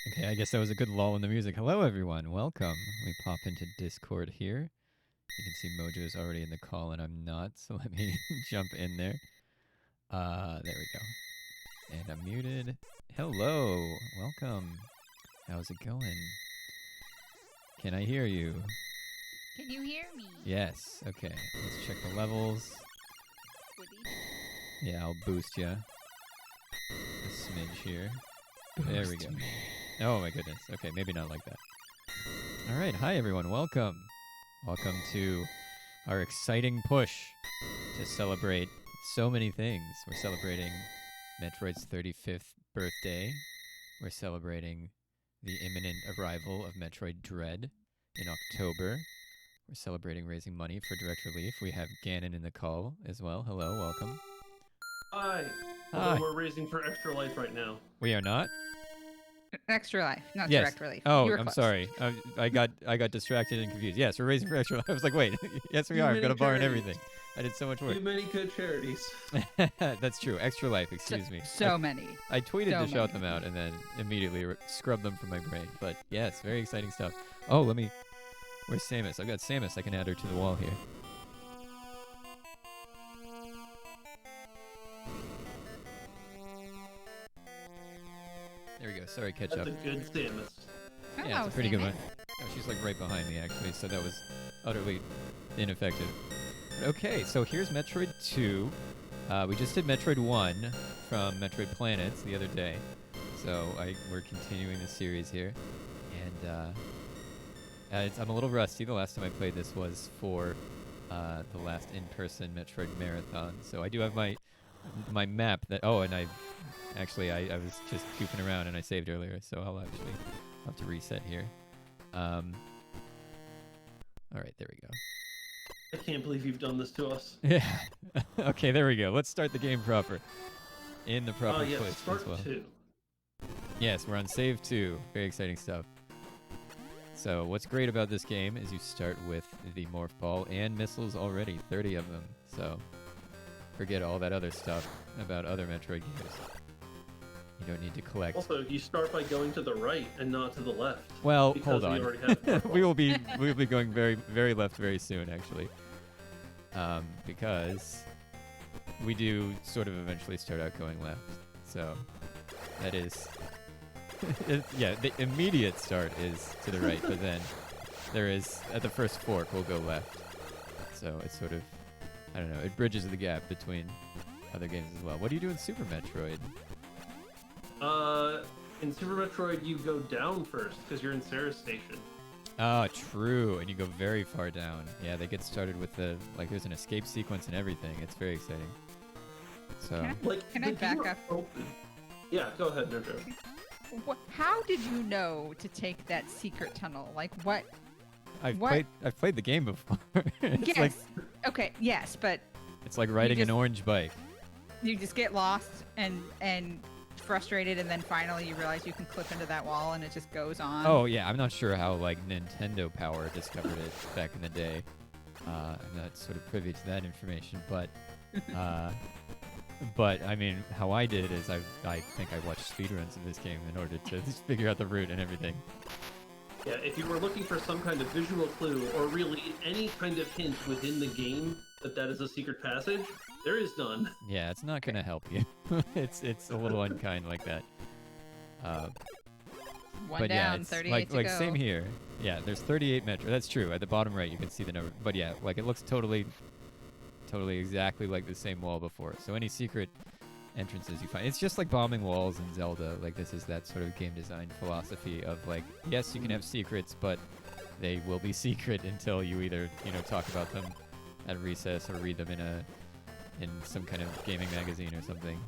Okay, I guess that was a good lull in the music. Hello, everyone. Welcome. We pop into Discord here. You can see Mojo's already in the call, and I'm not, so let me jump in there. There we go. And I'm muted. Hello. Welcome. How's it going? Can I hear you? Can you hear me? Yes. Okay. Let's check the levels. Woody? Yeah, I'll boost you. A smidge here. There we go. Me. Oh my goodness. Okay, maybe not like that. All right. Hi, everyone. Welcome. Welcome to our exciting push to celebrate so many things. We're celebrating Metroid's 35th birthday. We're celebrating the imminent arrival of Metroid Dread in October. We're celebrating raising money for Direct Relief. We have Ganon in the call as well. Hello, welcome. Hi. Hi. Although we're raising for Extra Life right now. We are not? Extra Life, not Yes. Direct Relief. Oh, You were I'm close. sorry. I got distracted and confused. Yes, we're raising for Extra Life. I was like, wait, yes we Too are. I've many got a bar and charities. everything. I did so much work. Too many good charities. That's true. Extra Life, excuse me. So many. I tweeted so to shout many. them out and then immediately scrubbed them from my brain. But yes, very exciting stuff. Oh, where's Samus? I've got Samus. I can add her to the wall here. There we go. Sorry, catch That's up. a good Samus. Yeah, it's a pretty good one. Oh, she's like right behind me actually, so that was utterly ineffective. Okay, so here's Metroid 2. We just did Metroid 1 from Metroid Planets the other day. So we're continuing the series here. And I'm a little rusty. The last time I played this was for the last in-person Metroid Marathon. So I do have my map that... Oh, and I was just goofing around and I saved earlier. So I'll have to reset here. All right, there we go. I can't believe you've done this to us. Yeah. Okay, there we go. Let's start the game proper. In the proper yes, place start as well. 2. Yes, we're on save 2. Very exciting stuff. So what's great about this game is you start with the Morph Ball and missiles already, 30 of them. So forget all that other stuff about other Metroid games. You don't need to collect. Also, you start by going to the right and not to the left. Well, because hold on. We already have the we'll be going very, very left very soon, actually. Because we do sort of eventually start out going left. So that is, yeah, the immediate start is to the right, but then there is, at the first fork, we'll go left. So it's sort of, I don't know, it bridges the gap between other games as well. What do you do in Super Metroid? In Super Metroid, you go down first because you're in Sarah's station. Oh, true. And you go very far down. Yeah, they get started with there's an escape sequence and everything. It's very exciting. So, Can I back up? Open. Yeah, go ahead, Nerjo. How did you know to take that secret tunnel? Like what? I've What? played the game before. It's Yes. like Okay. Yes, but it's like riding an just- orange bike. you just get lost and frustrated, and then finally you realize you can clip into that wall, and it just goes on. Oh yeah, I'm not sure how like Nintendo Power discovered it back in the day. I'm not sort of privy to that information, but I mean, how I did is I think I watched speedruns of this game in order to figure out the route and everything. Yeah, if you were looking for some kind of visual clue or really any kind of hint within the game that is a secret passage, there is none. Yeah, it's not gonna help you. it's a little unkind like that. One But yeah, down, it's 38 to like go. same here. Yeah, there's 38 Metro. That's true. At the bottom right, you can see the number. But yeah, like it looks totally exactly like the same wall before. So any secret entrances you find, it's just like bombing walls in Zelda. Like this is that sort of game design philosophy of like, yes, you can have secrets, but they will be secret until you either talk about them at recess or read them in some kind of gaming magazine or something.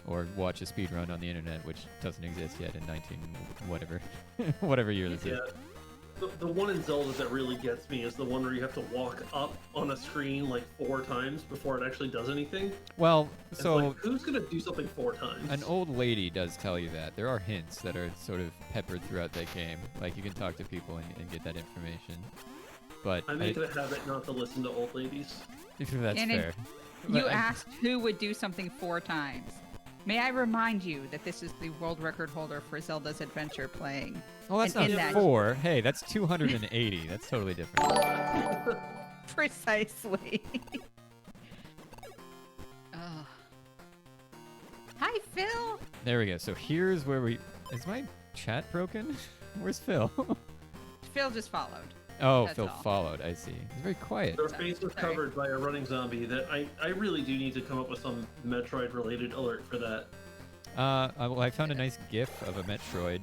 Or watch a speedrun on the internet, which doesn't exist yet in 19 whatever year this is. The one in Zelda that really gets me is the one where you have to walk up on a screen like 4 times before it actually does anything. Well, It's so like, who's gonna do something 4 times? an old lady does tell you that. There are hints that are sort of peppered throughout that game. Like you can talk to people and get that information. But I make it a habit not to listen to old ladies. that's And fair. You But asked who would do something 4 times. May I remind you that this is the world record holder for Zelda's Adventure playing. well, that's and not in that- 4. Hey, that's 280. That's totally different. Precisely. Ugh. Hi, Phil. There we go. So here's where is my chat broken? Where's Phil? Phil just followed. Oh, That's Phil all. followed. I see. He's very quiet. Their face was Sorry. covered by a running zombie that I really do need to come up with some Metroid related alert for that. Well, I found a nice GIF of a Metroid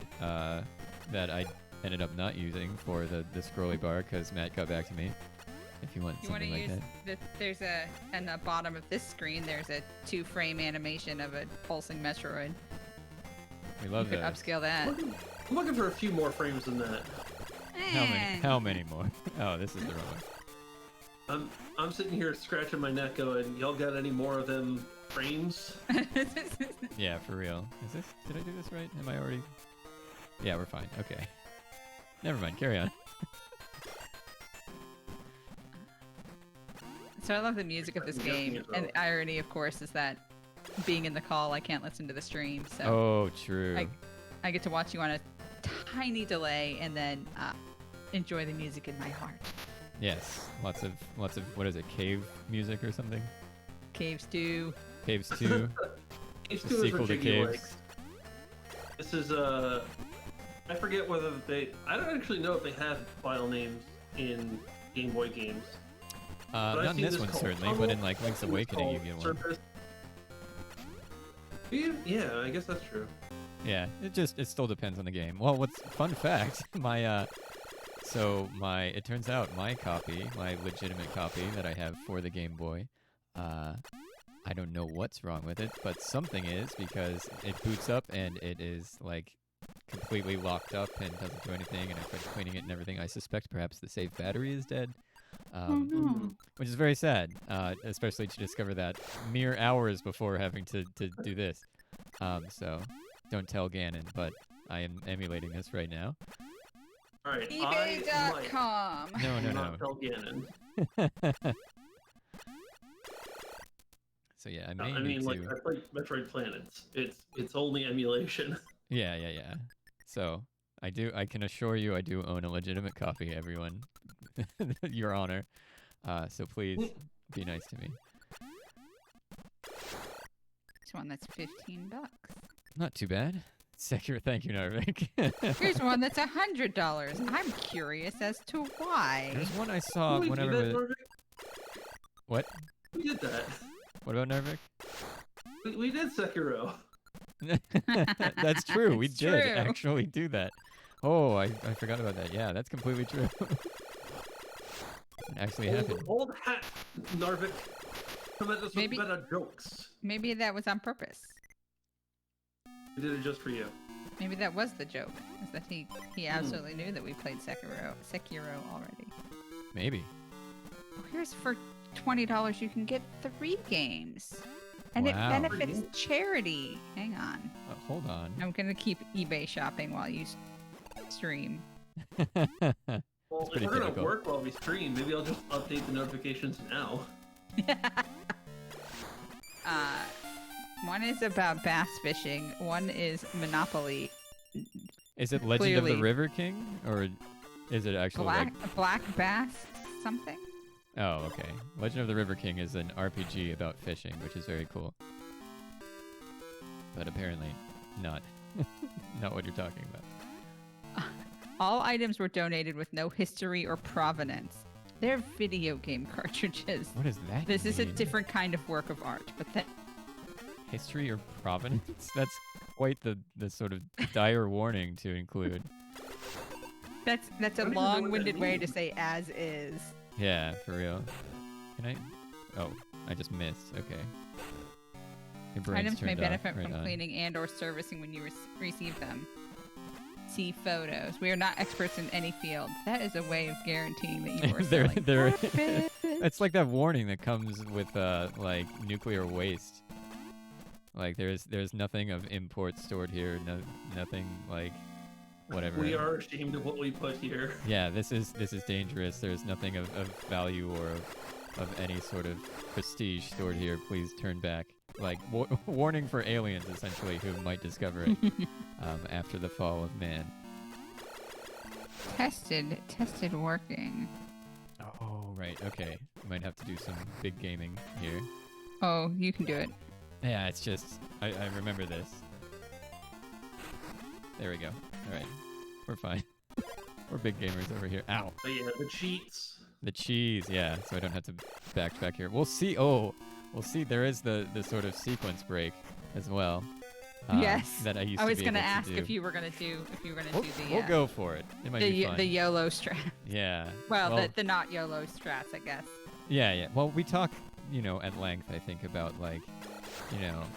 that I ended up not using for the scrolly bar because Matt got back to me. If you want You want to something like use that. there's in the bottom of this screen, there's a 2-frame animation of a pulsing Metroid. We You love could that. upscale that. I'm looking for a few more frames than that. How many more? Oh, this is the wrong one. I'm sitting here scratching my neck going, y'all got any more of them frames? Yeah, for real. Did I do this right? Am I already? Yeah, we're fine. Okay. Never mind. Carry on. So I love the music of this I'm guessing game, it's and the irony, of course, is that being in the call, I can't listen to the stream, so Oh, true. I get to watch you on a tiny delay and then enjoy the music in my heart. Yes. Lots of what is it? Cave music or something? Caves do. Caves 2. It's The doing sequel what to Jiggy Caves. likes. This is I forget whether I don't actually know if they have file names in Game Boy games. But I've Not in seen this one called certainly, but Tunnel, in like Link's I've seen this Awakening you called get one. Surface. Yeah, I guess that's true. Yeah, it still depends on the game. Well, fun fact, it turns out my copy, my legitimate copy that I have for the Game Boy, I don't know what's wrong with it, but something is because it boots up and it is like completely locked up and doesn't do anything, and I tried cleaning it and everything. I suspect perhaps the save battery is dead. Which is very sad, especially to discover that mere hours before having to do this. So, don't tell Ganon, but I am emulating this right now. All right, eBay.com. No. not tell Ganon. So yeah, I No, may I need mean, like to. I played Metroid Planets. It's only emulation. Yeah. So I can assure you, I do own a legitimate copy, everyone. Your Honor. So please be nice to me. This one that's $15. Not too bad. Sekiro, thank you, Narvik. Here's one that's $100. I'm curious as to why. There's one I saw we whenever. did that, Norvik? What? We did that. What about Narvik? We did Sekiro. That's true. We It's did true. actually do that. Oh, I forgot about that. Yeah, that's completely true. It actually happened. Old hat, Narvik. Come at us Maybe- with better jokes. Maybe that was on purpose. We did it just for you. Maybe that was the joke. Is that he absolutely knew that we played Sekiro already. Maybe. Oh, here's for $20 you can get 3 games. And Wow. it benefits charity. Hang on. Hold on. I'm going to keep eBay shopping while you stream. Well, if pretty we're gonna typical. work while we stream, maybe I'll just update the notifications now. One is about bass fishing. One is Monopoly. Is it Legend of the Clearly. River King, or is it actually Black bass something? Oh, okay. Legend of the River King is an RPG about fishing, which is very cool. But apparently not. Not what you're talking about. All items were donated with no history or provenance. They're video game cartridges. What is that? This is a mean? different kind of work of art, but that History or provenance? That's quite the sort of dire warning to include. that's a I don't even know what that long-winded way to means. say as is. Yeah, for real. Can I? Oh, I just missed. Okay. Your brain's Items may turned benefit off. Right from on. cleaning and or servicing when you receive them. See photos. We are not experts in any field. That is a way of guaranteeing that you are They're- selling they're- garbage. It's like that warning that comes with like nuclear waste. Like there's nothing of import stored here. Nothing like whatever. We are ashamed of what we put here. Yeah, this is dangerous. There's nothing of value or of any sort of prestige stored here. Please turn back. Like warning for aliens, essentially, who might discover it after the fall of man. Tested working. Oh, right. Okay. Might have to do some big gaming here. Oh, you can do it. Yeah, it's just I remember this. There we go. All right, we're fine. We're big gamers over here. Ow. But yeah, the cheats. The cheese, yeah, so I don't have to backtrack here. We'll see. Oh, we'll see. There is the sort of sequence break as well. Yes. That I used I to was be gonna able to ask do. if you were gonna do the We'll go for it. It might be fun. the YOLO strat. Yeah. Well, the not YOLO strats, I guess. Yeah. Well, we talk, at length, I think, about like,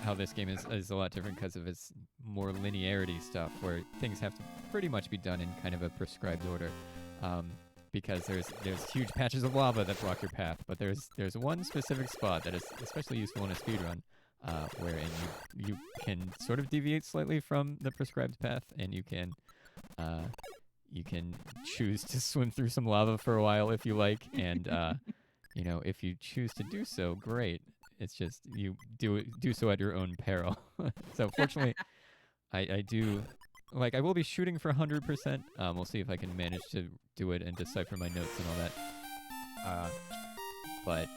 how this game is a lot different because of its more linearity stuff, where things have to pretty much be done in kind of a prescribed order. Because there's huge patches of lava that block your path, but there's one specific spot that is especially useful in a speedrun, wherein you can sort of deviate slightly from the prescribed path, and you can choose to swim through some lava for a while if you like, and if you choose to do so, great. It's just you do so at your own peril. So fortunately, I do. Like, I will be shooting for 100%. We'll see if I can manage to do it and decipher my notes and all that. But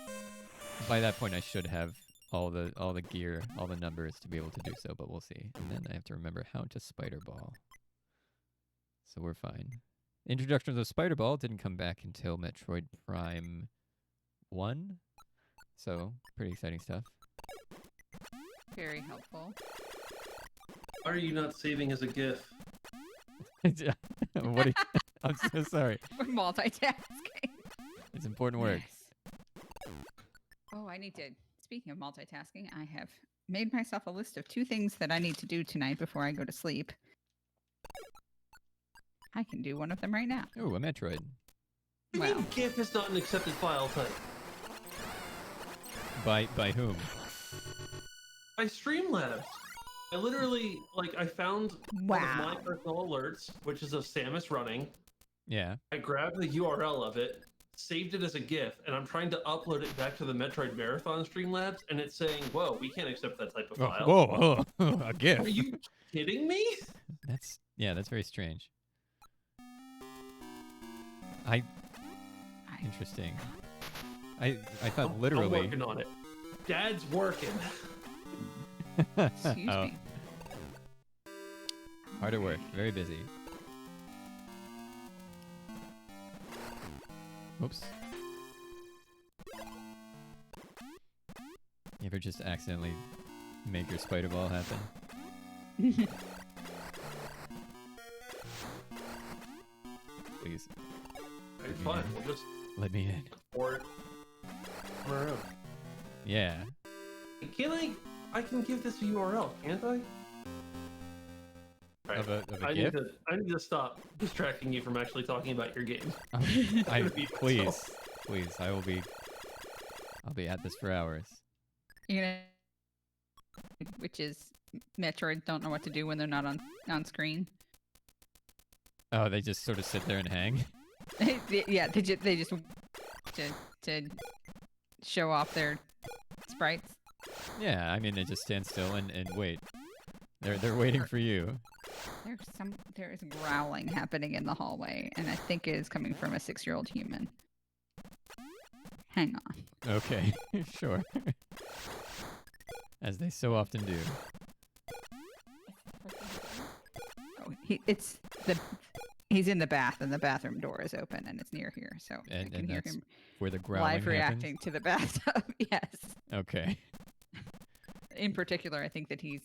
by that point, I should have all the gear, all the numbers to be able to do so. But we'll see. And then I have to remember how to spider ball. So we're fine. Introduction of Spider Ball didn't come back until Metroid Prime 1. So pretty exciting stuff. Very helpful. Why are you not saving as a GIF? What? I'm so sorry. We're multitasking. It's important work. Yes. Oh, I need to. Speaking of multitasking, I have made myself a list of 2 things that I need to do tonight before I go to sleep. I can do one of them right now. Ooh, a Metroid. You Well. mean GIF is not an accepted file type? By whom? By Streamlabs. I literally, I found one of my Wow. personal alerts, which is of Samus running. Yeah. I grabbed the URL of it, saved it as a GIF, and I'm trying to upload it back to the Metroid Marathon Streamlabs, and it's saying, whoa, we can't accept that type of file. Whoa, a GIF. Are you kidding me? That's very strange. Interesting. I thought I'm literally. working on it. Dad's working. Excuse Oh, me. hard at work. Very busy. Oops. You ever just accidentally make your spider ball happen? please. It's fine. We'll just let me in. Or come around. Yeah. Can I can give this a URL, can't I? Right. Of a I gift? need to stop distracting you from actually talking about your game. Please, I'll be at this for hours. You know, which is Metroid don't know what to do when they're not on screen. Oh, they just sort of sit there and hang? Yeah, they just to show off their sprites. Yeah, I mean they just stand still and wait. They're waiting for you. There is growling happening in the hallway, and I think it is coming from a 6-year-old human. Hang on. Okay, sure. As they so often do. Oh, he's in the bath, and the bathroom door is open, and it's near here, so I can hear him where the growling live reacting happens? to the bathtub. Yes. Okay. In particular, I think that he's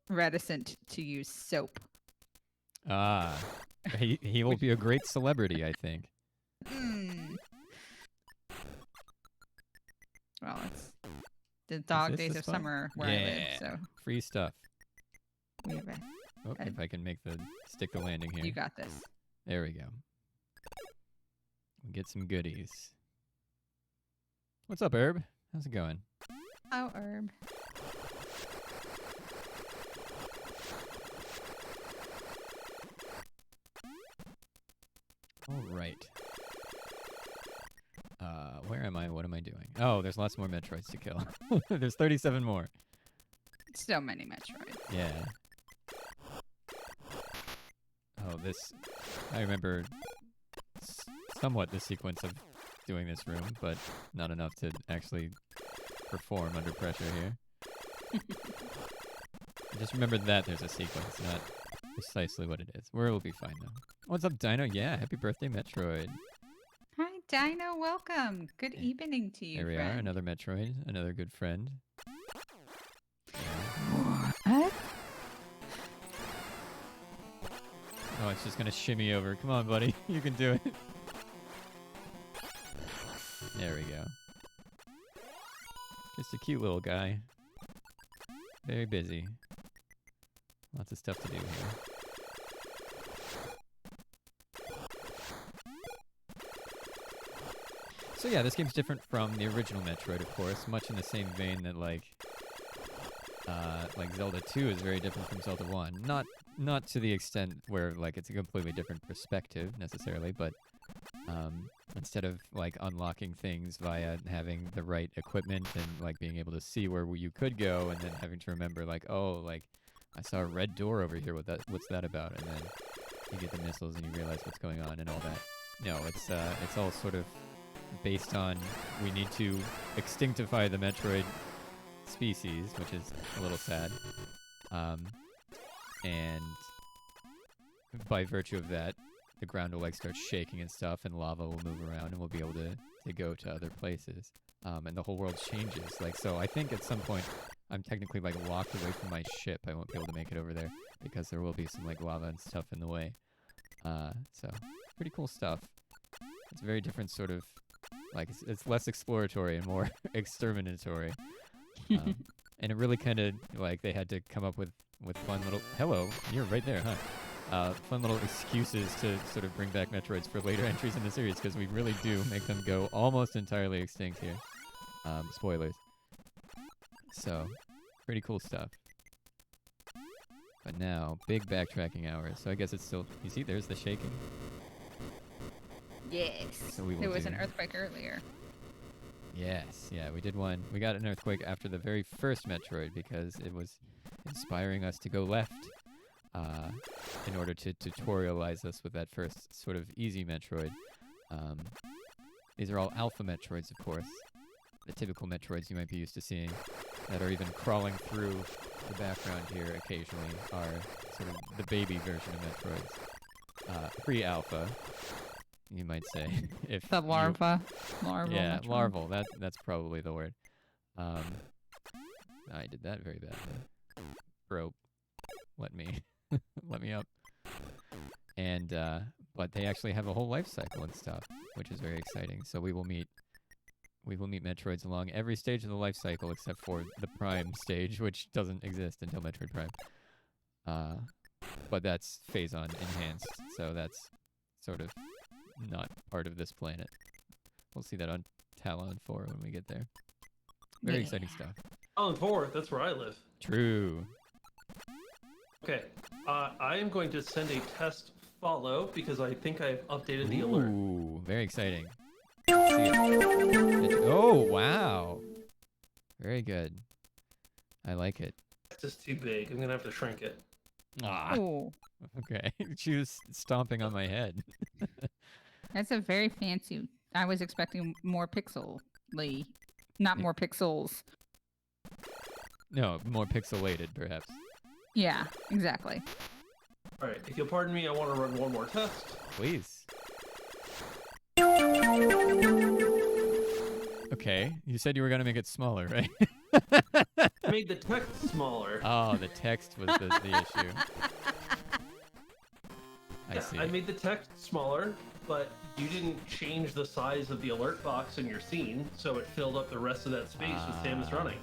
reticent to use soap. Ah, he will be a great celebrity, I think. Well, it's the dog days of summer where I live, so free stuff. we have if I can make stick the landing here. You got this. There we go. We'll get some goodies. What's up, Herb? How's it going? Oh, Herb. All right. Where am I? What am I doing? Oh, there's lots more Metroids to kill. There's 37 more. So many Metroids. Yeah. Oh, I remember somewhat the sequence of doing this room, but not enough to actually perform under pressure here. I just remember that there's a sequence, not precisely what it is. We'll be fine though. What's up, Dino? Yeah, happy birthday, Metroid. Hi, Dino. Welcome. Good evening to you, There we friend. are, another Metroid, another good friend. What? Oh, it's just gonna shimmy over. Come on, buddy. You can do it. There we go. Just a cute little guy. Very busy. Lots of stuff to do here. So yeah, this game's different from the original Metroid, of course, much in the same vein that like Zelda 2 is very different from Zelda 1. Not to the extent where like it's a completely different perspective necessarily, but instead of like unlocking things via having the right equipment and like being able to see where you could go and then having to remember like, oh, like I saw a red door over here, what's that about? And then you get the missiles and you realize what's going on and all that. No, it's all sort of based on we need to extinctify the Metroid species, which is a little sad. And by virtue of that, the ground will like start shaking and stuff, and lava will move around, and we'll be able to go to other places. And the whole world changes. Like, so I think at some point I'm technically like locked away from my ship. I won't be able to make it over there because there will be some like lava and stuff in the way. So pretty cool stuff. It's a very different sort of like it's less exploratory and more exterminatory. And it really kind of like they had to come up with fun little hello, you're right there, huh? Fun little excuses to sort of bring back Metroids for later entries in the series because we really do make them go almost entirely extinct here. Spoilers. So, pretty cool stuff. But now, big backtracking hours. So I guess it's still, you see, there's the shaking. Yes. So we will there was do- an earthquake earlier. Yes, yeah, we did one. We got an earthquake after the very first Metroid because it was inspiring us to go left in order to tutorialize us with that first sort of easy Metroid. These are all alpha Metroids, of course. The typical Metroids you might be used to seeing that are even crawling through the background here occasionally are sort of the baby version of Metroids. Pre-alpha, you might say. If The you- larva. Larval. yeah, Metroid. larval. That's probably the word. I did that very badly. Bro, let me up. And but they actually have a whole life cycle and stuff, which is very exciting. So we will meet Metroids along every stage of the life cycle except for the Prime stage, which doesn't exist until Metroid Prime. But that's phase-on enhanced, so that's sort of not part of this planet. We'll see that on Talon 4 when we get there. Very exciting stuff. Talon 4, that's where I live. True. Okay, I am going to send a test follow because I think I've updated the alert. Ooh, very exciting. Oh, wow. Very good. I like it. It's just too big. I'm going to have to shrink it. Ah, Oh, okay. She was stomping on my head. that's a very fancy. I was expecting more pixely, not more pixels. No, more pixelated, perhaps. Yeah, exactly. All right, if you'll pardon me, I want to run one more test. Please. Okay, you said you were going to make it smaller, right? I made the text smaller. Oh, the text was the issue. I see. I made the text smaller, but you didn't change the size of the alert box in your scene, so it filled up the rest of that space with Samus running.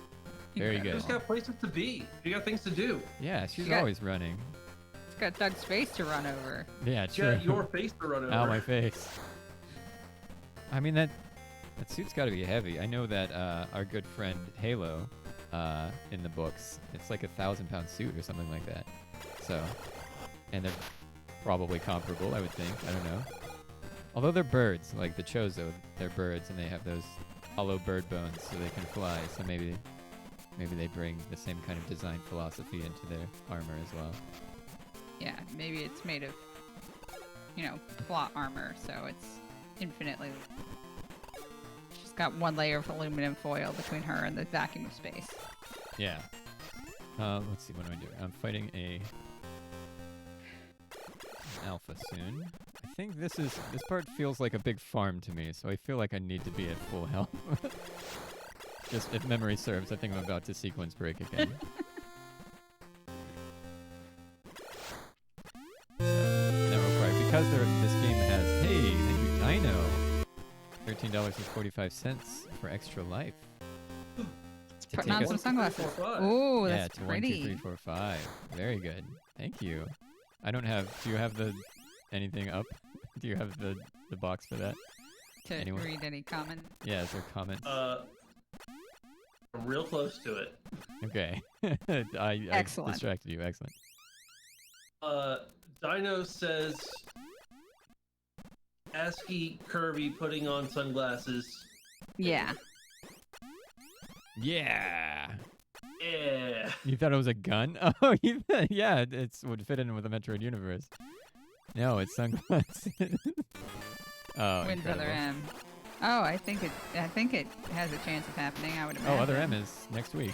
Very You good. just got places to be. You got things to do. Yeah, she's You got- always running. It's got Doug's face to run over. Yeah, You true. got your face to run over. Ow, my face. I mean, that suit's got to be heavy. I know that our good friend Halo, in the books, it's like 1,000-pound suit or something like that. So, and they're probably comparable, I would think. I don't know. Although they're birds, like the Chozo, they're birds, and they have those hollow bird bones so they can fly. So maybe they bring the same kind of design philosophy into their armor as well. Yeah, maybe it's made of, plot armor, so it's infinitely. She's got one layer of aluminum foil between her and the vacuum of space. Yeah. Let's see, what am I doing? I'm fighting an alpha soon. I think this part feels like a big farm to me, so I feel like I need to be at full health. Just if memory serves, I think I'm about to sequence break again. Because this game has, hey, thank you, Dino. $13.45 for extra life. To Putting take on us- some sunglasses. 1, 2, 3, 4, 5. Ooh, yeah, that's to 1, 2, pretty. 3, 4, 5. Very good. Thank you. I don't have. Do you have anything up? Do you have the box for that? To Anyone? read any comment. Yeah, is there comments? I'm real close to it. Okay. I Excellent. distracted you. Excellent. Dino says, ASCII Kirby putting on sunglasses. Yeah. Yeah. Yeah. You thought it was a gun? Oh, yeah. It would fit in with the Metroid universe. No, it's sunglasses. Oh, Wins incredible. other M. Oh, I think it has a chance of happening. I would imagine. Oh, other M is next week.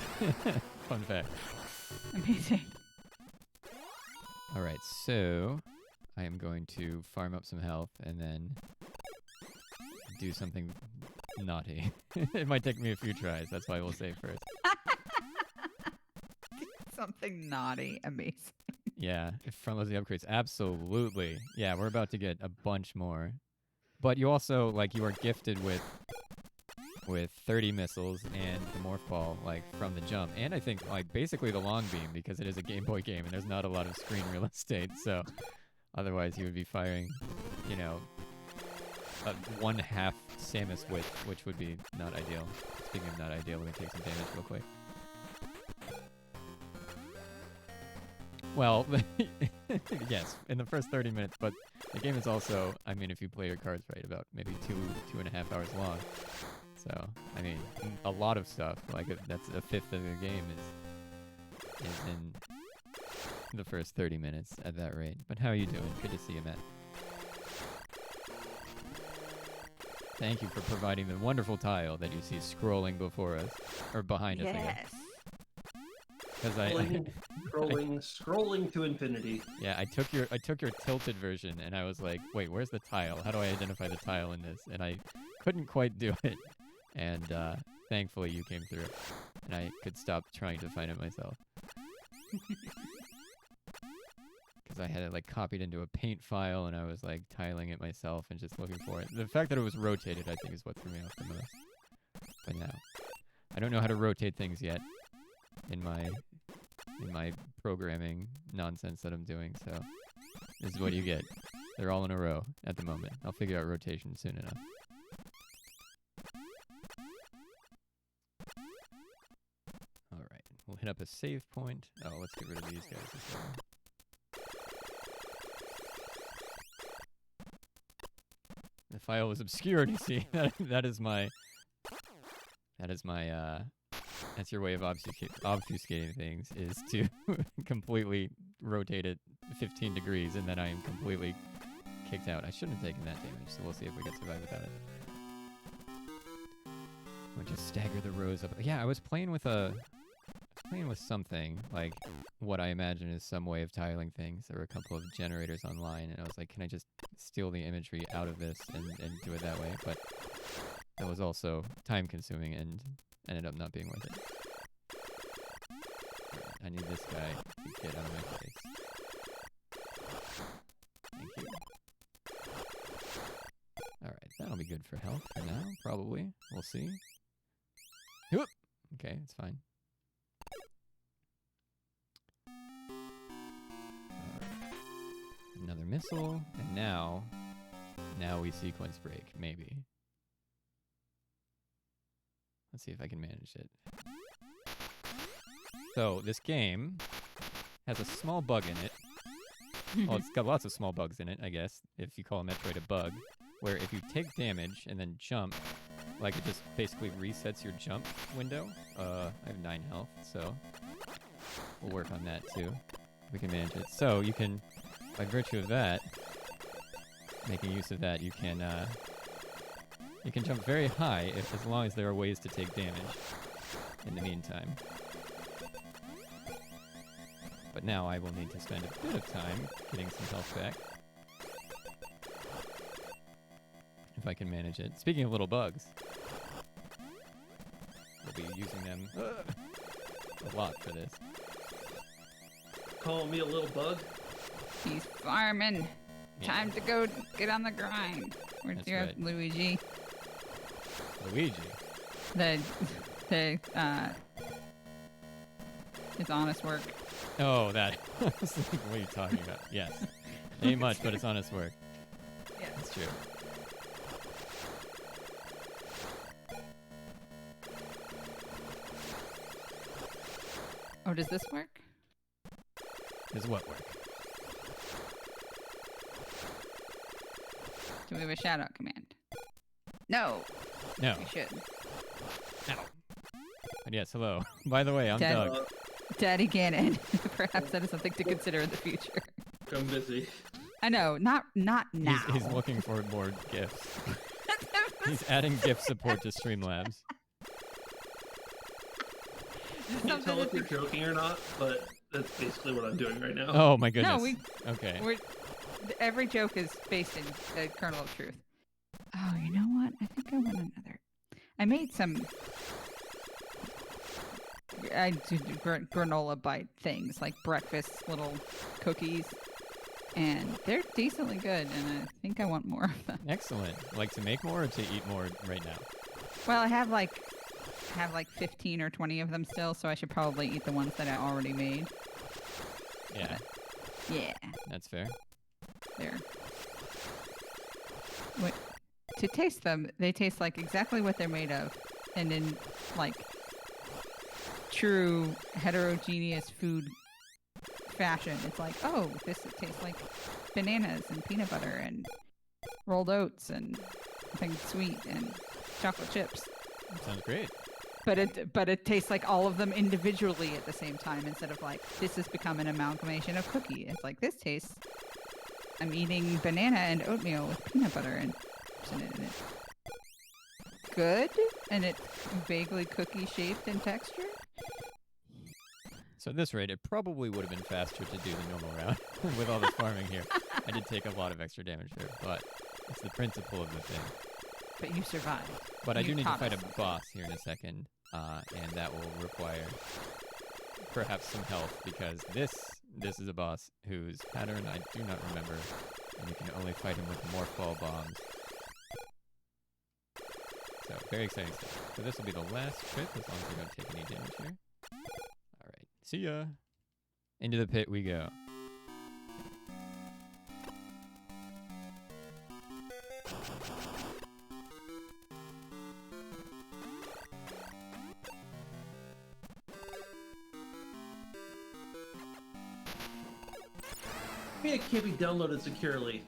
Fun fact. Amazing. All right, so I am going to farm up some health and then do something naughty. It might take me a few tries. That's why we'll save first. Something naughty. Amazing. Yeah, if front-loading upgrades, absolutely. Yeah, we're about to get a bunch more. But you also, you are gifted with 30 missiles and the morph ball, from the jump. And I think, basically the long beam, because it is a Game Boy game and there's not a lot of screen real estate, so otherwise you would be firing, one-half Samus width, which would be not ideal. Speaking of not ideal, let me take some damage real quick. Well, yes, in the first 30 minutes, but the game is also, if you play your cards right, about maybe 2.5 hours long. So, a lot of stuff, that's a fifth of the game is in the first 30 minutes at that rate. But how are you doing? Good to see you, Matt. Thank you for providing the wonderful tile that you see scrolling before us, or behind us, I guess. Yes. Because Scrolling to infinity. Yeah, I took your tilted version, and I was like, wait, where's the tile? How do I identify the tile in this? And I couldn't quite do it. And thankfully you came through, and I could stop trying to find it myself. because I had it like copied into a paint file and I was like tiling it myself and just looking for it. The fact that it was rotated, I think, is what threw me off the most. But no, I don't know how to rotate things yet in my programming nonsense that I'm doing. So this is what you get. They're all in a row at the moment. I'll figure out rotation soon enough. All right, we'll hit up a save point. Oh, let's get rid of these guys as well. The file was obscured, you see. That's your way of obfuscating things, is to completely rotate it 15 degrees, and then I am completely kicked out. I shouldn't have taken that damage, so we'll see if we can survive without it. We'll just stagger the rows up. Yeah, I was playing with something, like what I imagine is some way of tiling things. There were a couple of generators online, and I was like, can I just steal the imagery out of this and do it that way? But that was also time-consuming and ended up not being worth it. Right, I need this guy to get out of my face. Thank you. Alright, that'll be good for health for now, probably. We'll see. Whoop! Okay, it's fine. Alright. Another missile, and now we sequence break, maybe. Let's see if I can manage it. So, this game has a small bug in it. Well, it's got lots of small bugs in it, I guess, if you call a Metroid a bug, where if you take damage and then jump, like it just basically resets your jump window. I have 9 health, so we'll work on that too. We can manage it. So you can, by virtue of that, making use of that, you can jump very high as long as there are ways to take damage in the meantime. But now I will need to spend a bit of time getting some health back. If I can manage it. Speaking of little bugs, we'll be using them a lot for this. Calling me a little bug? He's farming. Yeah. Time to go get on the grind. Where's That's your right. Luigi? Luigi? His honest work. Oh, that. I was like, what are you talking about? Yes. Ain't much, but it's honest work. Yeah. That's true. Oh, does this work? Does what work? Do we have a shout out command? No. No. We should. No. But yes, hello. By the way, I'm Dad- Doug. Daddy Gannon. Perhaps that is something to consider in the future. I'm busy. I know, not now. He's looking for more gifts. He's adding gift support to Streamlabs. I can't tell if you're joking or not, but that's basically what I'm doing right now. Oh my goodness. No, okay. Every joke is based in a kernel of truth. Oh, you know what? I think I want another. I made some. I do granola bite things, like breakfast little cookies, and they're decently good, and I think I want more of them. Excellent. Like to make more or to eat more right now? Well, I have like 15 or 20 of them still, so I should probably eat the ones that I already made. Yeah. Yeah. That's fair. There. Wait, to taste them, they taste like exactly what they're made of, and in like true heterogeneous food fashion, it's like, oh, this tastes like bananas and peanut butter and rolled oats and something sweet and chocolate chips. Sounds great. But it tastes like all of them individually at the same time, instead of like, this has become an amalgamation of cookie. It's like, this tastes, I'm eating banana and oatmeal with peanut butter and in it. Good, and it's vaguely cookie shaped and textured. So at this rate, it probably would have been faster to do the normal route with all this farming here. I did take a lot of extra damage there, but it's the principle of the thing. But you survived. But I You do need to taught fight us a something. boss here in a second, and that will require perhaps some health, because this is a boss whose pattern I do not remember, and you can only fight him with morph ball bombs. So, very exciting stuff. So this will be the last trip, as long as we don't take any damage here. Alright, see ya! Into the pit we go. Maybe it can't be downloaded securely.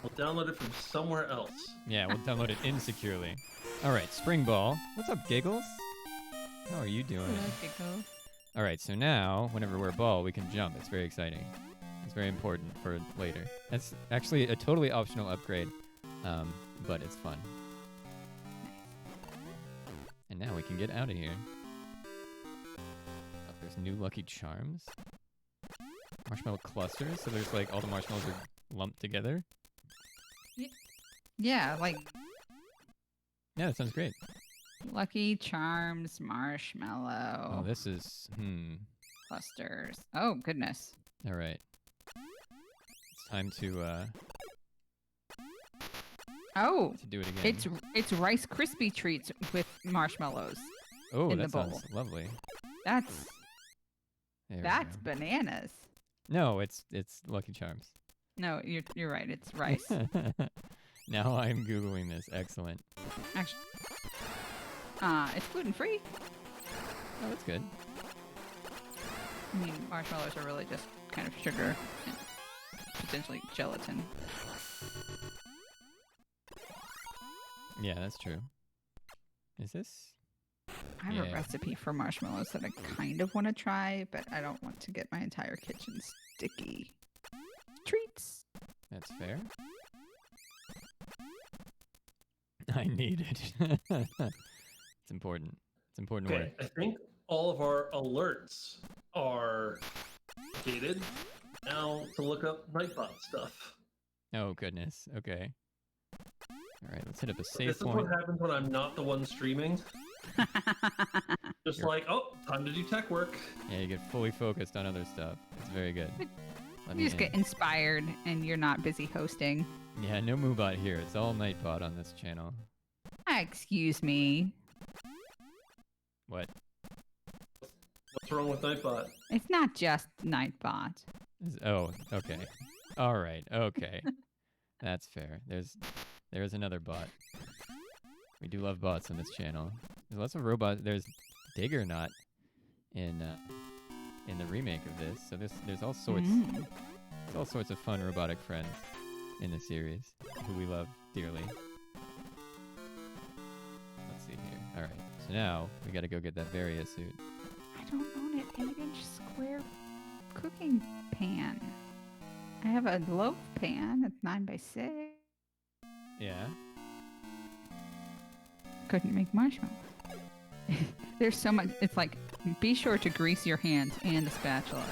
We'll download it from somewhere else. Yeah, we'll download it insecurely. Alright, Spring Ball. What's up, Giggles? How are you doing? Hello, Giggles. Alright, so now, whenever we're a ball, we can jump. It's very exciting. It's very important for later. That's actually a totally optional upgrade, but it's fun. And now we can get out of here. Oh, there's new Lucky Charms. Marshmallow clusters, so there's like all the marshmallows are lumped together. Yeah, like Yeah, that sounds great. Lucky Charms marshmallow Oh, this is, clusters. Oh, goodness. Alright. It's time to Oh, do it again. it's Rice Krispie treats with marshmallows. Oh, in that the bowl. sounds lovely. That's There we that's go. bananas. No, it's Lucky Charms. No, you're right. It's rice. Now I'm Googling this. Excellent. Actually, it's gluten free. Oh, that's good. I mean, marshmallows are really just kind of sugar and potentially gelatin. Yeah, that's true. Is this? I have Yeah. a recipe for marshmallows that I kind of want to try, but I don't want to get my entire kitchen sticky. Treats. That's fair. I need it. It's important. It's important Okay, work. I think all of our alerts are gated. Now to look up Nightbot stuff. Oh, goodness. Okay. All right, let's hit up a This save is point. what happens when I'm not the one streaming. Just You're- like, oh, time to do tech work. Yeah, you get fully focused on other stuff. It's very good. Let You just get inspired and you're not busy hosting. Yeah, no Moobot here. It's all Nightbot on this channel. Excuse me. What? What's wrong with Nightbot? It's not just Nightbot. Oh, okay. All right. Okay. That's fair. There's another bot. We do love bots on this channel. There's lots of robots. There's Diggernaut in the remake of this. So there's all sorts there's all sorts of fun robotic friends in the series who we love dearly. Let's see here. All right. So now we got to go get that Varia suit. I don't own an 8-inch square cooking pan. I have a loaf pan that's 9x6. Yeah. Couldn't make marshmallows. There's so much. It's like, be sure to grease your hands and the spatula.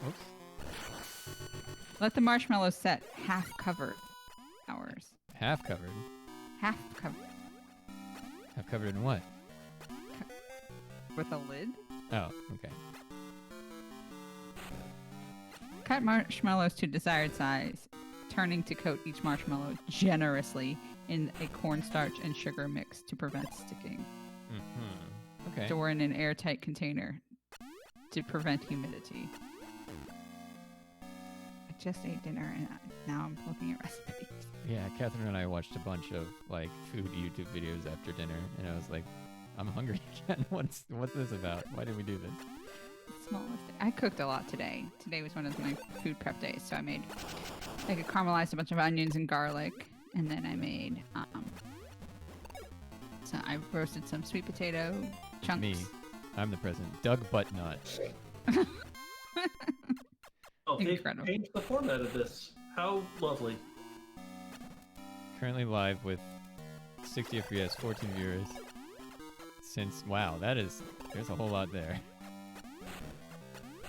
Oops. Let the marshmallows set half covered hours. Half covered. Half covered. Half covered in what? With a lid? Oh, okay. Cut marshmallows to desired size, turning to coat each marshmallow generously in a cornstarch and sugar mix to prevent sticking. Mm-hmm. Okay. Store in an airtight container to prevent humidity. I just ate dinner and now I'm looking at recipes. Yeah, Catherine and I watched a bunch of like food YouTube videos after dinner, and I was like, I'm hungry again. What's this about? Why did we do this? Smallest. I cooked a lot today. Today was one of my food prep days, so I caramelized a bunch of onions and garlic, and then I made so I roasted some sweet potato chunks. Me. I'm the president. Doug Buttnut. Oh, they Incredible. changed the format of this. How lovely. Currently live with 60 FPS, 14 viewers. Wow, there's a whole lot there.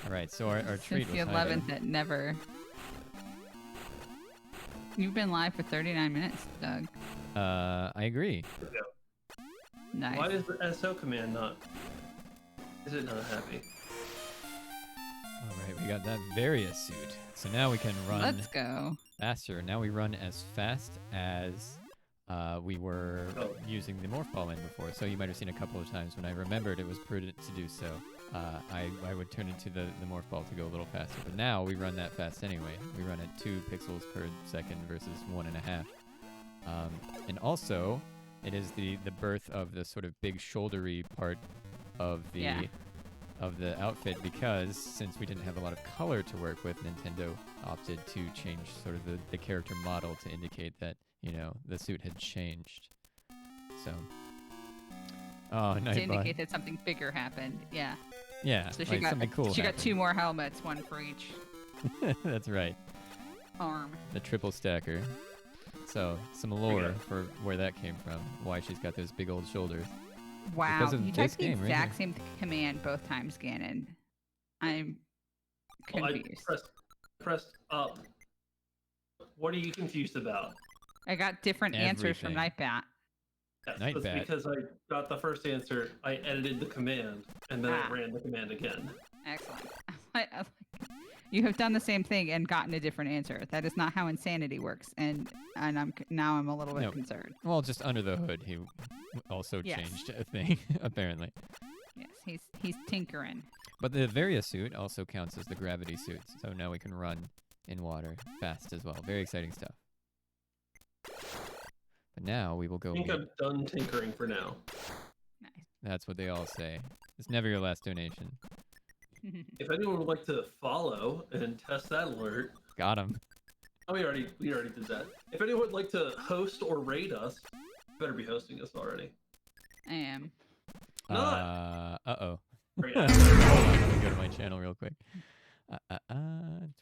All right, so our treat Since the was hiding. 11th at never. You've been live for 39 minutes, Doug. I agree. Nice. Why is the SO command not? Is it not happy? All right, we got that Varia suit. So now we can run Let's go. faster. Now we run as fast as we were using the morph ball in before. So you might have seen a couple of times when I remembered it was prudent to do so. I would turn into the morph ball to go a little faster. But now we run that fast anyway. We run at 2 pixels per second versus 1.5. And also, it is the birth of the sort of big shouldery part of the outfit, because since we didn't have a lot of color to work with, Nintendo opted to change sort of the character model to indicate that, the suit had changed. So, to indicate that something bigger happened. Yeah. Yeah. So she got something cool. She got 2 more helmets, 1 for each. That's right. Arm. The triple stacker. So some lore for where that came from, why she's got those big old shoulders. Wow, Because of you this typed the game, right exact same command both times, Ganon. I'm confused. I pressed up. What are you confused about? I got different answers from Everything. Nightbat. Yes, Nightbat. that's because I got the first answer, I edited the command, and then I ran the command again. Excellent. You have done the same thing and gotten a different answer. That is not how insanity works, and I'm a little bit concerned. Well, just under the hood, he also changed a thing, apparently. Yes, he's tinkering. But the Varia suit also counts as the gravity suit, so now we can run in water fast as well. Very exciting stuff. But now we will go. I think I'm done tinkering for now. Nice. That's what they all say. It's never your last donation. If anyone would like to follow and test that alert, Got him. oh, we already did that. If anyone would like to host or raid us, you better be hosting us already. I am. Uh-oh. Right. Hold on, let me go to my channel real quick.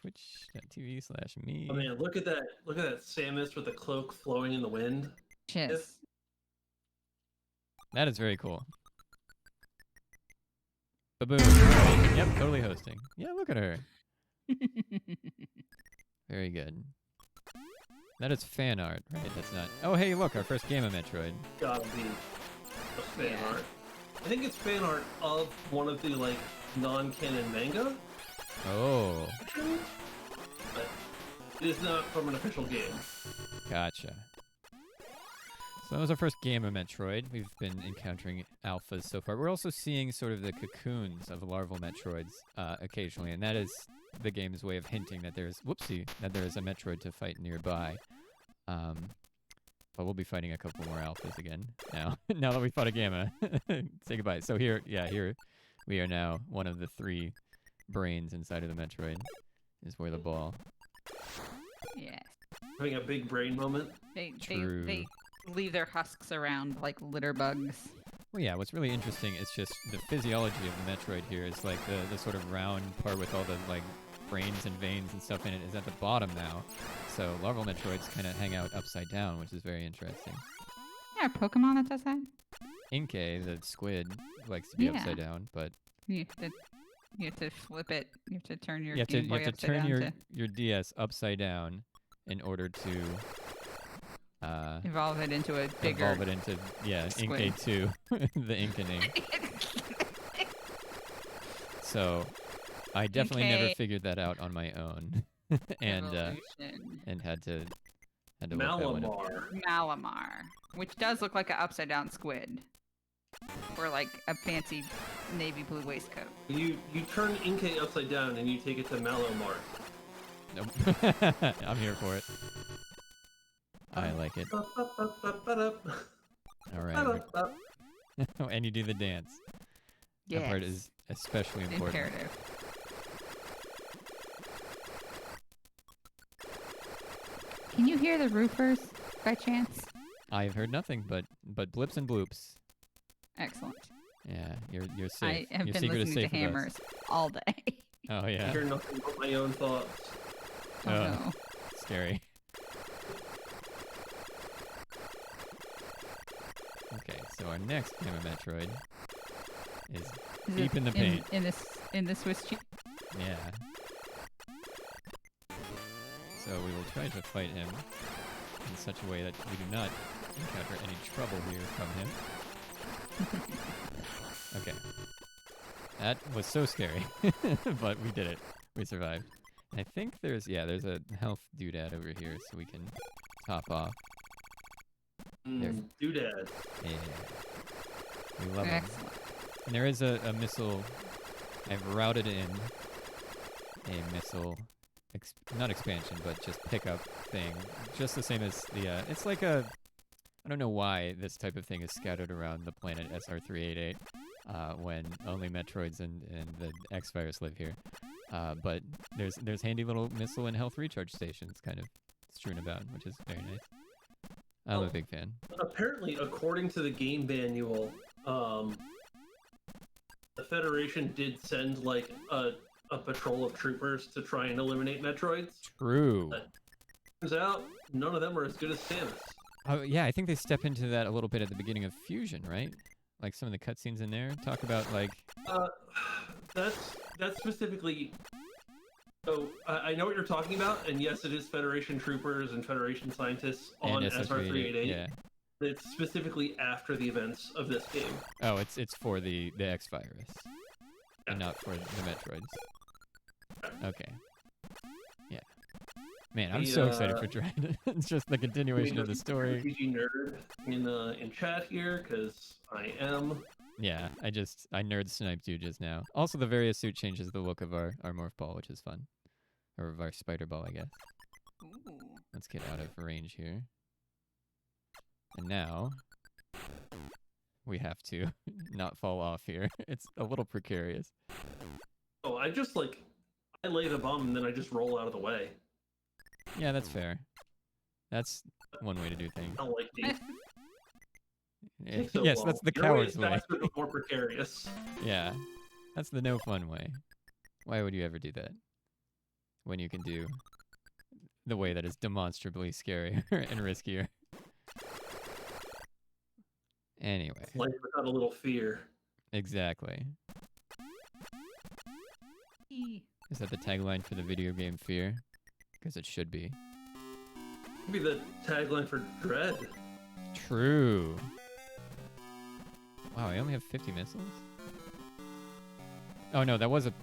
Twitch.tv/me. Oh man, look at that! Look at that Samus with the cloak flowing in the wind. Cheers. That is very cool. Ba-boom. Right. Yep, totally hosting. Yeah, look at her. Very good. That is fan art, right? That's not... Oh, hey, look, our first game of Metroid. Gotta be a fan art. I think it's fan art of one of the, non-canon manga. Oh. But it is not from an official game. Gotcha. So that was our first game of Metroid. We've been encountering alphas so far. We're also seeing sort of the cocoons of larval Metroids occasionally, and that is the game's way of hinting that there is a Metroid to fight nearby. But we'll be fighting a couple more alphas again now. Now that we fought a gamma. Say goodbye. So here we are now. One of the 3 brains inside of the Metroid is where the ball. Yes. Having a big brain moment. They leave their husks around like litter bugs. Well, yeah, what's really interesting is just the physiology of the Metroid here is like the sort of round part with all the brains and veins and stuff in it is at the bottom now. So larval Metroids kind of hang out upside down, which is very interesting. Yeah, a Pokemon that does that? Inkay, the squid, likes to be upside down, but... You have to flip it. You have to turn your you have to turn down your DS upside down in order to... evolve it into a bigger... Evolve it into, Inkay 2, the Inkaning. So, I definitely never figured that out on my own. and had to look that one up. Malamar, which does look like an upside down squid, or like a fancy navy blue waistcoat. You turn Inkay upside down and you take it to Malomar. Nope. I'm here for it. I like it. All right. And you do the dance. Yes. That part is especially important. Imperative. Can you hear the roofers by chance? I've heard nothing but blips and bloops. Excellent. Yeah, you're safe. I have your been secret is listening safe to with us. hammers all day. Oh yeah. I hear nothing but my own thoughts. Oh no. Scary. Okay, so our next game of Metroid is deep in the paint. In the Swiss cheese. Yeah. So we will try to fight him in such a way that we do not encounter any trouble here from him. Okay. That was so scary, but we did it. We survived. I think there's a health doodad over here, so we can top off. Doodad. Yeah. We love them. Excellent. And there is a missile. I've routed in a missile, not expansion, but just pickup thing. Just the same as the, it's like a, I don't know why this type of thing is scattered around the planet SR388 when only Metroids and the X-Virus live here. But there's handy little missile and health recharge stations kind of strewn about, which is very nice. I'm a big fan. Apparently, according to the game manual, the Federation did send like a patrol of troopers to try and eliminate Metroids. True. But turns out none of them are as good as Samus. Oh yeah, I think they step into that a little bit at the beginning of Fusion, right? Like some of the cutscenes in there talk about like. That's specifically. So I know what you're talking about, and yes, it is Federation troopers and Federation scientists on SR388. Yeah. It's specifically after the events of this game. Oh, it's for the X-Virus, and not for the Metroids. Okay. Yeah. Man, I'm so excited for Dread. It's just the continuation of the story. RPG nerd in chat here, because I am. Yeah, I nerd sniped you just now. Also, the various suit changes the look of our morph ball, which is fun. Or of our spider ball, I guess. Ooh. Let's get out of range here. And now, we have to not fall off here. It's a little precarious. Oh, I lay the bomb and then I just roll out of the way. Yeah, that's fair. That's one way to do things. I don't like these. Yes, that's the coward's way. Faster, but more precarious. Yeah, that's the no fun way. Why would you ever do that? When you can do the way that is demonstrably scarier and riskier. Anyway. Life without a little fear. Exactly. Is that the tagline for the video game Fear? Because it should be. Could be the tagline for Dread. True. Wow, I only have 50 missiles? Oh no, that was an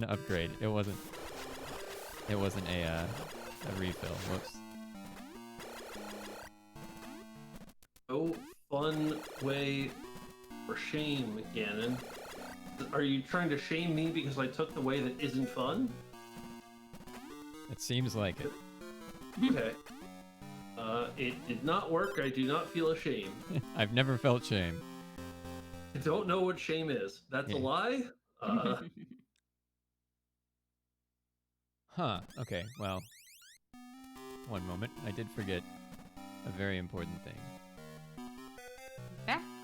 upgrade. It wasn't a refill. Whoops. Oh, fun way for shame, Ganon. Are you trying to shame me because I took the way that isn't fun? It seems like it. Okay. It did not work. I do not feel ashamed. I've never felt shame. I don't know what shame is. That's a lie? Huh. Okay, well. One moment. I did forget a very important thing.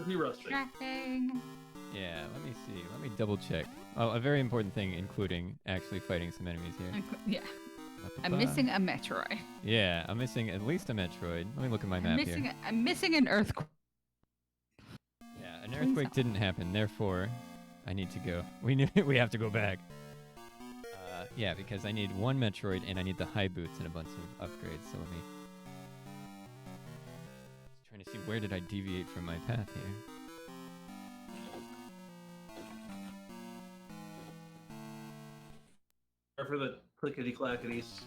Be rusty. Tracking. Yeah, let me see. Let me double check. Oh, a very important thing, including actually fighting some enemies here. Yeah. I'm missing a Metroid. Yeah, I'm missing at least a Metroid. Let me look at my map here. I'm missing an earthquake. Yeah, an earthquake didn't happen. Therefore, I need to go. We have to go back. Yeah, because I need one Metroid and I need the high boots and a bunch of upgrades. So let me. Just trying to see where did I deviate from my path here. For the clickety clackities.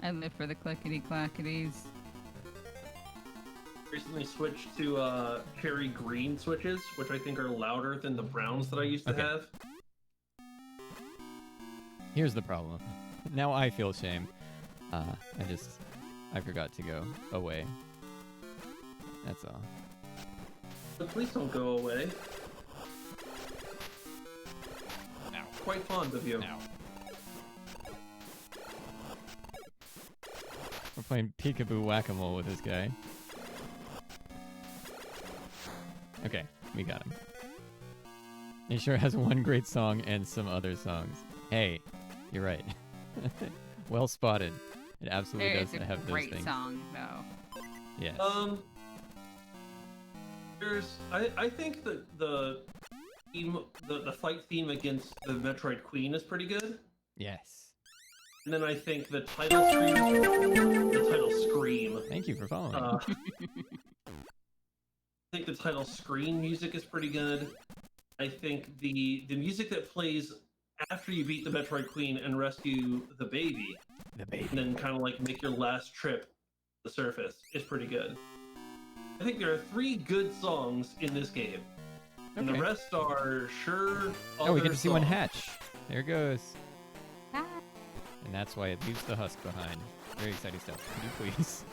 I live for the clickety clackities. Recently switched to cherry green switches, which I think are louder than the browns that I used to have. Here's the problem. Now I feel shame. I forgot to go away. That's all. But please don't go away. Now. Quite fond of you. Now. We're playing peekaboo whack-a-mole with this guy. Okay, we got him. He sure has one great song and some other songs. Hey, you're right. Well spotted. It absolutely does have those things. It's a great song, though. Yes. I think that the fight theme against the Metroid Queen is pretty good. Yes. And then I think the title scream. Thank you for following. I think the title screen music is pretty good. I think the music that plays after you beat the Metroid Queen and rescue the baby, and then kind of like make your last trip to the surface is pretty good. I think there are 3 good songs in this game, and the rest are sure. Oh, we get to see one hatch. There it goes. Ah. And that's why it leaves the husk behind. Very exciting stuff. Could you please?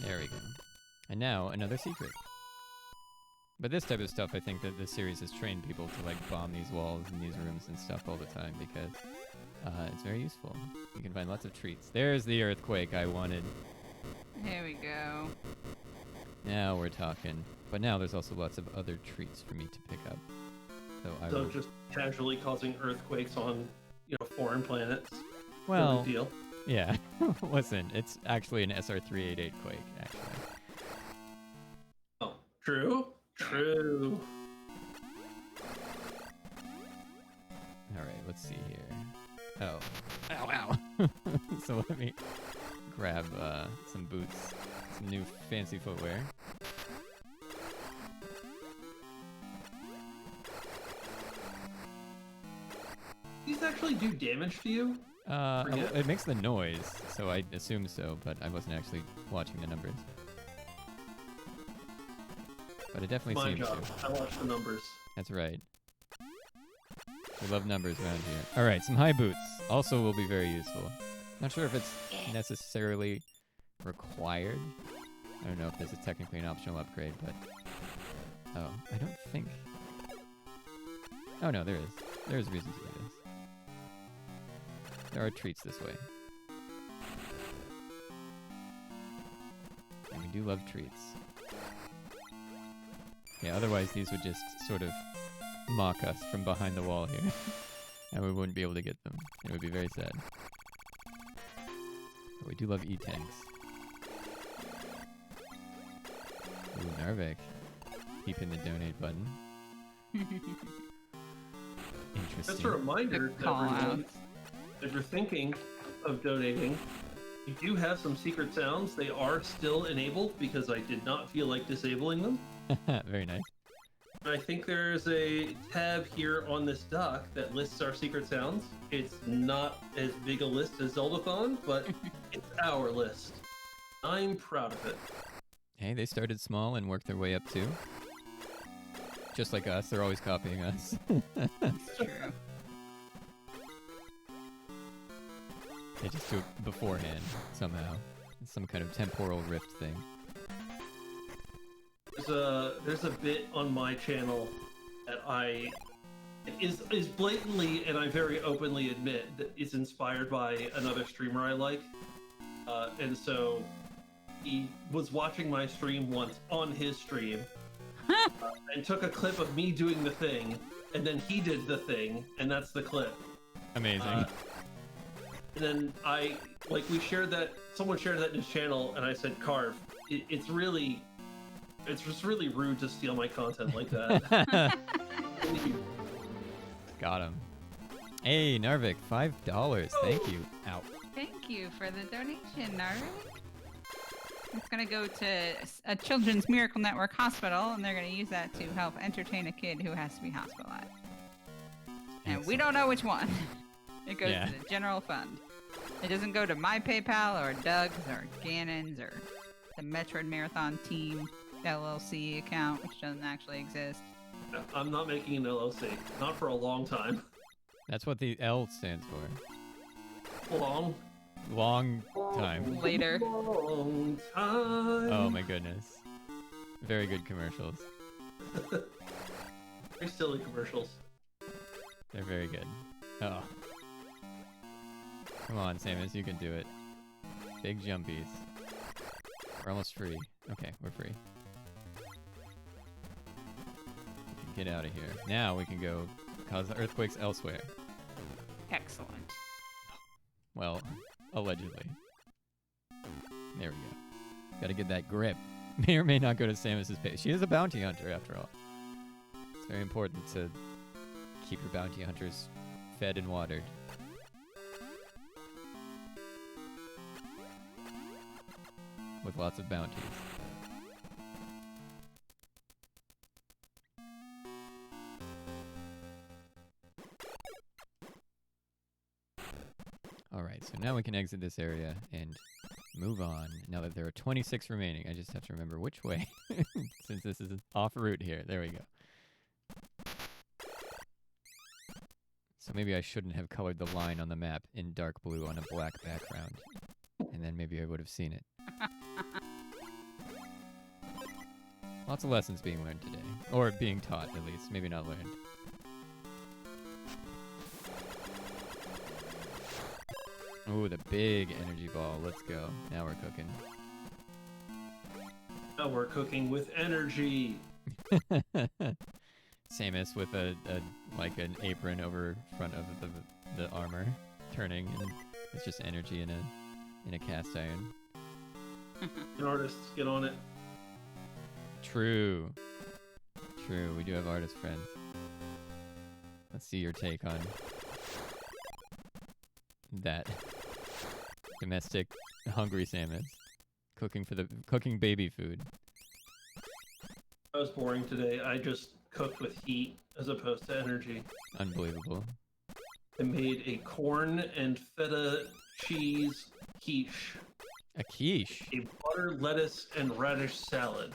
There we go. And now, another secret. But this type of stuff, I think that this series has trained people to like bomb these walls and these rooms and stuff all the time because it's very useful. You can find lots of treats. There's the earthquake I wanted. Here we go. Now we're talking. But now there's also lots of other treats for me to pick up. So just casually causing earthquakes on, foreign planets. Well, no big deal. Yeah. Listen, it's actually an SR388 quake, actually. Oh, true? True. Alright, let's see here. Oh. Ow, ow! So let me grab some boots. Some new fancy footwear. These actually do damage to you? It makes the noise, so I assume so, but I wasn't actually watching the numbers. But it definitely My seems job. to. I watch the numbers. That's right. We love numbers around here. Alright, some high boots. Also will be very useful. Not sure if it's necessarily required. I don't know if this is technically an optional upgrade, but... Oh, I don't think... Oh no, there is. There's a reason to do this. There are treats this way. And we do love treats. Yeah, otherwise these would just sort of mock us from behind the wall here. And we wouldn't be able to get them. It would be very sad. But we do love E-tanks. Ooh, Narvik. Keeping the donate button. Interesting. Just a reminder to everyone, if you're thinking of donating, you do have some secret sounds. They are still enabled because I did not feel like disabling them. Very nice. I think there's a tab here on this dock that lists our secret sounds. It's not as big a list as Zeldathon, but it's our list. I'm proud of it. Hey, they started small and worked their way up too. Just like us, they're always copying us. It's true. They just do it beforehand, somehow. It's some kind of temporal rift thing. There's a bit on my channel that is blatantly, and I very openly admit, that is inspired by another streamer I like. And so he was watching my stream once on his stream and took a clip of me doing the thing, and then he did the thing, and that's the clip. Amazing. And then we shared that, someone shared that in his channel, and I said, Carve, it's just really rude to steal my content like that. Got him. Hey, Narvik, $5. Thank you. Ow. Thank you for the donation, Narvik. It's going to go to a Children's Miracle Network hospital, and they're going to use that to help entertain a kid who has to be hospitalized. And we don't know which one. It goes to the general fund. It doesn't go to my PayPal or Doug's or Gannon's or the Metroid Marathon Team LLC account, which doesn't actually exist. I'm not making an LLC. Not for a long time. That's what the L stands for. Long time. Later. Long time. Oh my goodness. Very good commercials. Very silly commercials. They're very good. Oh. Come on, Samus, you can do it. Big jumpies. We're almost free. Okay, we're free. We can get out of here. Now we can go cause earthquakes elsewhere. Excellent. Well, allegedly. There we go. Gotta get that grip. May or may not go to Samus's pace. She is a bounty hunter, after all. It's very important to keep your bounty hunters fed and watered. with lots of bounties. Alright, so now we can exit this area and move on. Now that there are 26 remaining, I just have to remember which way, since this is off route here. There we go. So maybe I shouldn't have colored the line on the map in dark blue on a black background. And then maybe I would have seen it. Lots of lessons being learned today. Or being taught, at least. Maybe not learned. Ooh, the big energy ball. Let's go. Now we're cooking. Now we're cooking with energy. Samus with like an apron over front of the armor, turning, and it's just energy in a cast iron. Artists, get on it. True. True. We do have artist friends. Let's see your take on that domestic hungry Samus cooking baby food. I was boring today. I just cooked with heat as opposed to energy. Unbelievable. I made a corn and feta cheese quiche. A quiche? A butter, lettuce, and radish salad.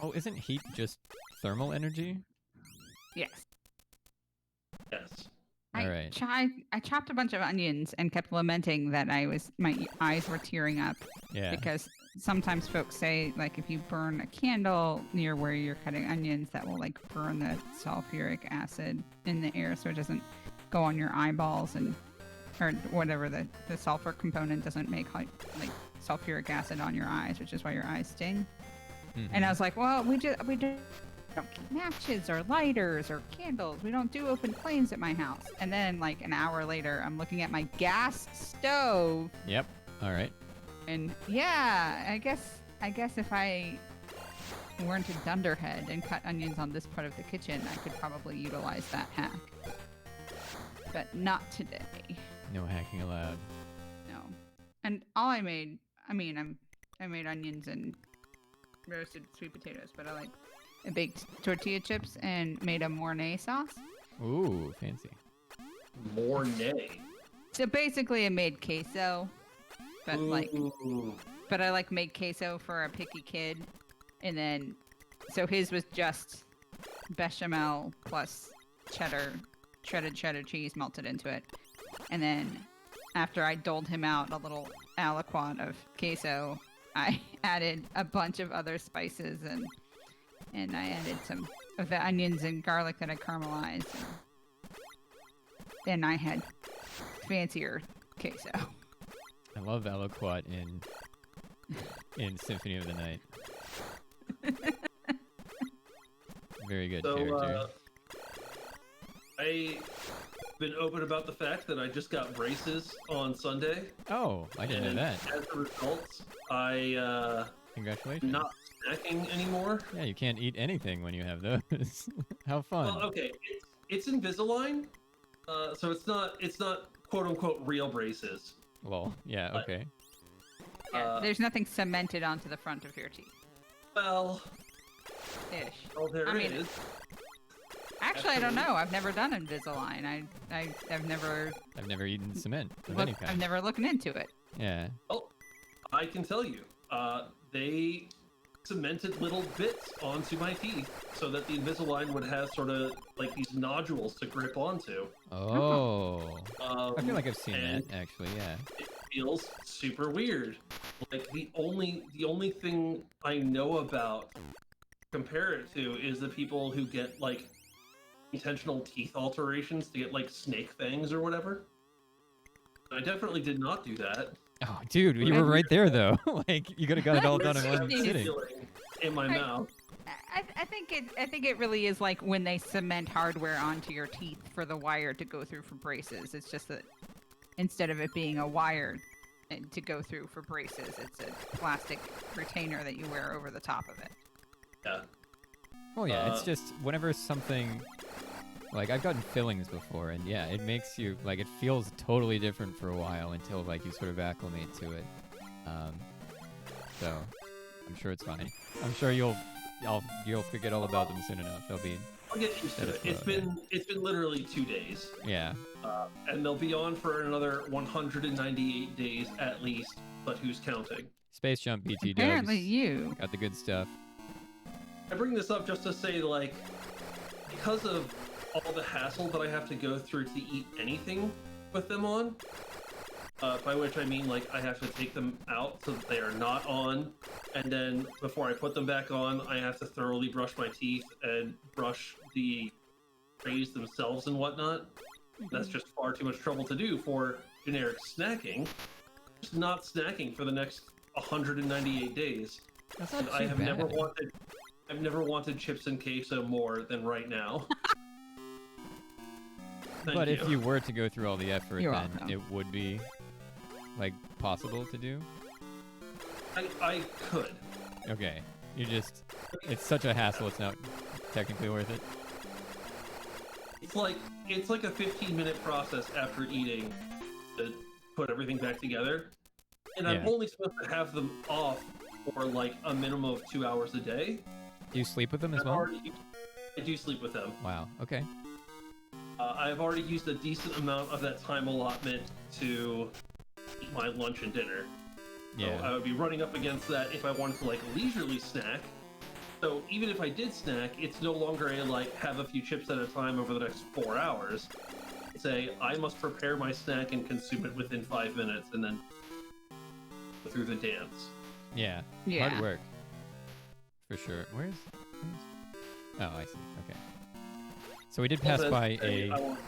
Oh, isn't heat just thermal energy? Yes. Yes. All right. I chopped a bunch of onions and kept lamenting that my eyes were tearing up. Yeah. Because sometimes folks say, like, if you burn a candle near where you're cutting onions, that will, like, burn the sulfuric acid in the air so it doesn't go on your eyeballs or whatever the sulfur component doesn't make, like sulfuric acid on your eyes, which is why your eyes sting. Mm-hmm. And I was like, well, we don't keep matches or lighters or candles. We don't do open flames at my house. And then, like, an hour later, I'm looking at my gas stove. Yep. All right. And yeah, I guess if I weren't a dunderhead and cut onions on this part of the kitchen, I could probably utilize that hack. But not today. No hacking allowed. No. And all I made onions and roasted sweet potatoes, but I baked tortilla chips and made a Mornay sauce. Ooh, fancy. Mornay. So basically, I made queso, but I made queso for a picky kid, and then so his was just bechamel plus shredded cheddar cheese melted into it, and then after I doled him out a little aliquot of queso, I added a bunch of other spices and I added some of the onions and garlic that I caramelized. And I had fancier queso. I love aliquot in Symphony of the Night. Very good character. I've been open about the fact that I just got braces on Sunday. Oh, I didn't know that. As a result, I Congratulations. not snacking anymore. Yeah, you can't eat anything when you have those. How fun. Well, okay, it's Invisalign, so it's not quote unquote real braces. Well, yeah, But- okay. Yeah, there's nothing cemented onto the front of your teeth. Well, Ish. there I it mean, is. Actually, I don't know. I've never done Invisalign. I've never I've never eaten cement of any kind. I've never looked into it. Yeah. Well, I can tell you, they cemented little bits onto my teeth so that the Invisalign would have sort of like these nodules to grip onto. Oh. I feel like I've seen and that, actually, yeah. It feels super weird. Like the only thing I know about to compare it to is the people who get like intentional teeth alterations to get like snake fangs or whatever. I definitely did not do that. Oh, dude, you were right there, though. Like, you could have got it all done in one Interesting. sitting. Feeling in my mouth. I think it really is like when they cement hardware onto your teeth for the wire to go through for braces. It's just that instead of it being a wire to go through for braces, it's a plastic retainer that you wear over the top of it. Yeah. Well, yeah, it's just whenever something... Like, I've gotten fillings before, and yeah, it makes you... Like, it feels totally different for a while until, like, you sort of acclimate to it. so I'm sure it's fine. I'm sure you'll forget all about them soon enough. They'll be I'll get used to it. It's been literally 2 days. yeah. And they'll be on for another 198 days at least. But who's counting? Space Jump BT Apparently Dubs. you. Got the good stuff. I bring this up just to say, like, because of all the hassle that I have to go through to eat anything with them on, by which I mean, like, I have to take them out so that they are not on, and then before I put them back on, I have to thoroughly brush my teeth and brush the trays themselves and whatnot. That's just far too much trouble to do for generic snacking. Just not snacking for the next 198 days. That's not And too I have bad. I've never wanted chips and queso more than right now. But if you were to go through all the effort, You're then welcome. it would be like possible to do. I could. Okay, it's such a hassle. It's not technically worth it. It's like a 15-minute process after eating to put everything back together, and I'm Yeah. only supposed to have them off for like a minimum of 2 hours a day. Do you sleep with them as well? I do sleep with them. Wow. Okay. I've already used a decent amount of that time allotment to eat my lunch and dinner. Yeah. So I would be running up against that if I wanted to like leisurely snack. So even if I did snack, it's no longer a like have a few chips at a time over the next 4 hours. It's I must prepare my snack and consume it within 5 minutes and then go through the dance. Yeah. Yeah. Hard work. For sure. Where's... Oh, I see. Okay. So we did pass Also, by I won't-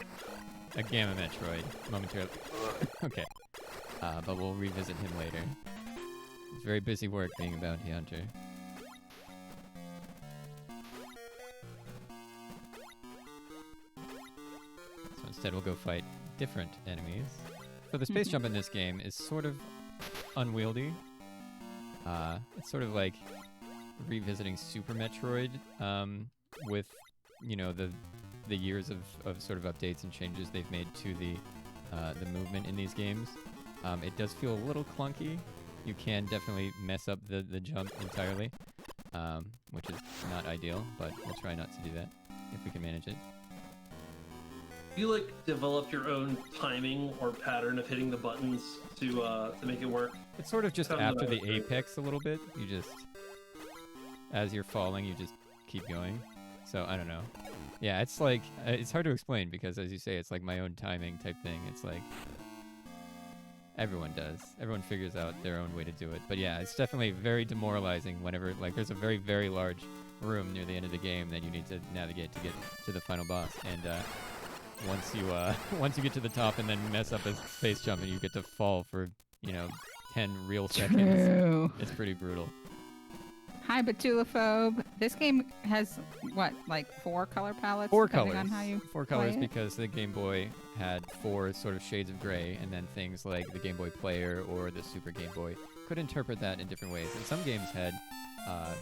a Gamma Metroid momentarily. Okay. But we'll revisit him later. It's very busy work being a bounty hunter. So instead we'll go fight different enemies. So the space jump in this game is sort of unwieldy. It's sort of like revisiting Super Metroid with, you know, the years of sort of updates and changes they've made to the movement in these games. It does feel a little clunky. You can definitely mess up the jump entirely, which is not ideal, but we'll try not to do that if we can manage it. Do you like develop your own timing or pattern of hitting the buttons to make it work? It's sort of just Sounds after about the right. apex a little bit. You just, as you're falling, you just keep going. So I don't know. Yeah, it's like it's hard to explain because, as you say, it's like my own timing type thing. It's like everyone does. Everyone figures out their own way to do it. But yeah, it's definitely very demoralizing whenever like there's a very very large room near the end of the game that you need to navigate to get to the final boss. And once you get to the top and then mess up a space jump and you get to fall for 10 real seconds, True. it's pretty brutal. Hi, Batulaphobe. This game has, what, like 4 color palettes? Four depending colors. On how you Four play colors it? because the Game Boy had 4 sort of shades of gray, and then things like the Game Boy Player or the Super Game Boy could interpret that in different ways. And some games had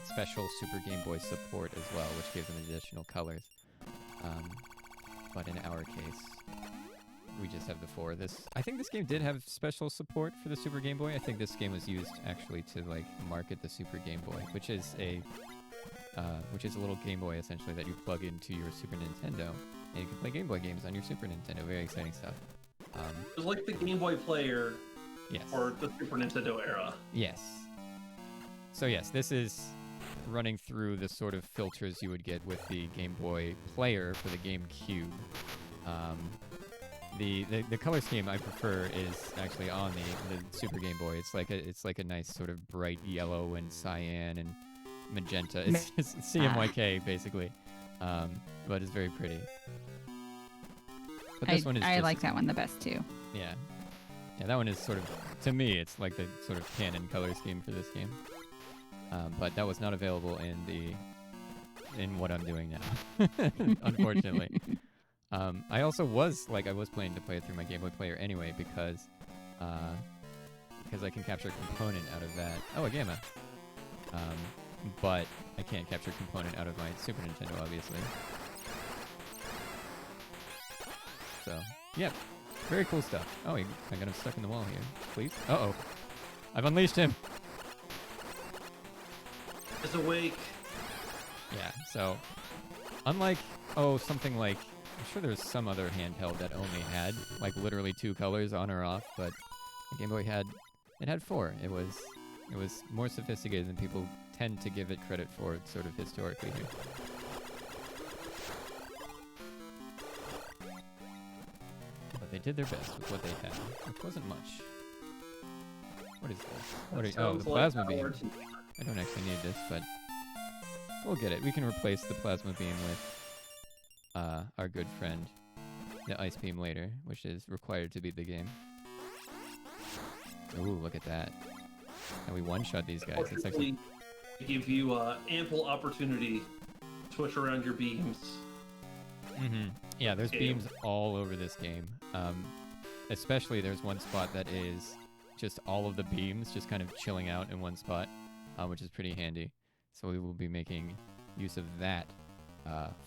special Super Game Boy support as well, which gave them additional colors. But in our case, we just have the 4. I think this game did have special support for the Super Game Boy. I think this game was used actually to like market the Super Game Boy, which is a little Game Boy essentially that you plug into your Super Nintendo, and you can play Game Boy games on your Super Nintendo. Very exciting stuff. It was like the Game Boy Player Yes. or the Super Nintendo era. Yes. So yes, this is running through the sort of filters you would get with the Game Boy Player for the GameCube. The color scheme I prefer is actually on the Super Game Boy. It's like a nice sort of bright yellow and cyan and magenta. It's CMYK basically, but it's very pretty. But this one is I just, like that one the best too. yeah, that one is sort of, to me, it's like the sort of canon color scheme for this game. But that was not available in what I'm doing now, unfortunately. I also was planning to play it through my Game Boy Player anyway because I can capture a component out of that. Oh, a Gamma. But I can't capture a component out of my Super Nintendo, obviously. So, yeah, very cool stuff. Oh, I got him stuck in the wall here. Please? Uh-oh. I've unleashed him. is awake. Yeah, so unlike something like, I'm sure there's some other handheld that only had like literally 2 colors on or off, but the Game Boy had 4. It was more sophisticated than people tend to give it credit for, sort of historically here. But they did their best with what they had, which wasn't much. What is this? Oh, the plasma beam. I don't actually need this, but we'll get it. We can replace the plasma beam with our good friend, the ice beam later, which is required to beat the game. Ooh, look at that. And we one-shot these guys. It's actually give you ample opportunity to switch around your beams. Yeah, there's beams all over this game. Especially there's one spot that is just all of the beams just kind of chilling out in one spot, which is pretty handy. So we will be making use of that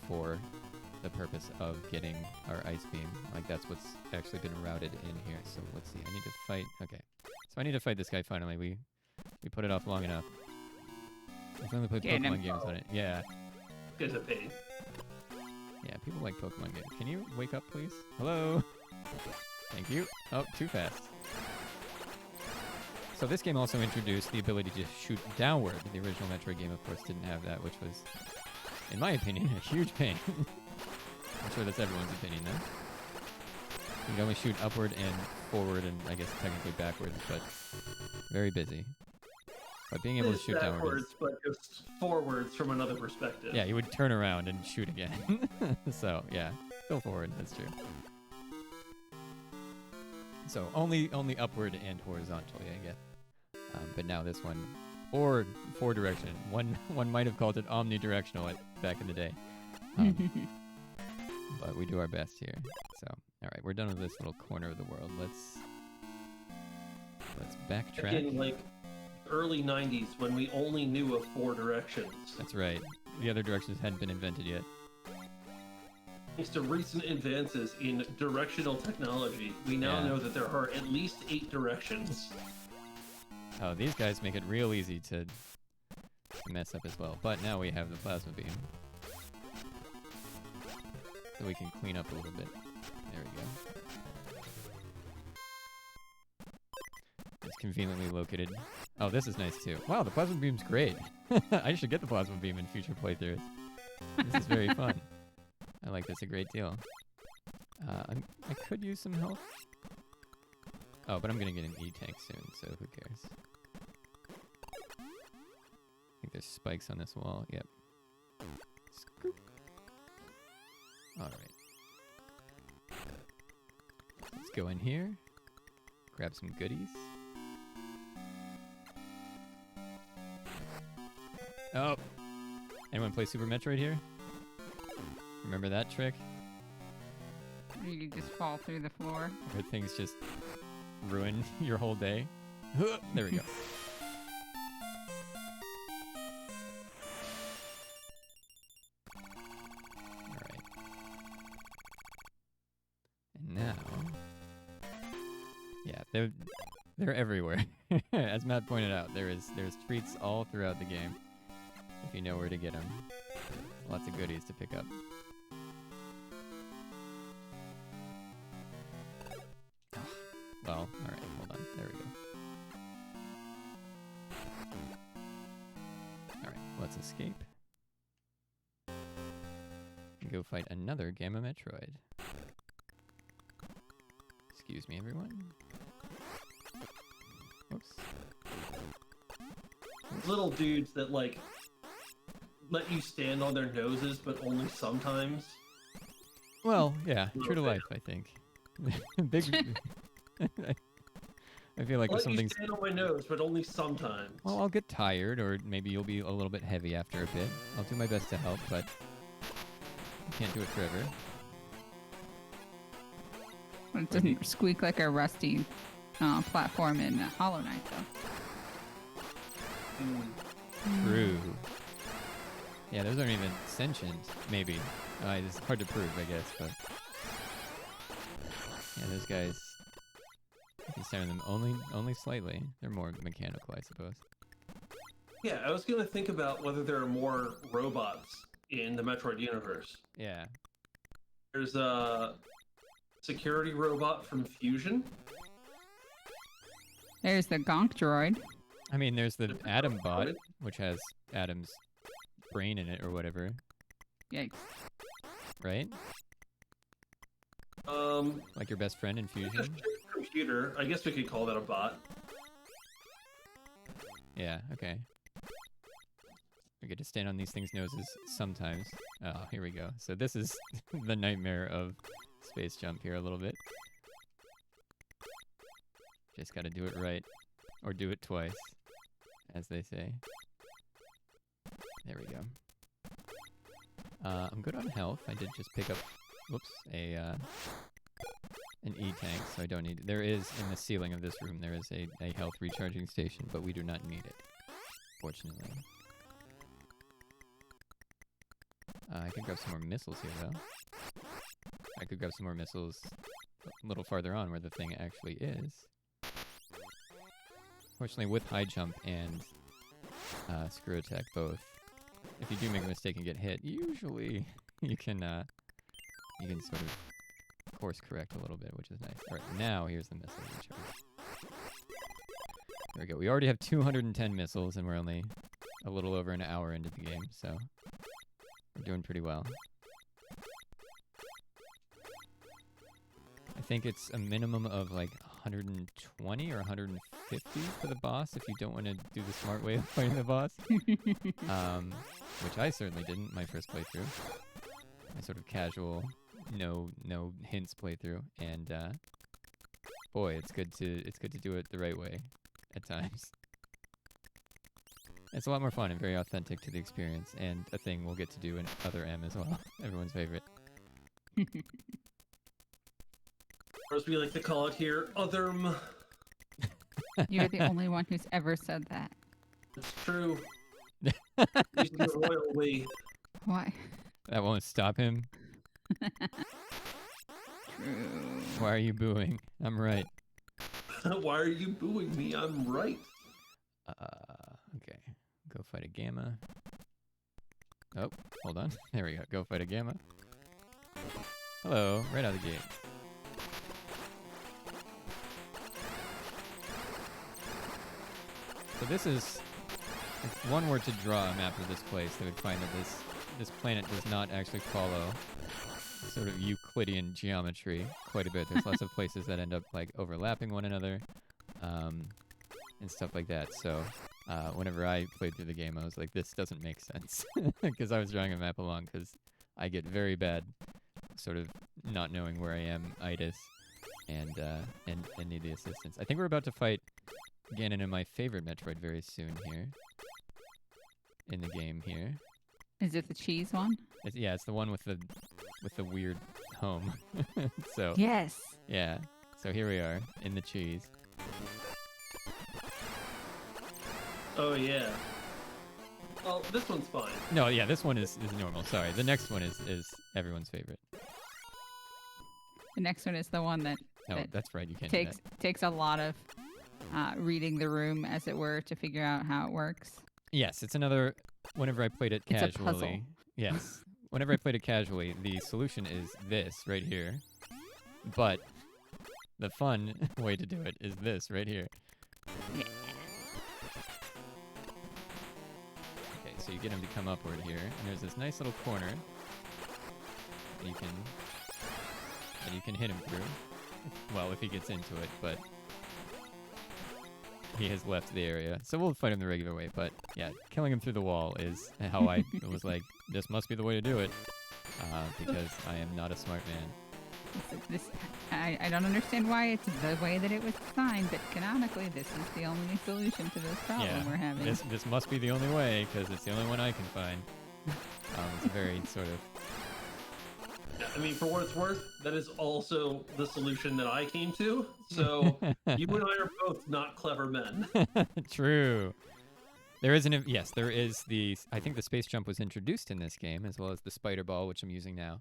for the purpose of getting our ice beam. Like, that's what's actually been routed in here. So let's see. I need to fight. Okay. So I need to fight this guy finally. We put it off long enough. We finally played Pokemon games on it. Yeah. Because of pain. Yeah, people like Pokemon games. Can you wake up, please? Hello? Thank you. Oh, too fast. So this game also introduced the ability to shoot downward. The original Metroid game, of course, didn't have that, which was, in my opinion, a huge pain. I'm sure that's everyone's opinion, though. You can only shoot upward and forward, and I guess technically backwards, but very busy. But being able to shoot downwards, but just forwards from another perspective. Yeah, you would turn around and shoot again. So yeah, still forward. That's true. So only upward and horizontally, I guess. But now this one, or 4 direction. One might have called it omnidirectional back in the day. But we do our best here. So all right, we're done with this little corner of the world. Let's backtrack. Again, like early 90s when we only knew of 4 directions. That's right. The other directions hadn't been invented yet. Thanks to recent advances in directional technology, we now know that there are at least 8 directions. Oh, these guys make it real easy to mess up as well. But now we have the plasma beam. So we can clean up a little bit. There we go. It's conveniently located. Oh, this is nice too. Wow, the plasma beam's great. I should get the plasma beam in future playthroughs. This is very fun. I like this a great deal. I could use some health. Oh, but I'm gonna get an E-tank soon, so who cares? I think there's spikes on this wall. Yep. Scoop. All right. Let's go in here. Grab some goodies. Oh! Anyone play Super Metroid here? Remember that trick? You just fall through the floor. Where things just ruin your whole day? There we go. Alright. And now... Yeah, they're everywhere. As Matt pointed out, there's treats all throughout the game. If you know where to get them. Lots of goodies to pick up. Well, alright, hold on. There we go. Alright, let's escape. And go fight another Gamma Metroid. Excuse me, everyone. Whoops. Little dudes that, like, let you stand on their noses, but only sometimes. Well, yeah, true to life, I think. Big... I feel like if something's... Let you stand on my nose, but only sometimes. Well, I'll get tired, or maybe you'll be a little bit heavy after a bit. I'll do my best to help, but I can't do it forever. It doesn't squeak like a rusty platform in Hollow Knight, though. True. Yeah, those aren't even sentient, maybe. It's hard to prove, I guess, but... Yeah, those guys... You can stand on them only slightly. They're more mechanical, I suppose. Yeah, I was gonna think about whether there are more robots in the Metroid universe. Yeah. There's a security robot from Fusion. There's the Gonk droid. I mean, there's the Different Atom bot, droid. which has Adam's brain in it or whatever, Yikes. right? Like your best friend in Just Fusion? a computer. I guess we could call that a bot. Yeah, okay. We get to stand on these things' noses sometimes. Oh, here we go. So this is the nightmare of space jump here a little bit. Just gotta do it right. Or do it twice, as they say. There we go. I'm good on health. I did just pick up, whoops, an E-tank, so I don't need it. There is, in the ceiling of this room, there is a health recharging station, but we do not need it, fortunately. I could grab some more missiles here, though. I could grab some more missiles a little farther on where the thing actually is. Fortunately, with high jump and screw attack both, if you do make a mistake and get hit, usually you can sort of course correct a little bit, which is nice. All right, now here's the missile recharge. There we go. We already have 210 missiles, and we're only a little over an hour into the game, so we're doing pretty well. I think it's a minimum of like 120 or 150 for the boss if you don't want to do the smart way of fighting the boss. Which I certainly didn't my first playthrough. My sort of casual, no hints playthrough, and boy, it's good to do it the right way at times. It's a lot more fun and very authentic to the experience, and a thing we'll get to do in Other M as well. Everyone's favorite. Or as we like to call it here, Otherm. You're the only one who's ever said that. It's true. Using the royal we. Why? That won't stop him. True. Why are you booing? I'm right. Why are you booing me? I'm right. Okay. Go fight a Gamma. Oh, hold on. There we go. Go fight a Gamma. Hello. Right out of the gate. So this is, if one were to draw a map of this place, they would find that this planet does not actually follow sort of Euclidean geometry quite a bit. There's lots of places that end up like overlapping one another, and stuff like that. So whenever I played through the game, I was like, this doesn't make sense, because I was drawing a map along, because I get very bad sort of not knowing where I am itis, and need the assistance. I think we're about to fight Ganon in my favorite Metroid very soon here. In the game here. Is it the cheese one? It's the one with the weird home. So Yes. yeah. So here we are in the cheese. Oh yeah. Well, this one's fine. No, yeah, this one is normal. Sorry. The next one is everyone's favorite. The next one is the one that, Oh, that that's right. You can't takes a lot of reading the room, as it were, to figure out how it works. Yes, it's another. Whenever I played it It's a casually, puzzle. yes. Whenever I played it casually, the solution is this right here. But the fun way to do it is this right here. Yeah. Okay, so you get him to come upward here, and there's this nice little corner that you can hit him through. Well, if he gets into it, but he has left the area. So we'll fight him the regular way, but yeah, killing him through the wall is how I was like, this must be the way to do it, because I am not a smart man. I don't understand why it's the way that it was designed, but canonically, this is the only solution to this problem Yeah, we're having. this must be the only way, because it's the only one I can find. It's a very sort of... I mean, for what it's worth, that is also the solution that I came to. So you and I are both not clever men. True. There is yes, there is I think the space jump was introduced in this game, as well as the spider ball, which I'm using now,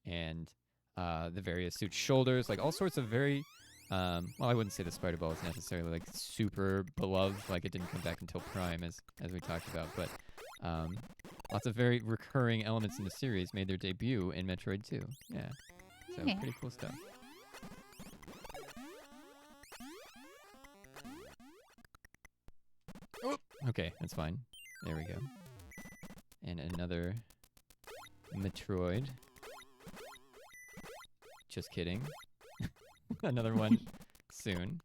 and the various suit shoulders, like all sorts of very Well, I wouldn't say the Spider Ball is necessarily like super beloved, like it didn't come back until Prime, as we talked about, but lots of very recurring elements in the series made their debut in Metroid 2. Yeah, so Yeah. pretty cool stuff. Okay, that's fine. There we go. And another Metroid. Just kidding. Another one soon.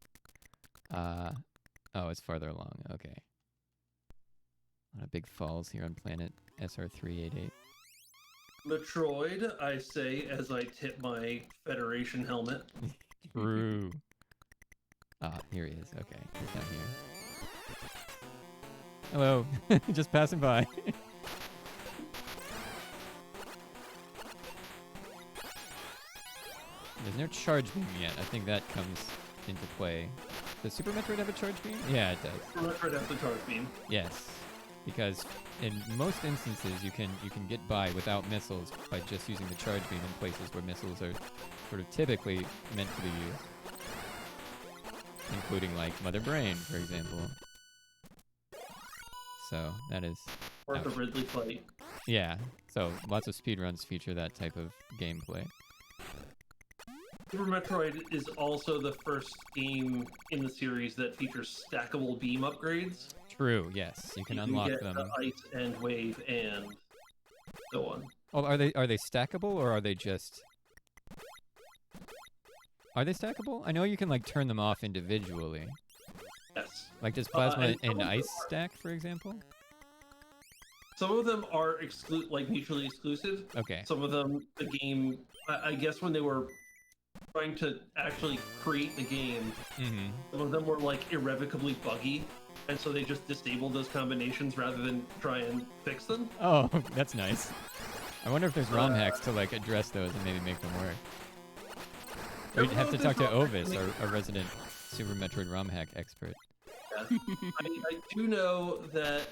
Oh, it's farther along. Okay. A lot of big falls here on planet SR388. Metroid, I say as I tip my Federation helmet. True. Ah, here he is. Okay, he's down here. Hello. Just passing by. There's no charge beam yet. I think that comes into play. Does Super Metroid have a charge beam? Yeah, it does. Super Metroid has the charge beam. Yes, because in most instances you can get by without missiles by just using the charge beam in places where missiles are sort of typically meant to be used, including like Mother Brain, for example. So that is Or the ouch. Ridley fight. Yeah. So lots of speedruns feature that type of gameplay. Super Metroid is also the first game in the series that features stackable beam upgrades. True. Yes, you can unlock get them. the ice and wave and so on. Oh, are they stackable or are they just? Are they stackable? I know you can like turn them off individually. Yes. Like does plasma and some and of them ice are- stack, for example? Some of them are like mutually exclusive. Okay. Some of them, the game, I guess when they were trying to actually create the game, Mm-hmm. some of them were like irrevocably buggy, and so they just disabled those combinations rather than try and fix them. Oh, that's nice. I wonder if there's ROM hacks to like address those and maybe make them work. We'd have to talk to Ovis, our resident Super Metroid ROM hack expert. I do know that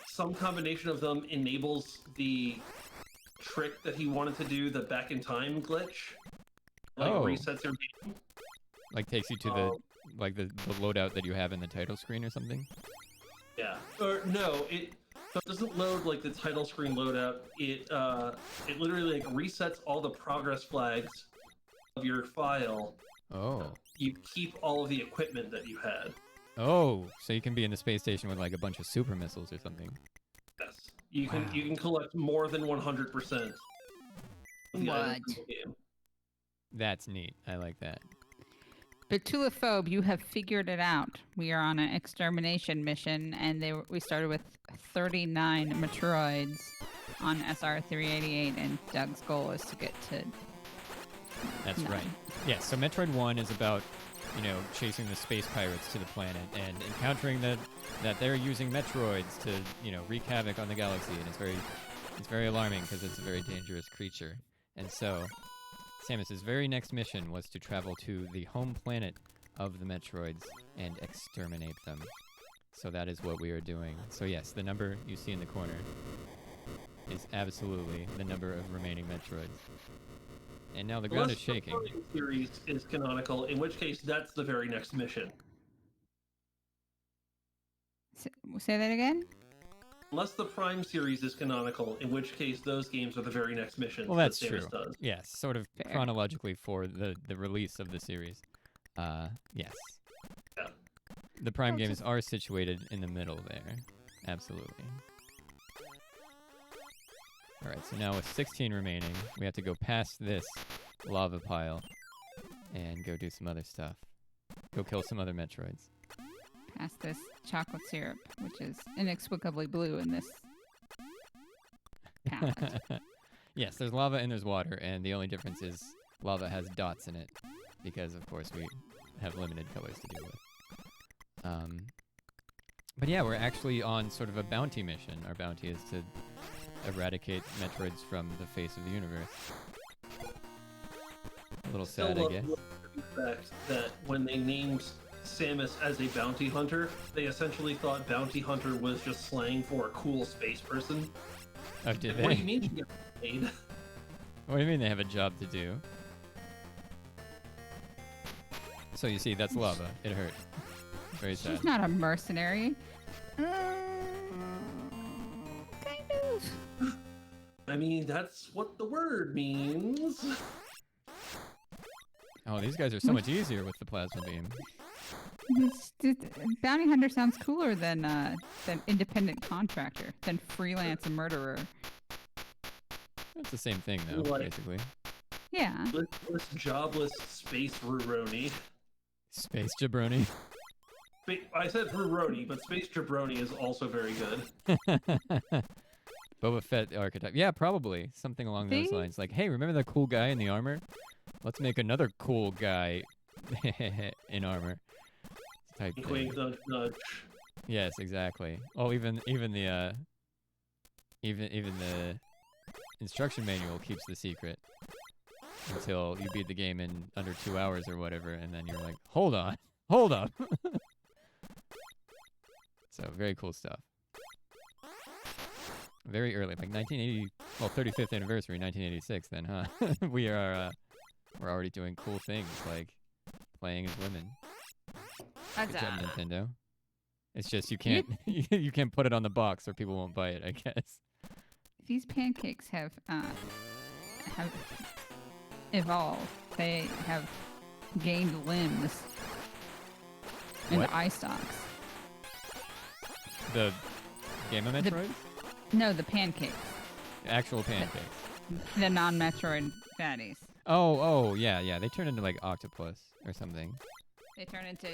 some combination of them enables the trick that he wanted to do, the back in time glitch. Like Oh. resets your game. Like takes you to the like the loadout that you have in the title screen or something. Yeah. Or no, it doesn't load like the title screen loadout. It literally like resets all the progress flags of your file. Oh. You keep all of the equipment that you had. Oh, so you can be in the space station with like a bunch of super missiles or something. Yes. You Wow. can collect more than 100%. of the items in the game. That's neat. I like that. But Tuliphobe, you have figured it out. We are on an extermination mission, and we started with 39 Metroids on SR388, and Doug's goal is to get to. That's none. right. Yeah, so Metroid 1 is about, chasing the space pirates to the planet and encountering that they're using Metroids to, wreak havoc on the galaxy, and it's very alarming because it's a very dangerous creature. And so Samus's very next mission was to travel to the home planet of the Metroids and exterminate them. So that is what we are doing. So yes, the number you see in the corner is absolutely the number of remaining Metroids. And now the ground is Unless shaking. The Metroid series is canonical, in which case that's the very next mission. Say that again? Unless the Prime series is canonical, in which case those games are the very next mission. Well, that's that true. Samus does. Yes, sort of Fair. chronologically for the release of the series. Yes. Yeah. The Prime Well, games are situated in the middle there. Absolutely. Alright, so now with 16 remaining, we have to go past this lava pile and go do some other stuff. Go kill some other Metroids. Past this chocolate syrup, which is inexplicably blue in this palette. Yes, there's lava and there's water, and the only difference is lava has dots in it, because of course we have limited colors to deal with. But yeah, we're actually on sort of a bounty mission. Our bounty is to eradicate Metroids from the face of the universe. A little Still sad, I love guess. the fact that when they named Samus as a bounty hunter, they essentially thought bounty hunter was just slang for a cool space person. Oh, did What do you they? mean you get paid? What do you mean they have a job to do? So you see, that's lava. It hurt. Very sad. She's not a mercenary. Kind of. I mean, that's what the word means. Oh, these guys are so much easier with the plasma beam. Bounty hunter sounds cooler than independent contractor, than freelance murderer. It's the same thing, though, Like- basically. Yeah. Listless, jobless space Ruroni. Space jabroni. I said Ruroni, but space jabroni is also very good. Boba Fett archetype. Yeah, probably. Something along those See? lines. Like, hey, remember that cool guy in the armor? Let's make another cool guy in armor. Type Wink, thing. wink, nudge, nudge. Yes, exactly. Oh, even the instruction manual keeps the secret until you beat the game in under 2 hours or whatever, and then you're like, hold on, hold up. So very cool stuff. Very early, like 1980, well, 35th anniversary, 1986. Then, huh? We're already doing cool things like playing as women. Good job, Nintendo. It's just you can't you can't put it on the box or people won't buy it, I guess. These pancakes have evolved. They have gained limbs and What? eye stalks. The Game of Metroid? No, the pancakes. Actual pancakes. The non-Metroid fatties. Oh, yeah. They turn into like octopus or something. They turn into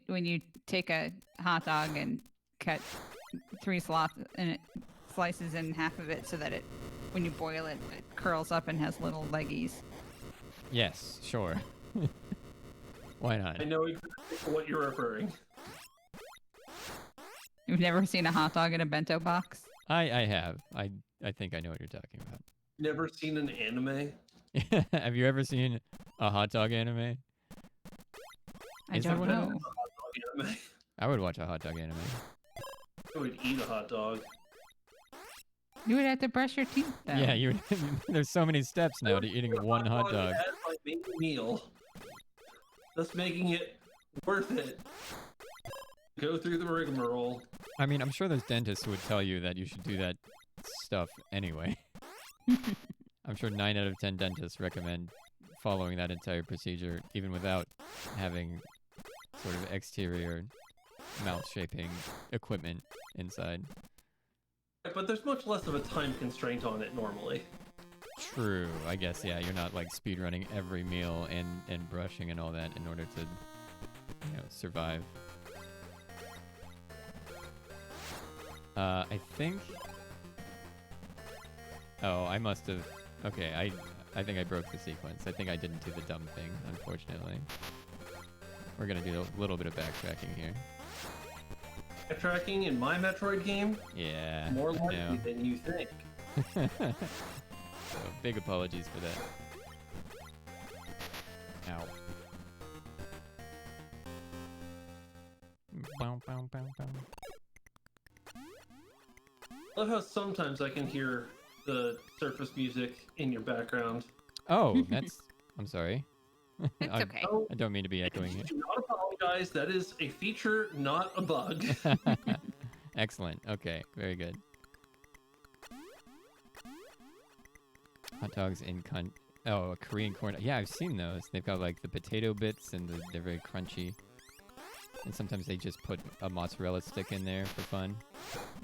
when you take a hot dog and cut 3 slices in half of it so that when you boil it, it curls up and has little leggies. Yes, sure. Why not? I know exactly what you're referring. You've never seen a hot dog in a bento box? I have. I think I know what you're talking about. Never seen an anime? Have you ever seen a hot dog anime? I Is there don't one of know. Anime. I would watch a hot dog anime. I would eat a hot dog. You would have to brush your teeth, though. Yeah, you. There's so many steps now to eating one hot dog. As my main meal, thus making it worth it. Go through the rigmarole. I mean, I'm sure those dentists who would tell you that you should do that stuff anyway. I'm sure 9 out of 10 dentists recommend following that entire procedure, even without having sort of exterior mouth-shaping equipment inside. But there's much less of a time constraint on it normally. True, I guess, yeah, you're not like speedrunning every meal and brushing and all that in order to, survive. I think... Oh, I must have... Okay, I think I broke the sequence. I think I didn't do the dumb thing, unfortunately. We're gonna do a little bit of backtracking here. Backtracking in my Metroid game? Yeah. More I likely know. than you think. So, big apologies for that. Ow. Bow, bow, bow, bow. I love how sometimes I can hear the surface music in your background. Oh, that's... I'm sorry. It's I, okay. Oh, I don't mean to be echoing here. do not apologize. That is a feature, not a bug. Excellent. Okay, very good. Hot dogs in a Korean corn. Yeah, I've seen those. They've got like the potato bits and they're very crunchy. And sometimes they just put a mozzarella stick in there for fun.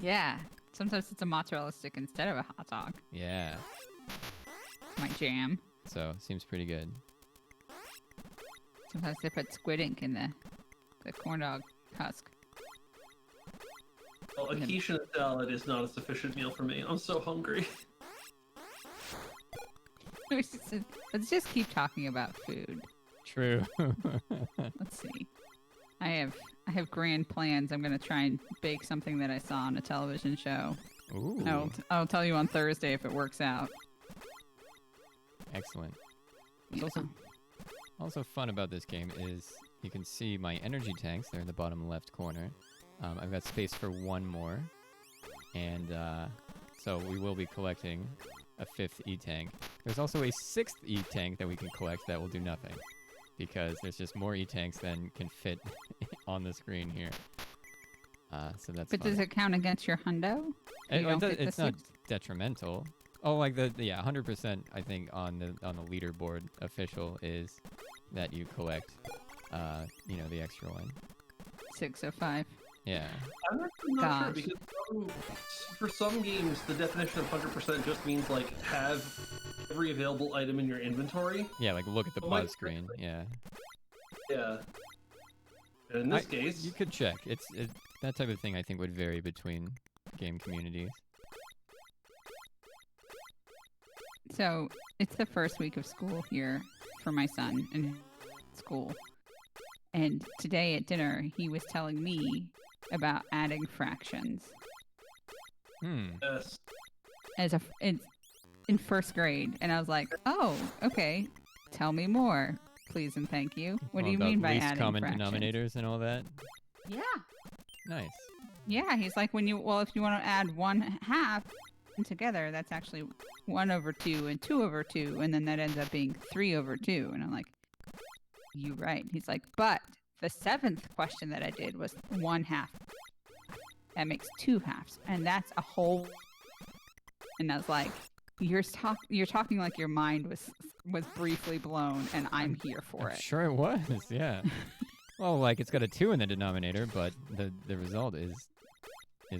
Yeah. Sometimes it's a mozzarella stick instead of a hot dog. Yeah. My jam. So, seems pretty good. Sometimes they put squid ink in the corn dog husk. Well, a quiche and a salad is not a sufficient meal for me. I'm so hungry. Let's just keep talking about food. True. Let's see. I have grand plans. I'm gonna try and bake something that I saw on a television show. Ooh. I'll tell you on Thursday if it works out. Excellent. What's Yeah. also fun about this game is you can see my energy tanks. They're in the bottom left corner. I've got space for one more. And so we will be collecting a 5th E-tank. There's also a 6th E-tank that we can collect that will do nothing. because there's just more E-tanks than can fit on the screen here. So that's But fun. does it count against your hundo? It's not detrimental. Oh, like 100%. I think on the leaderboard official is that you collect, the extra one. 605. Yeah. I'm actually not sure because for some games the definition of 100% just means like have every available item in your inventory. Yeah, like look at the pause screen. Yeah. Yeah. And in this case, you could check. That type of thing I think would vary between game communities. So it's the first week of school here for my son in school. And today at dinner, he was telling me about adding fractions. yes. In first grade. And I was like, oh, okay. Tell me more, please and thank you. What do you mean by least adding common fractions? denominators and all that? Yeah. Nice. Yeah, he's like, if you want to add 1/2 together, that's actually 1/2 and 2/2, and then that ends up being 3/2. And I'm like, you right. He's like, but the 7th question that I did was 1/2. That makes 2 halves, and that's a whole. And I was like, you're talking like your mind was briefly blown, and I'm here for it. Sure it was, yeah. Well, like it's got a 2 in the denominator, but the result is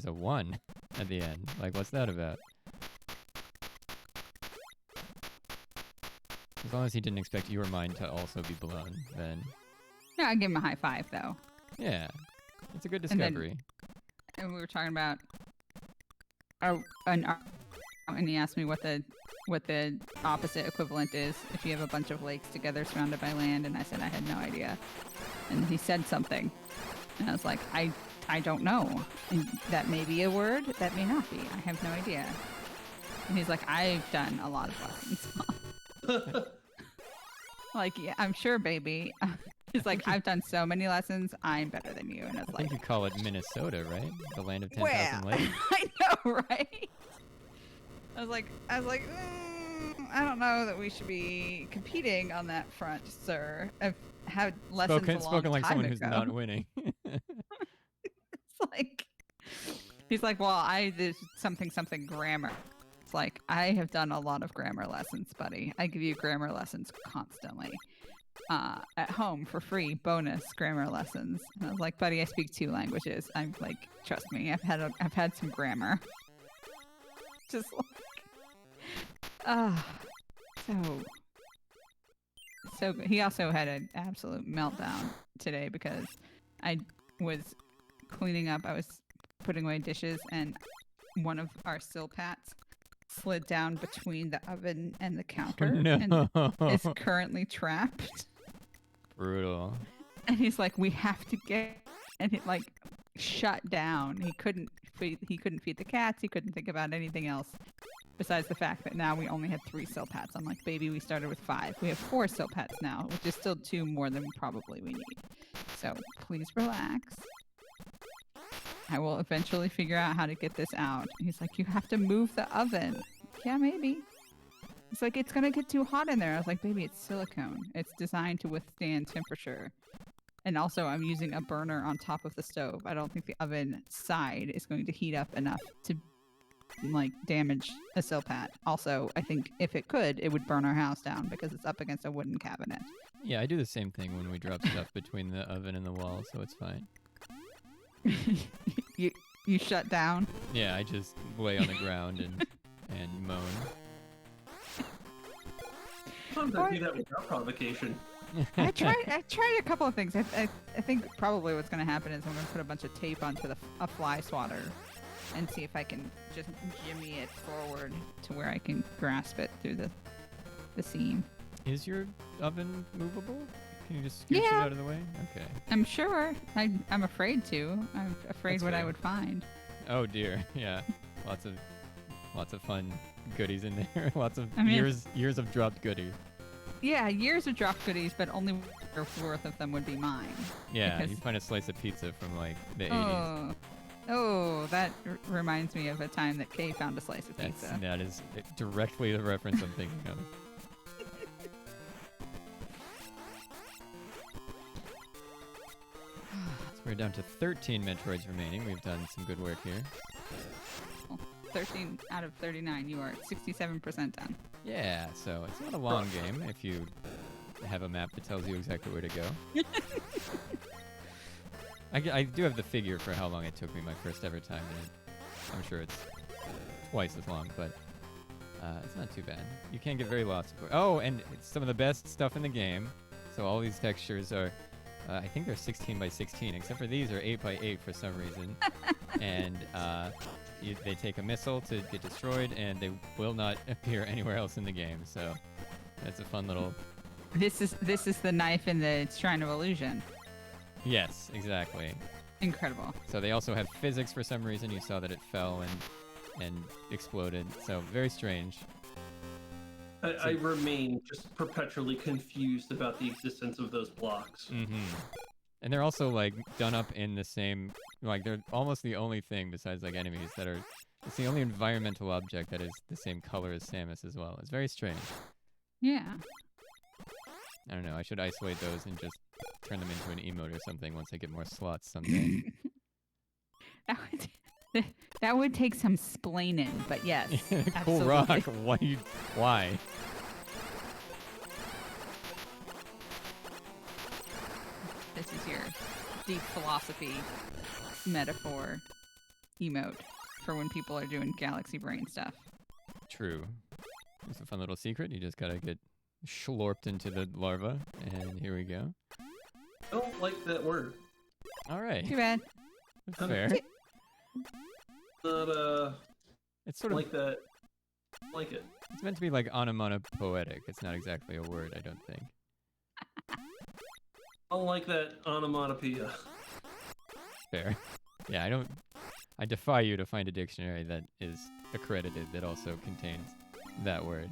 a 1 at the end. Like, what's that about? As long as he didn't expect your mind to also be blown, then... Yeah, I give him a high 5, though. Yeah. It's a good discovery. And we were talking about... and he asked me what the opposite equivalent is if you have a bunch of lakes together surrounded by land, and I said I had no idea. And he said something. And I was like, I don't know. And that may be a word, that may not be. I have no idea. And he's like, I've done a lot of lessons. Like, yeah, I'm sure, baby. He's like, I've done so many lessons. I'm better than you. And I was I like, think you call it Minnesota, right? The land of 10,000 lakes. I know, right? I was like, I don't know that we should be competing on that front, sir. I've had lessons Spoken like time someone ago. who's not winning. It's like, he's like, well, I did something grammar. It's like, I have done a lot of grammar lessons, buddy. I give you grammar lessons constantly. At home for free, bonus grammar lessons. And I was like, buddy, I speak 2 languages. I'm like, trust me, I've had some grammar. Just like, so good. He also had an absolute meltdown today because I was cleaning up. I was putting away dishes, and one of our silpats slid down between the oven and the counter and is currently trapped. Brutal. And he's like, we have to get, and it like shut down. He couldn't feed the cats. He couldn't think about anything else besides the fact that now we only had 3 silpats. I'm like, baby, we started with 5. We have 4 silpats now, which is still 2 more than probably we need. So please relax. I will eventually figure out how to get this out. He's like, you have to move the oven. Yeah, maybe. It's like, it's going to get too hot in there. I was like, baby, it's silicone. It's designed to withstand temperature. And also, I'm using a burner on top of the stove. I don't think the oven side is going to heat up enough to, like, damage a silpat. Also, I think if it could, it would burn our house down because it's up against a wooden cabinet. Yeah, I do the same thing when we drop stuff between the oven and the wall, so it's fine. You shut down? Yeah, I just lay on the ground and moan. Sometimes I do that without provocation. I tried a couple of things. I think probably what's going to happen is I'm going to put a bunch of tape onto a fly swatter and see if I can just jimmy it forward to where I can grasp it through the seam. Is your oven movable? Can you just scooch it out of the way? Okay. I'm sure. I'm afraid to. I'm afraid That's what I fair. would find. Oh dear. Yeah. Lots of fun goodies in there. Lots of I mean, years of dropped goodies. Yeah, years of dropped goodies, but only worth of them would be mine. Yeah, because- you find a slice of pizza from like the 80s. Oh, that reminds me of a time that Kay found a slice of pizza. That is directly the reference I'm thinking of. We're down to 13 Metroids remaining. We've done some good work here. Well, 13 out of 39. You are at 67% done. Yeah, so it's not a long game if you have a map that tells you exactly where to go. I do have the figure for how long it took me my first ever time, and I'm sure it's twice as long, but it's not too bad. You can't get very lost. Oh, and it's some of the best stuff in the game. So all these textures are, I think they're 16 by 16, except for these are 8 by 8 for some reason. And they take a missile to get destroyed, and they will not appear anywhere else in the game. So that's a fun little... This is the knife in the Shrine of Illusion. Yes, exactly. Incredible. So they also have physics for some reason. You saw that it fell and exploded. So very strange. I remain just perpetually confused about the existence of those blocks. Mm-hmm. And they're also like done up in the same, like they're almost the only thing besides like enemies that are, it's the only environmental object that is the same color as Samus as well. It's very strange. Yeah. I don't know, I should isolate those and just turn them into an emote or something once I get more slots someday. That would take some splaining, but yes. Cool absolutely. rock, why? This is your deep philosophy metaphor emote for when people are doing galaxy brain stuff. True. It's a fun little secret. You just gotta get schlorped into the larva, and here we go. I don't like that word. All right. Too bad. That's fair. Not It's sort of like that. Like it. It's meant to be like onomatopoetic. It's not exactly a word, I don't think. I don't like that onomatopoeia. Fair. Yeah, I defy you to find a dictionary that is accredited that also contains that word.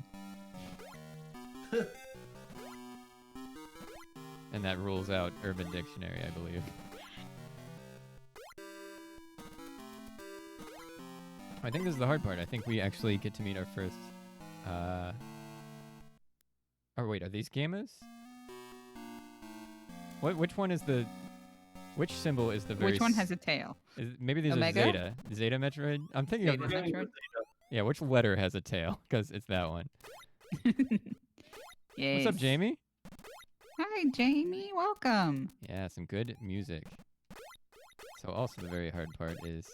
And that rules out Urban Dictionary, I believe. I think this is the hard part. I think we actually get to meet our first... Oh, wait, are these gamers? Which one is the... Which symbol is the very... Which one has a tail? Maybe these Omega? are Zeta. Zeta Metroid? I'm thinking Zeta of... Metroid? Yeah, which letter has a tail? Because it's that one. Yes. What's up, Jamie? Hi, Jamie. Welcome. Yeah, some good music. So also the very hard part is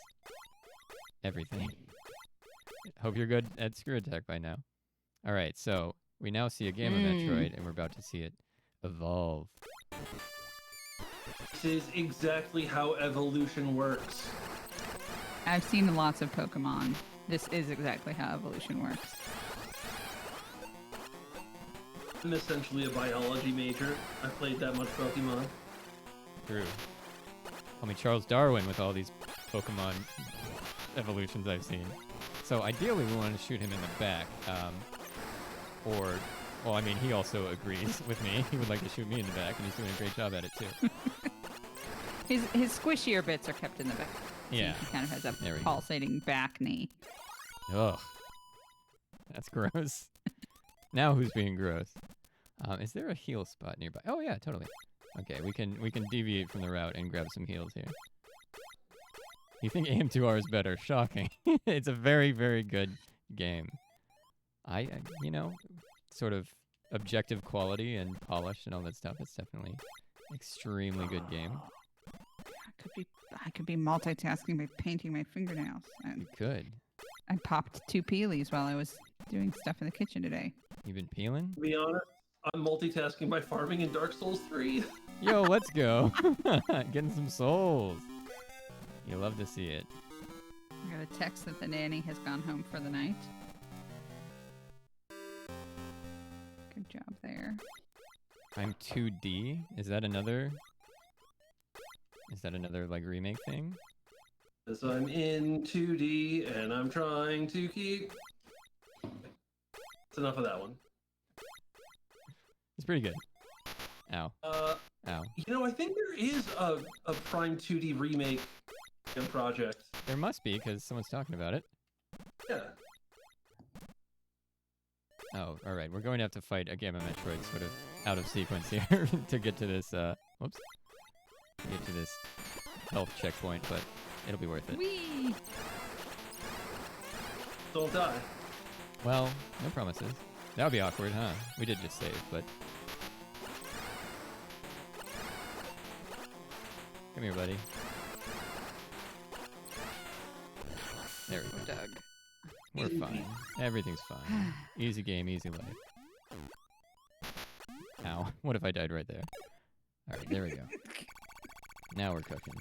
everything. Hope you're good at Screw Attack by now. All right, so we now see a game of Metroid, and we're about to see it evolve. This is exactly how evolution works. I've seen lots of Pokemon. This is exactly how evolution works. I'm essentially a biology major. I played that much Pokemon. True. Call me Charles Darwin with all these Pokemon evolutions I've seen. So ideally we want to shoot him in the back. Well, I mean, he also agrees with me. He would like to shoot me in the back, and he's doing a great job at it, too. His squishier bits are kept in the back. Yeah. He kind of has a There we go. pulsating back knee. Ugh. That's gross. Now who's being gross? Is there a heal spot nearby? Oh, yeah, totally. Okay, we can deviate from the route and grab some heals here. You think AM2R is better? Shocking. It's a very, very good game. You know, sort of objective quality and polish and all that stuff. It's definitely extremely good game. I could be multitasking by painting my fingernails. You could. I popped 2 peelies while I was doing stuff in the kitchen today. You've been peeling? To be honest, I'm multitasking by farming in Dark Souls 3. Yo, let's go. Getting some souls. You love to see it. I got a text that the nanny has gone home for the night. Good job there. I'm 2D. Is that another like remake thing? Because I'm in 2D and I'm trying to keep... That's enough of that one. It's pretty good. Ow. Ow. You know, I think there is a Prime 2D remake project. There must be, because someone's talking about it. Yeah. Oh, alright. We're going to have to fight a game of Metroid sort of out of sequence here to get to this, whoops. To get to this health checkpoint, but it'll be worth it. Whee! Don't die. Well, no promises. That would be awkward, huh? We did just save, but... Come here, buddy. There we Oh, go. Doug. We're fine. Everything's fine. Easy game, easy life. Ow. What if I died right there? Alright, there we go. Now we're cooking.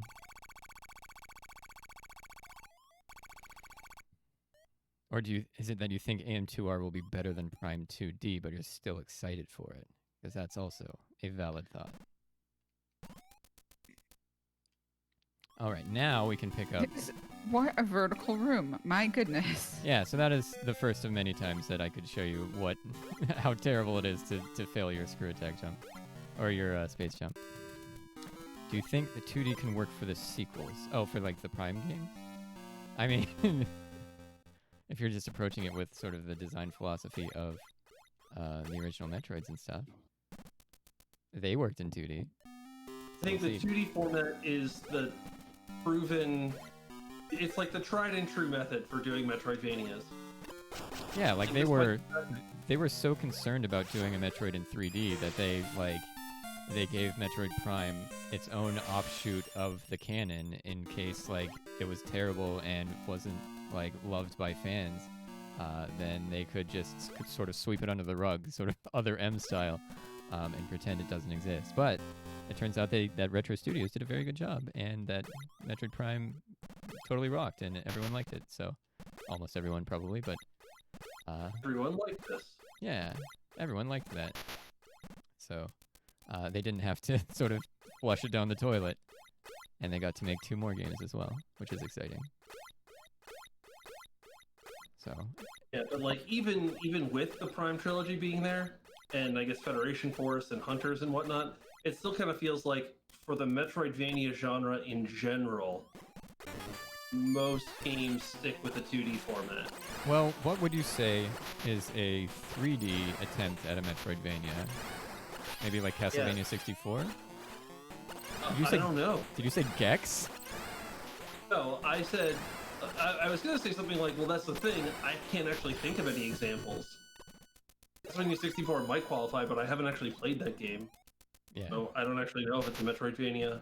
Or is it that you think AM2R will be better than Prime 2D, but you're still excited for it? Because that's also a valid thought. Alright, now we can pick up... What a vertical room. My goodness. Yeah, so that is the first of many times that I could show you how terrible it is to fail your screw attack jump. Or your space jump. Do you think the 2D can work for the sequels? Oh, for like the Prime games? I mean, if you're just approaching it with sort of the design philosophy of the original Metroids and stuff. They worked in 2D. I think the 2D format is the proven... It's like the tried and true method for doing Metroidvanias. Yeah, like they were so concerned about doing a Metroid in 3D that they gave Metroid Prime its own offshoot of the canon in case like it was terrible and wasn't like loved by fans. Then they could just sort of sweep it under the rug, sort of other M style, and pretend it doesn't exist. But it turns out that Retro Studios did a very good job, and that Metroid Prime totally rocked, and everyone liked it. So, almost everyone probably, but Everyone liked this. yeah, everyone liked that. So, they didn't have to sort of flush it down the toilet, and they got to make 2 more games as well, which is exciting. So. Yeah, but like even with the Prime trilogy being there, and I guess Federation Force and Hunters and whatnot, it still kind of feels like for the Metroidvania genre in general, most games stick with the 2D format. Well, what would you say is a 3D attempt at a Metroidvania? Maybe like Castlevania 64? I don't know. Did you say Gex? No, I said... I was going to say something like, well, that's the thing, I can't actually think of any examples. Castlevania 64 might qualify, but I haven't actually played that game. Yeah. So I don't actually know if it's a Metroidvania.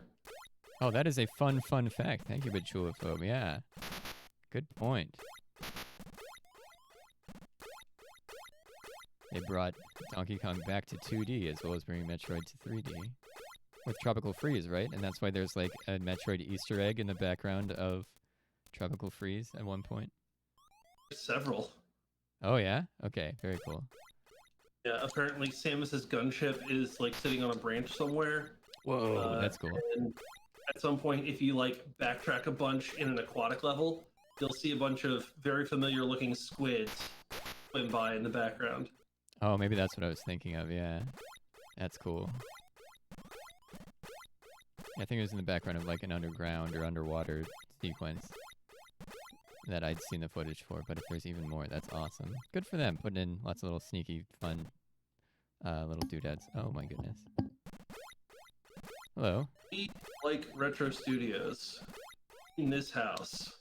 Oh, that is a fun fact. Thank you, Bachulaphobe. Yeah. Good point. They brought Donkey Kong back to 2D as well as bringing Metroid to 3D. With Tropical Freeze, right? And that's why there's like a Metroid Easter egg in the background of Tropical Freeze at one point. Several. Oh yeah? Okay, very cool. Yeah, apparently Samus's gunship is like sitting on a branch somewhere. Whoa, that's cool. And at some point, if you like backtrack a bunch in an aquatic level, you'll see a bunch of very familiar looking squids swim by in the background. Oh, maybe that's what I was thinking of, yeah. That's cool. I think it was in the background of like an underground or underwater sequence that I'd seen the footage for, but if there's even more, that's awesome. Good for them, putting in lots of little sneaky, fun little doodads. Oh my goodness. Hello. We like Retro Studios in this house.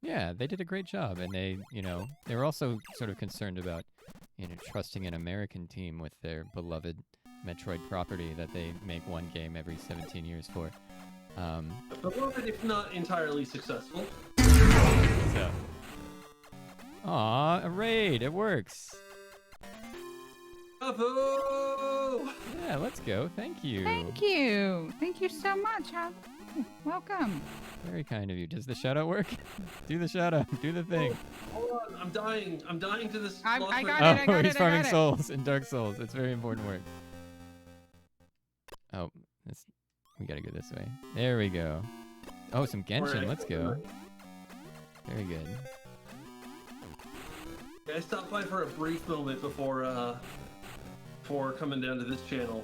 Yeah, they did a great job, and they were also sort of concerned about, trusting an American team with their beloved Metroid property that they make one game every 17 years for. Beloved, if not entirely successful. So. Aw, a raid, it works. Bravo! Yeah, let's go. Thank you. Thank you. Thank you so much. Welcome. Very kind of you. Does the shout out work? Do the shout out. Do the thing. Hold on, I'm dying. I'm dying to this. I lost got my- it, I got he's it, I farming got it. souls in Dark Souls. It's very important work. Oh, we gotta go this way. There we go. Oh, some Genshin. Alright. Let's go. Very good. I stopped by for a brief moment before coming down to this channel.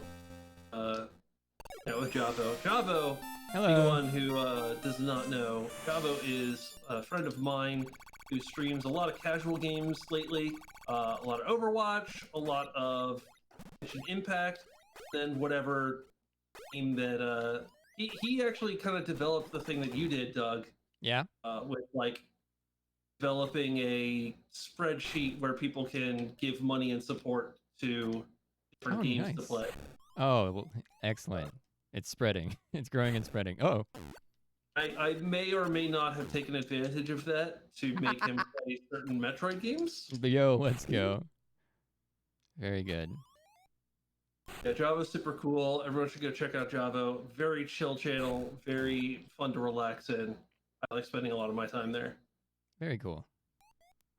With Javo. Javo, Hello. the one who does not know, Javo is a friend of mine who streams a lot of casual games lately. A lot of Overwatch, a lot of Genshin Impact, then whatever game that he actually kind of developed the thing that you did, Doug, Yeah. with like developing a spreadsheet where people can give money and support to different Oh, games nice. to play. Oh, well, excellent. It's spreading. It's growing and spreading. Oh, I may or may not have taken advantage of that to make him play certain Metroid games. yo, let's go. Very good. Yeah, Java's super cool. Everyone should go check out Java. Very chill channel, very fun to relax in. I like spending a lot of my time there. Very cool.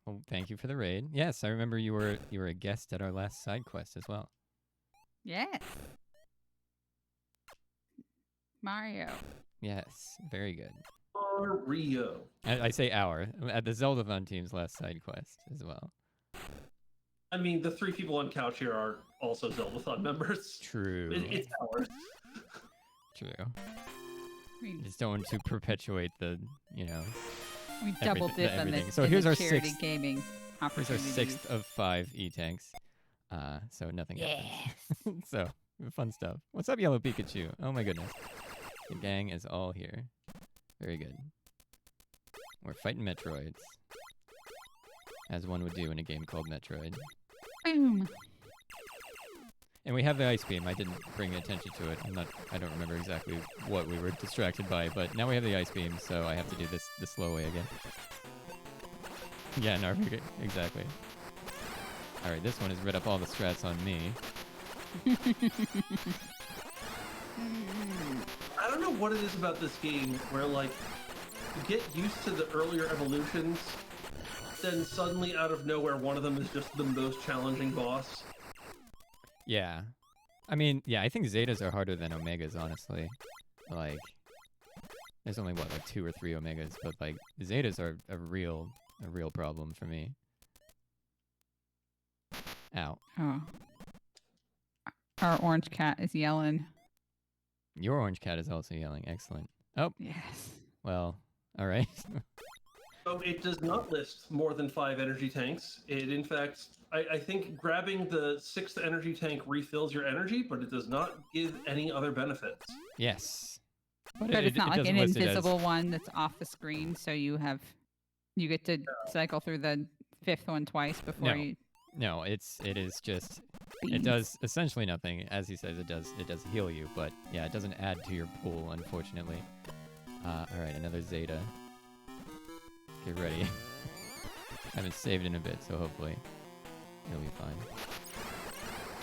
Well, thank you for the raid. Yes, I remember you were a guest at our last side quest as well. Yes. Mario. Yes, very good. Mario. I say our at the Zeldathon team's last side quest as well. I mean, the 3 people on couch here are also Zeldathon members. True. It's ours. True. We, Just don't want to perpetuate the, we double dip on everything. this So here's our charity sixth- gaming Here's our opportunities. 6th of 5 E-tanks. So nothing happens. Yes. So, fun stuff. What's up, Yellow Pikachu? Oh my goodness. The gang is all here. Very good. We're fighting Metroids. As one would do in a game called Metroid. Boom. And we have the ice beam. I didn't bring attention to it. I don't remember exactly what we were distracted by, but now we have the ice beam, so I have to do this the slow way again. Yeah, no, exactly. Alright, this one has read up all the strats on me. I don't know what it is about this game where, like, you get used to the earlier evolutions, then suddenly out of nowhere, one of them is just the most challenging boss. Yeah. I mean, yeah, I think Zetas are harder than Omegas, honestly. Like, there's only, what, like 2 or 3 Omegas, but, like, Zetas are a real problem for me. Ow. Oh. Our orange cat is yelling. Your orange cat is also yelling. Excellent. Oh, Yes. well, alright. So it does not list more than 5 energy tanks. It, in fact, I think grabbing the 6th energy tank refills your energy, but it does not give any other benefits. Yes. But it's not like doesn't an list it as- invisible one that's off the screen, so you get to cycle through the 5th one twice before No. you. No, it is just, it beam. does essentially nothing. As he says, it does heal you, but yeah, it doesn't add to your pool, unfortunately. Alright, another Zeta. Get ready. I haven't saved in a bit, so hopefully it'll be fine.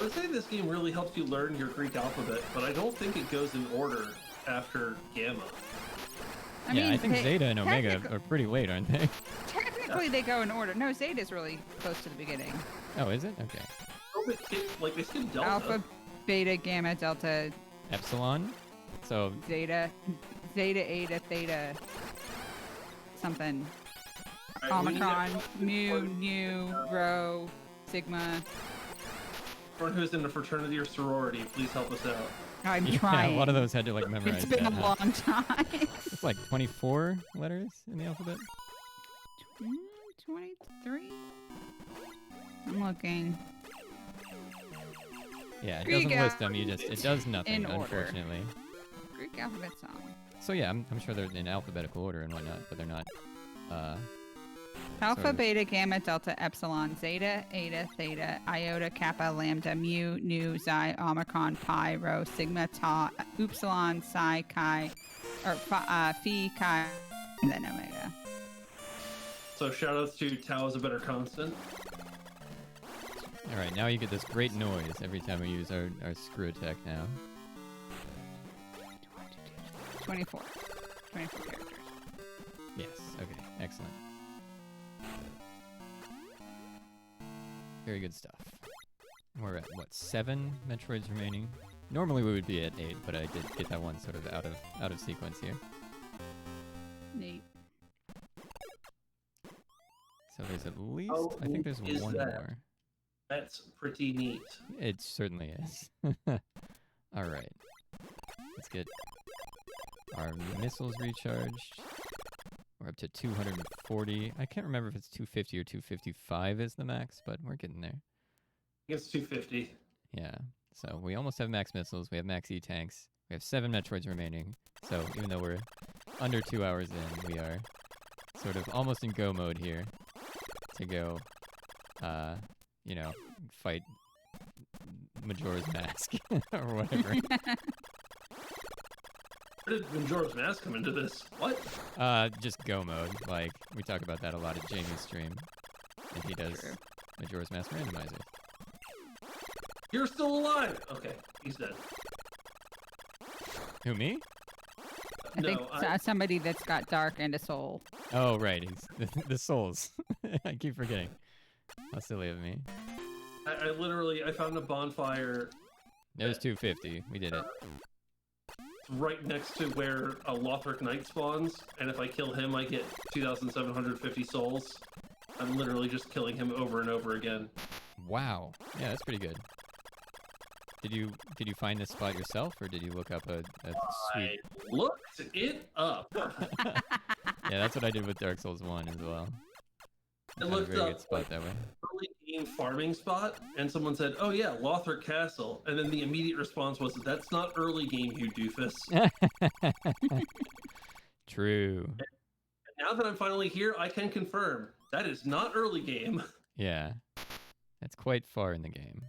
I'd say this game really helps you learn your Greek alphabet, but I don't think it goes in order after Gamma. I yeah, mean, I think they- Zeta and Omega technic- are pretty late, aren't they? Technically, they go in order. No, Zeta's really close to the beginning. Oh, is it? Okay. Oh, they skip Delta. Alpha, Beta, Gamma, Delta, Epsilon? So, Zeta, Eta, Theta, something. All right, we need Omicron, everyone- Mu, Rho, Sigma. Everyone who's in a fraternity or sorority, please help us out. I'm yeah, trying. a lot of those had to like memorize It's been that, a huh? long time. It's like 24 letters in the alphabet? 23? I'm looking. Yeah, it Greek doesn't list them, it does nothing, in order. unfortunately. Greek alphabet song. So yeah, I'm sure they're in alphabetical order and whatnot, but they're not, Alpha, sort of. Beta, Gamma, Delta, Epsilon, Zeta, Eta, Theta, Iota, Kappa, Lambda, Mu, Nu, Xi, Omicron, Pi, Rho, Sigma, Tau, Upsilon, Psi, Chi, or Phi, Chi, and then Omega. So shoutouts to Tau is a better constant. Alright, now you get this great noise every time we use our screw attack now. 24. 24 characters. Yes, okay, excellent. Very good stuff. We're at, what, 7 Metroids remaining? Normally we would be at 8, but I did get that one sort of out of sequence here. Neat. So there's at least, How I think there's neat is one that? more. That's pretty neat. It certainly is. Alright. Let's get our missiles recharged. We're up to 240. I can't remember if it's 250 or 255 is the max, but we're getting there. I guess 250. Yeah. So we almost have max missiles. We have max E-tanks. We have 7 Metroids remaining. So even though we're under 2 hours in, we are sort of almost in go mode here to go, you know, fight Majora's Mask or whatever. Where did Majora's Mask come into this? What? Just go mode. Like, we talk about that a lot at Jamie's stream. And he does True. Majora's Mask randomizer. You're still alive! Okay, he's dead. Who, me? I think somebody that's got dark and a soul. Oh, right. He's the souls. I keep forgetting. How silly of me. I literally, I found a bonfire It was 250. We did it. right next to where a Lothric Knight spawns, and if I kill him, I get 2,750 souls. I'm literally just killing him over and over again. Wow. Yeah, that's pretty good. Did you find this spot yourself, or did you look up a sweet... I looked it up. Yeah, that's what I did with Dark Souls 1 as well. I Found a looked very up good spot like, that way. early game farming spot, and someone said, "Oh yeah, Lothric Castle," and then the immediate response was, "That's not early game, you doofus." True. And now that I'm finally here, I can confirm that is not early game. Yeah. That's quite far in the game.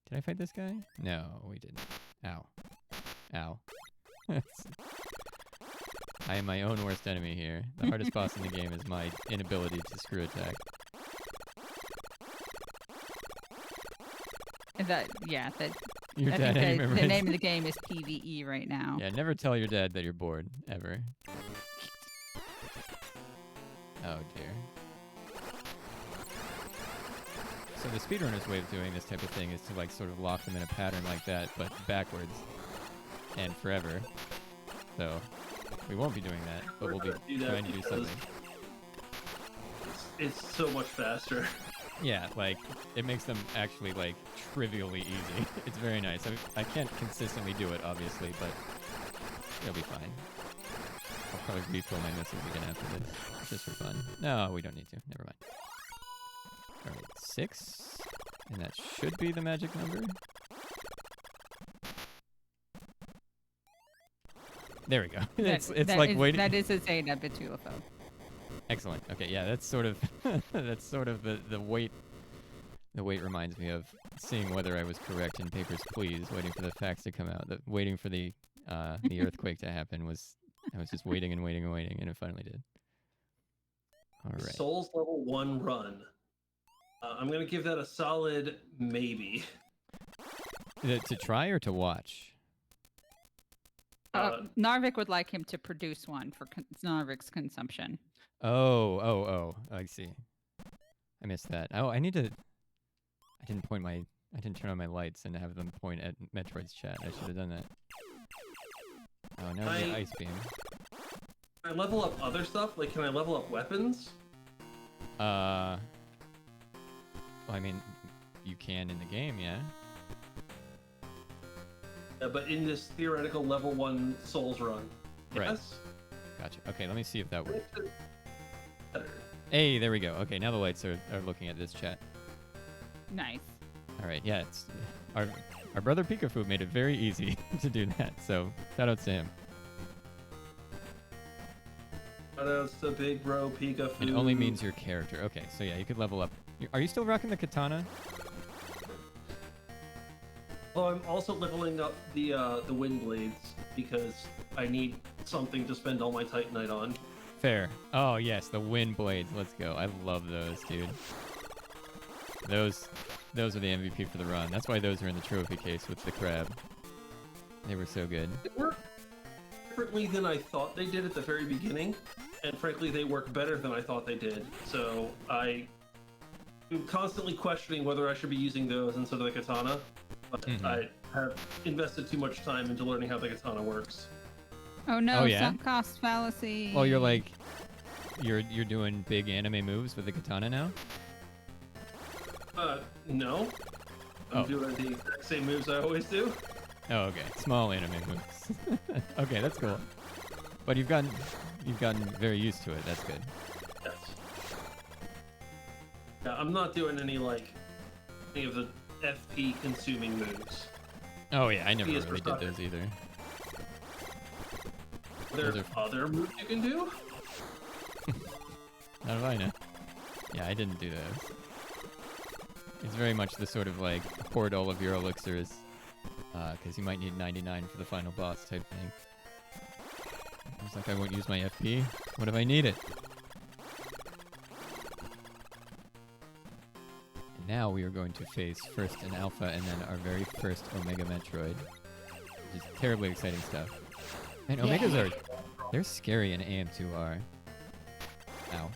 Did I fight this guy? No, we didn't. Ow. Ow. I am my own worst enemy here. The hardest boss in the game is my inability to screw attack. Your I dad think had you the memorized. name of the game is PvE right now. Yeah, never tell your dad that you're bored, ever. Oh dear. So the speedrunner's way of doing this type of thing is to like sort of lock them in a pattern like that, but backwards and forever. So we won't be doing that, but we'll be trying to do something. It's so much faster. Yeah, like it makes them actually like trivially easy. It's very nice. I can't consistently do it, obviously, but it'll be fine. I'll probably refill my missiles again after this, just for fun. No, we don't need to. Never mind. All right, 6, and that should be the magic number. There we go. It's like waiting. That is a Zeta Betulafo. Excellent. Okay, yeah, that's sort of the wait. The wait reminds me of seeing whether I was correct in Papers, Please, waiting for the facts to come out. Waiting for the earthquake to happen was. I was just waiting and waiting and waiting, and it finally did. All right. Souls level 1 run. I'm gonna give that a solid maybe. To try or to watch? Narvik would like him to produce one for Narvik's consumption. Oh, I see. I missed that. Oh, I didn't turn on my lights and have them point at Metroid's chat. I should have done that. Oh, now I get Ice Beam. Can I level up other stuff? Like, can I level up weapons? Well, I mean, you can in the game, yeah. Yeah, but in this theoretical level 1 Souls run. Right. Yes? Gotcha. Okay, let me see if that works. Better. Hey, there we go. Okay, now the lights are looking at this chat. Nice. All right, yeah, it's our brother Pikafu made it very easy to do that. So shout outs to him. Shout outs to Big Bro Pikafu. It only means your character. Okay, so yeah, you could level up. Are you still rocking the katana? Oh, I'm also leveling up the wind blades because I need something to spend all my Titanite on. Fair. Oh yes, the wind blades. Let's go. I love those, dude. Those are the MVP for the run. That's why those are in the trophy case with the crab. They were so good. They work differently than I thought they did at the very beginning, and frankly, they work better than I thought they did. So I'm constantly questioning whether I should be using those instead of the katana. But I have invested too much time into learning how the katana works. Oh no, Oh, yeah? sunk cost fallacy. Well, you're doing big anime moves with the katana now? No. I'm doing the exact same moves I always do. Oh, okay. Small anime moves. Okay, that's cool. But you've gotten very used to it. That's good. Yes. Yeah, I'm not doing any of the FP consuming moves. Oh yeah, I never He is really did for those either. Are Those there other moves you can do? How do I know? Yeah, I didn't do those. It's very much the sort of like hoard all of your elixirs, because you might need 99 for the final boss type thing. It's like I won't use my FP. What if I need it? And now we are going to face first an Alpha and then our very first Omega Metroid. Which is terribly exciting stuff. And Omegas are... They're scary and AM2R. Ow. Now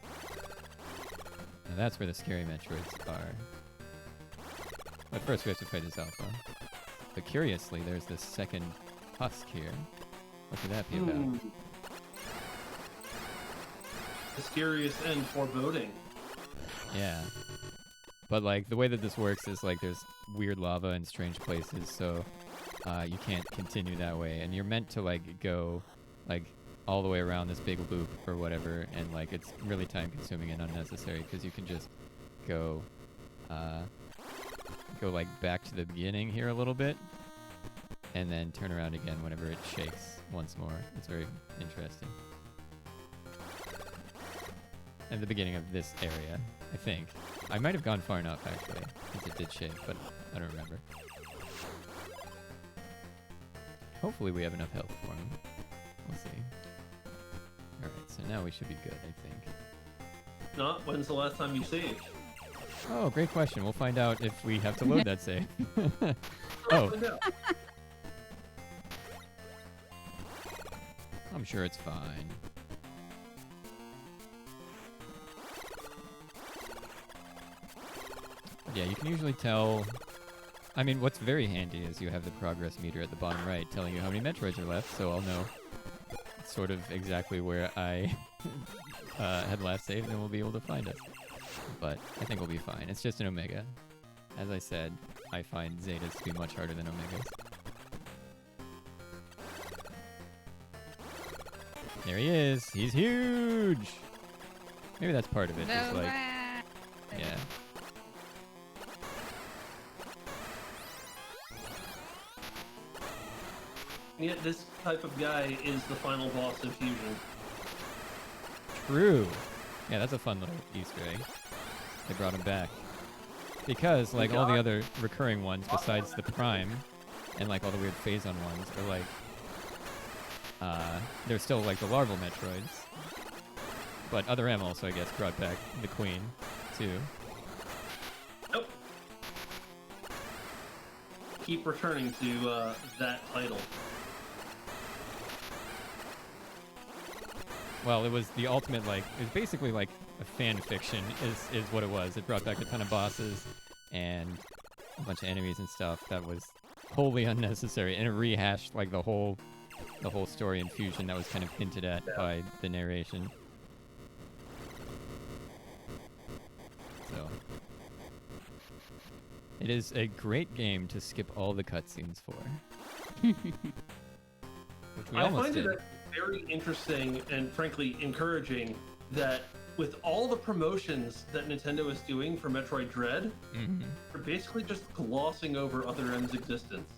that's where the scary Metroids are. But first we have to fight his Alpha. But curiously, there's this second husk here. What could that be about? Mysterious and foreboding. Yeah. But like the way that this works is like there's weird lava in strange places, so you can't continue that way. And you're meant to like go like all the way around this big loop or whatever, and like it's really time consuming and unnecessary because you can just go like back to the beginning here a little bit and then turn around again whenever it shakes once more. It's very interesting. At the beginning of this area, I think. I might have gone far enough actually, since it did shake, but I don't remember. Hopefully we have enough health for him. We'll see. Alright, so now we should be good, I think. Not. When's the last time you saved? Oh, great question. We'll find out if we have to load that save. Oh, I'm sure it's fine. Yeah, you can usually tell... I mean, what's very handy is you have the progress meter at the bottom right telling you how many Metroids are left, so I'll know sort of exactly where I had last saved, and we'll be able to find us. But I think we'll be fine. It's just an Omega. As I said, I find Zetas to be much harder than Omegas. There he is! He's huge! Maybe that's part of it, just like... Yeah. And yet this type of guy is the final boss of Fusion. True. Yeah, that's a fun little Easter egg. They brought him back. Because, like, all the other recurring ones, besides the Prime, and, like, all the weird Phazon ones, are, like... they're still, like, the larval Metroids. But Other M also, I guess, brought back the Queen, too. Nope. Keep returning to, that title. Well, it was the ultimate, like, it was basically like a fan fiction is what it was. It brought back a ton of bosses and a bunch of enemies and stuff that was wholly unnecessary, and it rehashed like the whole story in Fusion that was kind of hinted at by the narration. So it is a great game to skip all the cutscenes for. Which we I almost find did. it very interesting and frankly encouraging that with all the promotions that Nintendo is doing for Metroid Dread, they're basically just glossing over Other M's existence.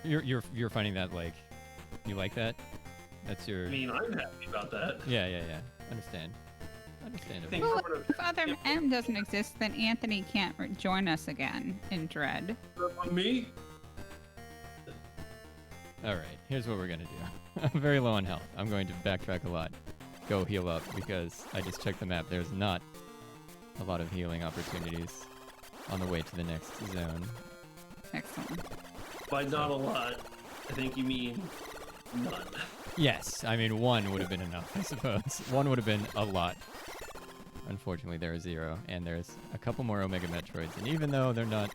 You're finding that like you like that? That's your I mean, I'm happy about that. Yeah. Understand. Understandable. Think Well, sort of- if Other M doesn't exist, then Anthony can't join us again in Dread. Me? Alright, here's what we're gonna do. I'm very low on health. I'm going to backtrack a lot. Go heal up, because I just checked the map. There's not a lot of healing opportunities on the way to the next zone. Excellent. By not a lot, I think you mean none. Yes, I mean one would have been enough, I suppose. One would have been a lot. Unfortunately, there is 0, and there's a couple more Omega Metroids, and even though they're not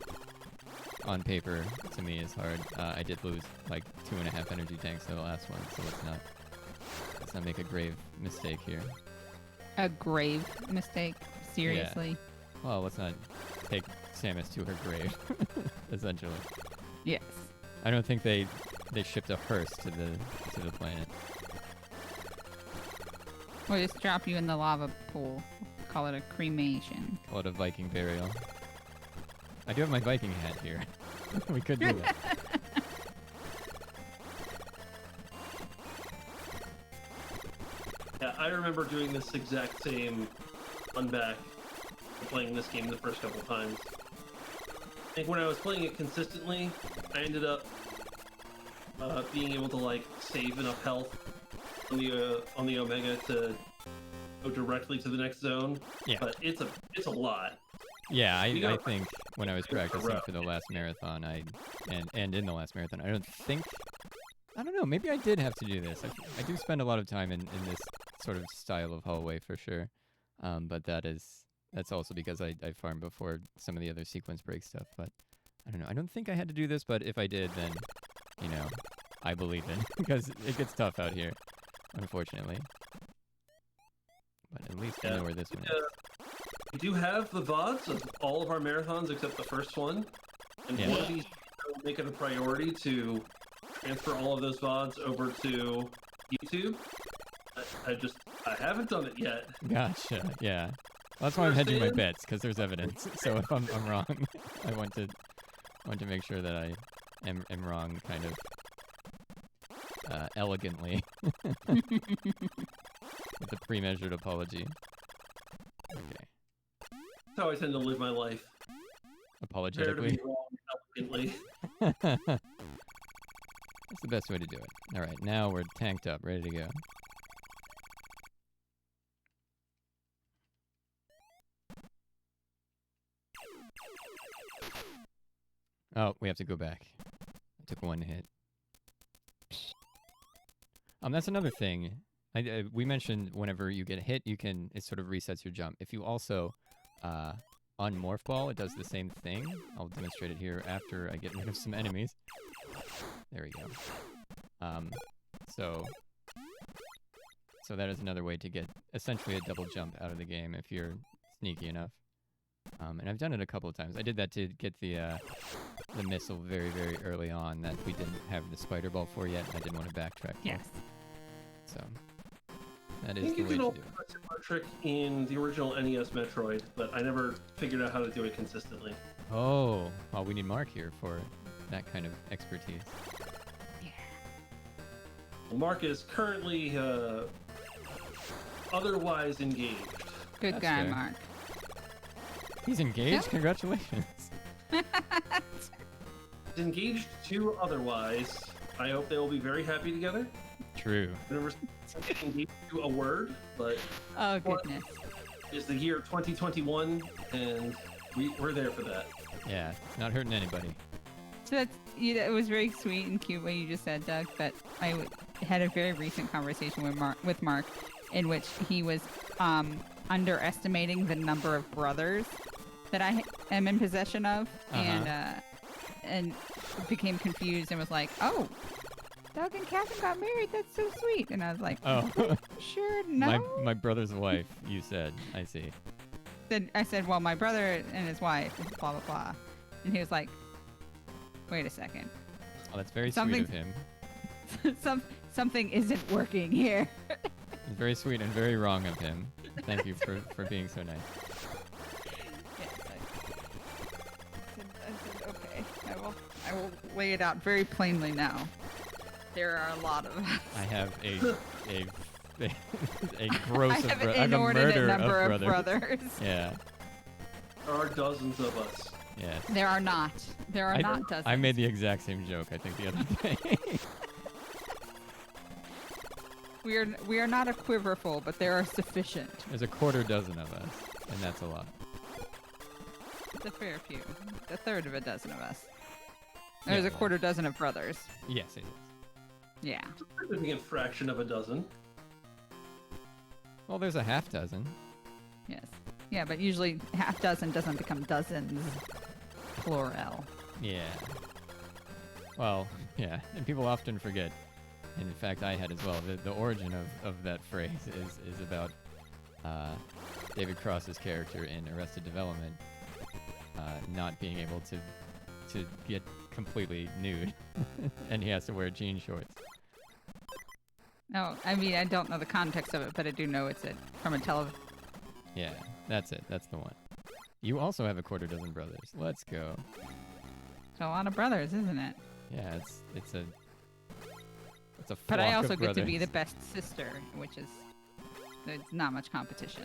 on paper, to me, is hard. I did lose like 2.5 energy tanks in the last one, so let's not make a grave mistake here. A grave mistake? Seriously? Yeah. Well, let's not take Samus to her grave, essentially. Yes. I don't think they shipped a hearse to the planet. Or just drop you in the lava pool. Call it a cremation. Call it a Viking burial. I do have my Viking hat here. We could do that. Yeah, I remember doing this exact same run back, playing this game the first couple times. I think when I was playing it consistently, I ended up being able to like save enough health on the Omega to go directly to the next zone. Yeah. But it's a lot. Yeah, You I got- think when I was you got practicing rough. for the last marathon, and in the last marathon, I don't know, maybe I did have to do this. I do spend a lot of time in this sort of style of hallway for sure. But that's also because I farmed before some of the other sequence break stuff. But I don't know. I don't think I had to do this, but if I did, then, you know, I believe it. Because it gets tough out here, unfortunately. But at least we know where this one is. We do have the VODs of all of our marathons except the first one. And Yeah. one of these will make it a priority to transfer all of those VODs over to YouTube. I haven't done it yet. Gotcha, yeah. Well, that's why I'm hedging my Understand? bets, because there's evidence. So if I'm wrong, I want to make sure that I am wrong kind of elegantly. With a pre-measured apology. Okay. That's how I tend to live my life. Prepare to Apologetically. be wrong elegantly. That's the best way to do it. Alright, now we're tanked up, ready to go. Oh, we have to go back. I took one hit. That's another thing. We mentioned whenever you get hit, it sort of resets your jump. If you also unmorph ball, it does the same thing. I'll demonstrate it here after I get rid of some enemies. There we go. So that is another way to get essentially a double jump out of the game if you're sneaky enough. And I've done it a couple of times. I did that to get the missile very, very early on that we didn't have the spider ball for yet. I didn't want to backtrack for. Yes. So that I is think the you way can to also do do it. a similar trick in the original NES Metroid, but I never figured out how to do it consistently. Oh, well, we need Mark here for that kind of expertise. Yeah. Mark is currently otherwise engaged. Good That's guy, fair. Mark. He's engaged? Yeah. Congratulations. He's engaged to otherwise. I hope they will be very happy together. True. I've never seen engaged to a word, but Oh, goodness. it's the year 2021, and we're there for that. Yeah, it's not hurting anybody. So it was very sweet and cute what you just said, Doug, but had a very recent conversation with Mark in which he was underestimating the number of brothers that I am in possession of, and became confused and was like, "Oh, Doug and Catherine got married. That's so sweet." And I was like, Oh, "Sure, no." my brother's wife, you said. I see. I said, "Well, my brother and his wife, blah blah blah," and he was like, "Wait a second, Oh, that's very sweet Something's- of him. something isn't working here." It's very sweet and very wrong of him. Thank you for being so nice. Yes, I said, okay, I will lay it out very plainly now. There are a lot of us. I have a gross I of have bro- an I have a inordinate murder number of brothers. brothers. Yeah, There are dozens of us. yeah. There are not. There are I- not dozens. I made the exact same joke, I think, the other day. We are not a quiverful, but there are sufficient. There's a quarter dozen of us, and that's a lot. It's a fair few. A third of a dozen of us. There's a Yeah. quarter dozen of brothers. Yes, it is. Yeah. A significant fraction of a dozen. Well, there's a half dozen. Yes. Yeah, but usually half dozen doesn't become dozens. Plural. Yeah. Well, yeah, and people often forget. And in fact, I had as well. The origin of that phrase is about David Cross's character in Arrested Development not being able to get completely nude, and he has to wear jean shorts. No, I mean, I don't know the context of it, but I do know it's from a television. Yeah, that's it. That's the one. You also have a quarter dozen brothers. Let's go. It's a lot of brothers, isn't it? Yeah, it's a flock But I also of get to be the brothers. best sister, which is there's not much competition.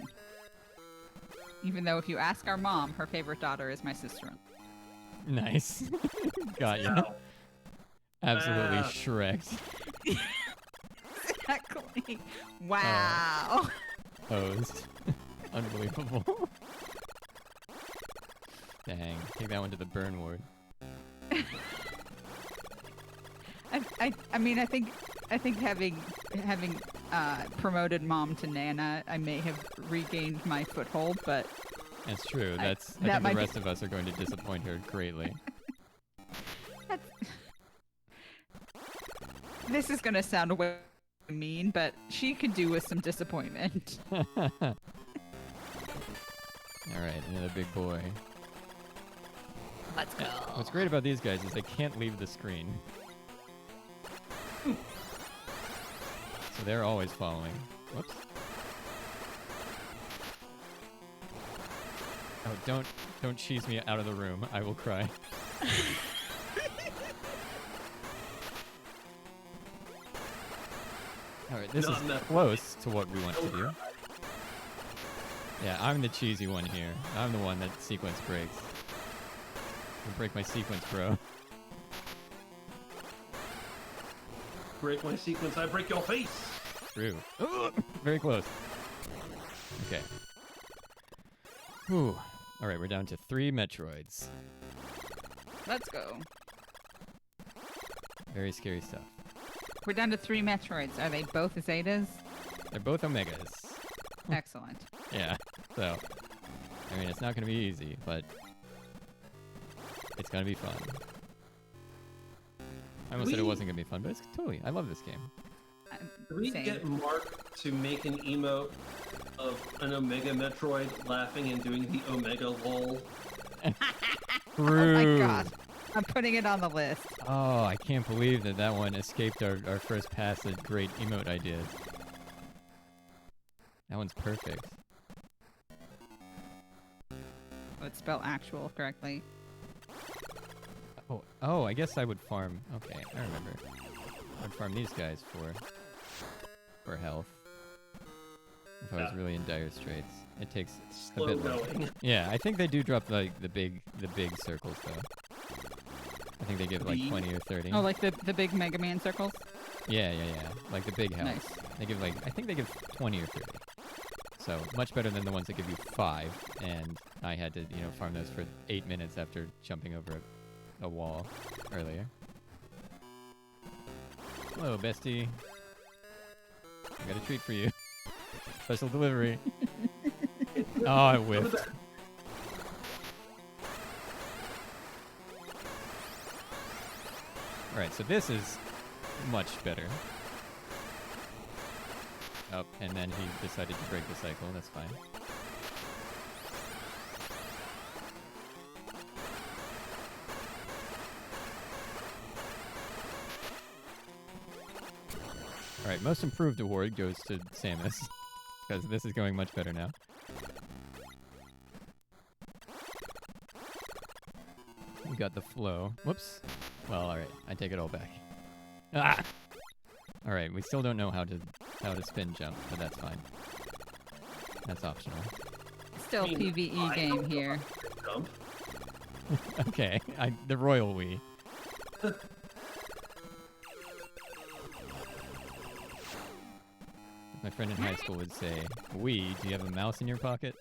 Even though if you ask our mom, her favorite daughter is my sister. Nice. Got you. Ow. Absolutely Ah. shreked. Exactly. Wow. Posed. Unbelievable. Dang. Take that one to the burn ward. I mean, I think having promoted mom to Nana, I may have regained my foothold, but That's true. I that think the might be- rest of us are going to disappoint her greatly. this is gonna sound way mean, but she could do with some disappointment. Alright, another big boy. Let's go. What's great about these guys is they can't leave the screen. So they're always following. Whoops. Oh, don't cheese me out of the room. I will cry. Alright, this is close to what we want to do. Yeah, I'm the cheesy one here. I'm the one that sequence breaks. You break my sequence, bro. Break my sequence, I break your face. True. Very close. Okay. Whew. Alright, we're down to 3 Metroids. Let's go. Very scary stuff. We're down to 3 Metroids. Are they both Zetas? They're both Omegas. Excellent. Yeah, so, I mean, it's not going to be easy, but it's going to be fun. I almost said it wasn't going to be fun, but it's totally, I love this game. Can we Same. get Mark to make an emote of an Omega Metroid laughing and doing the Omega lol? True. Oh my god. I'm putting it on the list. Oh, I can't believe that one escaped our first pass at great emote ideas. That one's perfect. Let's spell actual correctly. Oh, I guess I would farm. Okay, I remember. I would farm these guys for health. If I was Yeah. really in dire straits. It takes a Slow bit longer. going. Yeah, I think they do drop like the big circles though. I think they give like The- 20 or 30. Oh, like the big Mega Man circles? Yeah. Like the big health. Nice. They give like, I think they give 20 or 30. So much better than the ones that give you 5. And I had to, farm those for 8 minutes after jumping over a wall earlier. Hello, bestie. I got a treat for you. Special delivery. Oh, I whiffed. Alright, so this is much better. Oh, and then he decided to break the cycle. That's fine. Alright, most improved award goes to Samus. Because this is going much better now. We got the flow. Whoops. Well, alright. I take it all back. Ah! Alright, we still don't know how to spin jump, but that's fine. That's optional. Still I mean, PvE I game don't know here. how to jump. Okay, the royal we. My friend in high school would say, "We, do you have a mouse in your pocket?"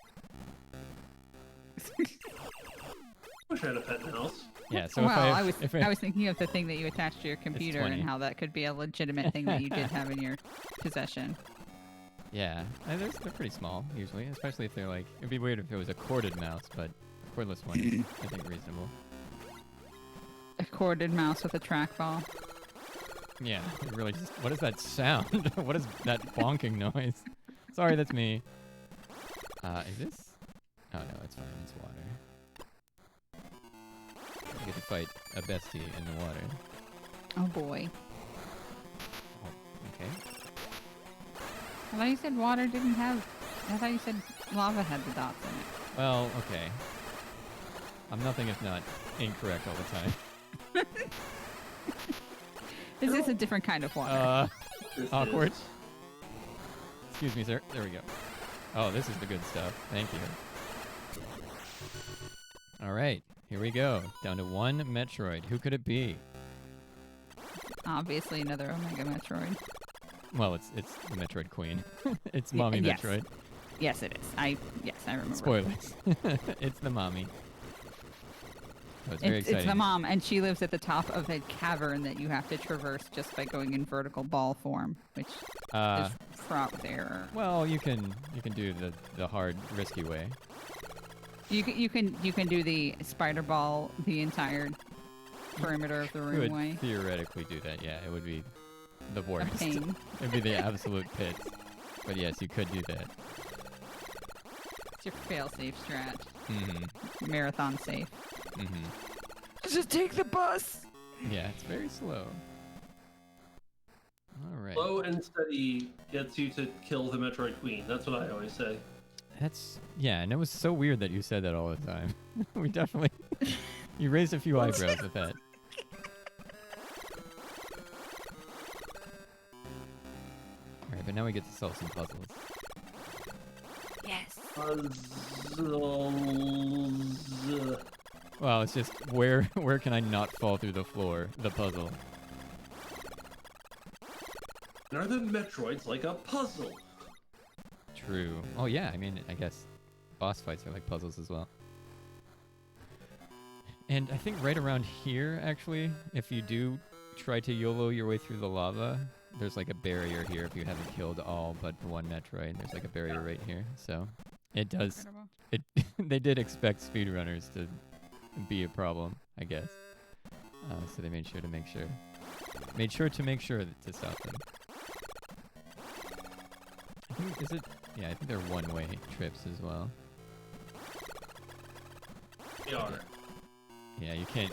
Wish I had a pet mouse. Yeah. So Well, if I was thinking of the thing that you attached to your computer 20. and how that could be a legitimate thing that you did have in your possession. yeah, they're pretty small usually, especially if they're like. It'd be weird if it was a corded mouse, but a cordless one is, I think, reasonable. A corded mouse with a trackball. Yeah, it really just. What is that sound? What is that bonking noise? Sorry, that's me. Is this? Oh no, it's fine. It's water. I get to fight a bestie in the water. Oh boy. Oh, okay. I thought you said water didn't have. I thought you said lava had the dots in it. Well, okay. I'm nothing if not incorrect all the time. Is this a different kind of water? This Awkward. is- Excuse me, sir. There we go. Oh, this is the good stuff. Thank you. All right, here we go. Down to one Metroid. Who could it be? Obviously, another Omega Metroid. Well, it's the Metroid Queen. It's Mommy yes. Metroid. Yes, it is. I remember. Spoilers. It's the mommy. Oh, it's very It's exciting. the mom, and she lives at the top of a cavern that you have to traverse just by going in vertical ball form, which is fraught with error. Well, you can do the hard, risky way. You can do the spider ball the entire perimeter of the You room would way. theoretically do that. Yeah, it would be the A worst. pain. It'd be the absolute pits. But yes, you could do that. It's your fail-safe strat. Mm-hmm. Marathon safe. Mm-hmm. Just take the bus. Yeah, it's very slow. All right. Slow and steady gets you to kill the Metroid Queen. That's what I always say. And it was so weird that you said that all the time. We definitely... You raised a few eyebrows with that. Alright, but now we get to solve some puzzles. Yes. Puzzles. Well, it's just where can I not fall through the floor? The puzzle. Are the Metroids like a puzzle? True. Oh yeah, I mean, I guess boss fights are like puzzles as well. And I think right around here, actually, if you do try to YOLO your way through the lava, there's like a barrier here if you haven't killed all but one Metroid. There's like a barrier right here, so it does. They did expect speedrunners to be a problem, I guess. So they made sure to make sure to stop them. I think, yeah, I think they're one-way trips as well. They are. Yeah, you can't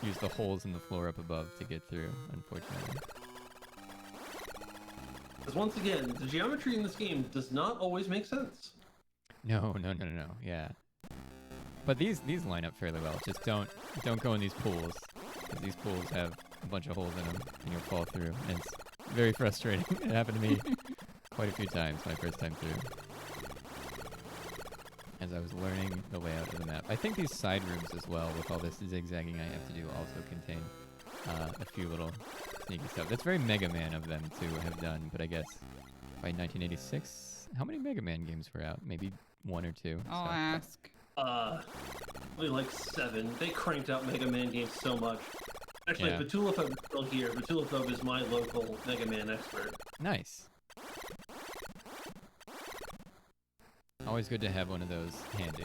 use the holes in the floor up above to get through, unfortunately. Because once again, the geometry in this game does not always make sense. No. Yeah. But these line up fairly well. Just don't go in these pools, because these pools have a bunch of holes in them, and you'll fall through. And it's very frustrating. It happened to me quite a few times my first time through, as I was learning the layout of the map. I think these side rooms as well, with all this zigzagging I have to do, also contain a few little sneaky stuff. That's very Mega Man of them to have done, but I guess by 1986, how many Mega Man games were out? Maybe one or two. I'll so. ask. Only like 7. They cranked out Mega Man games so much. Actually, Yeah. Batulafub is still here. Batulafub is my local Mega Man expert. Nice. Always good to have one of those handy.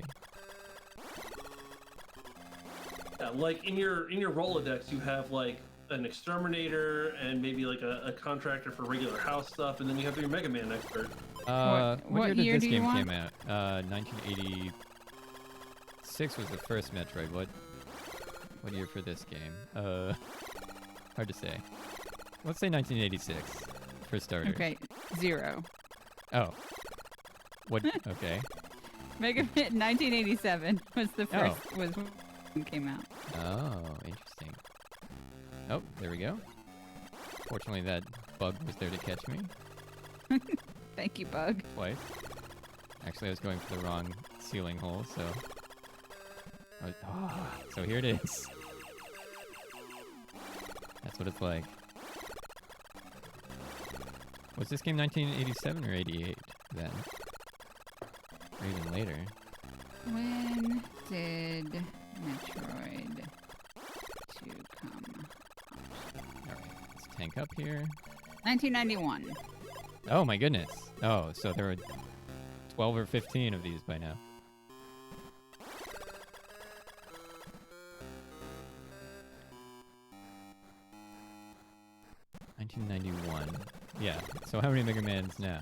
Yeah, like in your Rolodex, you have like an exterminator and maybe like a contractor for regular house stuff, and then you have your Mega Man expert. What year did this do you game want? came out? 1986 was the first Metroid. What year for this game? Hard to say. Let's say 1986 for starters. Okay, 0. Oh. What? Okay. Mega Man 1987 was the first was when it came out. Oh, interesting. Oh, there we go. Fortunately, that bug was there to catch me Thank you, Bug. twice. Actually, I was going for the wrong ceiling hole, so... so here it is. That's what it's like. Was this game 1987 or 88 then? Or even later? When did Metroid 2 come? Alright, let's tank up here. 1991. Oh my goodness. Oh, so there were 12 or 15 of these by now. '91. Yeah. So how many Mega Mans now?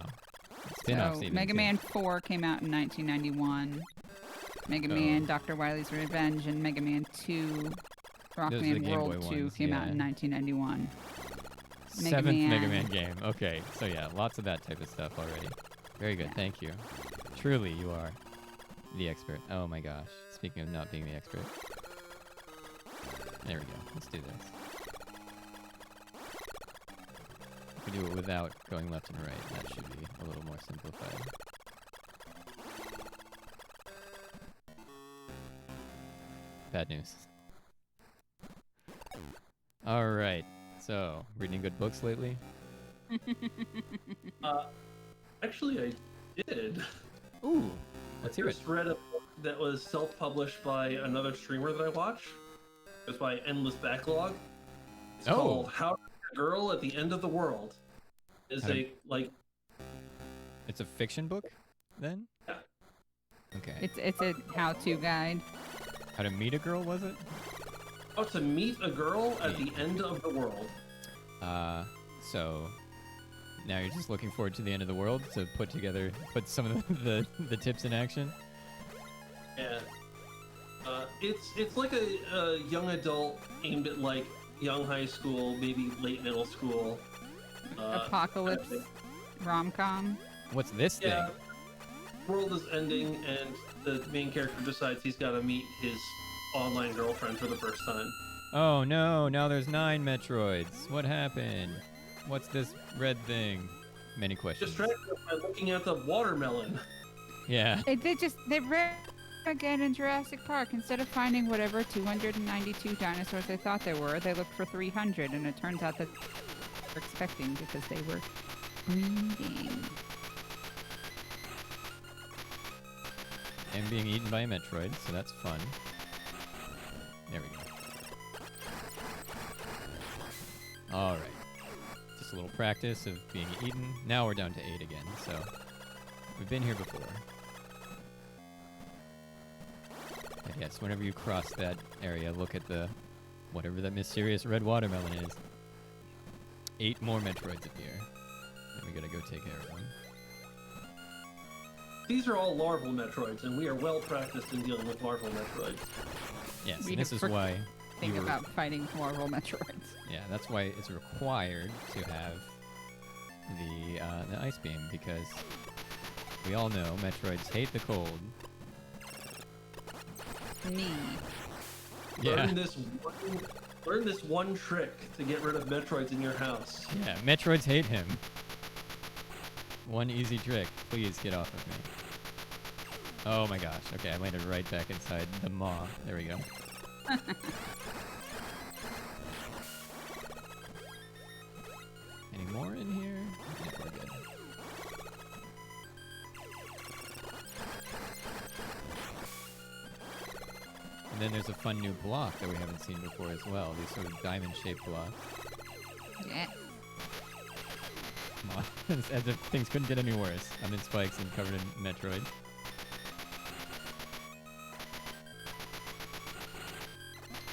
Spin-offs So even, Mega too. Man 4 came out in 1991. Mega Oh. Man Dr. Wily's Revenge and Mega Man 2 Those are the Rockman Game World Boy 2 ones, came out yeah. in 1991. Mega Seventh Mega Man. Man game. Okay, so yeah, lots of that type of stuff already. Very good, Yeah. thank you. Truly, you are the expert. Oh my gosh. Speaking of not being the expert. There we go. Let's do this. We can do it without going left and right. That should be a little more simplified. Bad news. All right. So, reading good books lately? Actually, I did. Ooh, let's hear I it. just read a book that was self-published by another streamer that I watch. It was by Endless Backlog. It's Oh. called How to Get a Girl at the End of the World. It's How to- a like It's a fiction book, then? Yeah. Okay. It's a how-to guide. How to meet a girl, was it? how to meet a girl at the end of the world. So now you're just looking forward to the end of the world to put some of the tips in action. Yeah. It's like a young adult aimed at like young high school, maybe late middle school. Apocalypse rom-com. What's this Yeah. thing? World is ending, and the main character decides he's got to meet his online girlfriend for the first time. Oh no, now there's 9 Metroids. What happened? What's this red thing? Many questions. Distracted by looking at the watermelon. Yeah. They ran again in Jurassic Park. Instead of finding whatever 292 dinosaurs they thought there were, they looked for 300, and it turns out that they were expecting because they were breeding. And being eaten by a Metroid, so that's fun. There we go. Alright. Just a little practice of being eaten. Now we're down to 8 again, so we've been here before. And yes, whenever you cross that area, look at whatever that mysterious red watermelon is. 8 more Metroids appear. And we gotta go take care of them. These are all larval Metroids, and we are well practiced in dealing with larval Metroids. Yes, We and this have is why Think you were, about fighting Marvel Metroids. yeah, that's why it's required to have the ice beam, because we all know Metroids hate the cold. Me. Yeah, Learn this one trick to get rid of Metroids in your house. yeah, Metroids hate him. One easy trick. Please get off of me. Oh my gosh. Okay, I landed right back inside the maw. There we go. Any more in here? Yeah, we're good. And then there's a fun new block that we haven't seen before as well. These sort of diamond-shaped blocks. Yeah. Come on. As if things couldn't get any worse. I'm in spikes and covered in Metroid.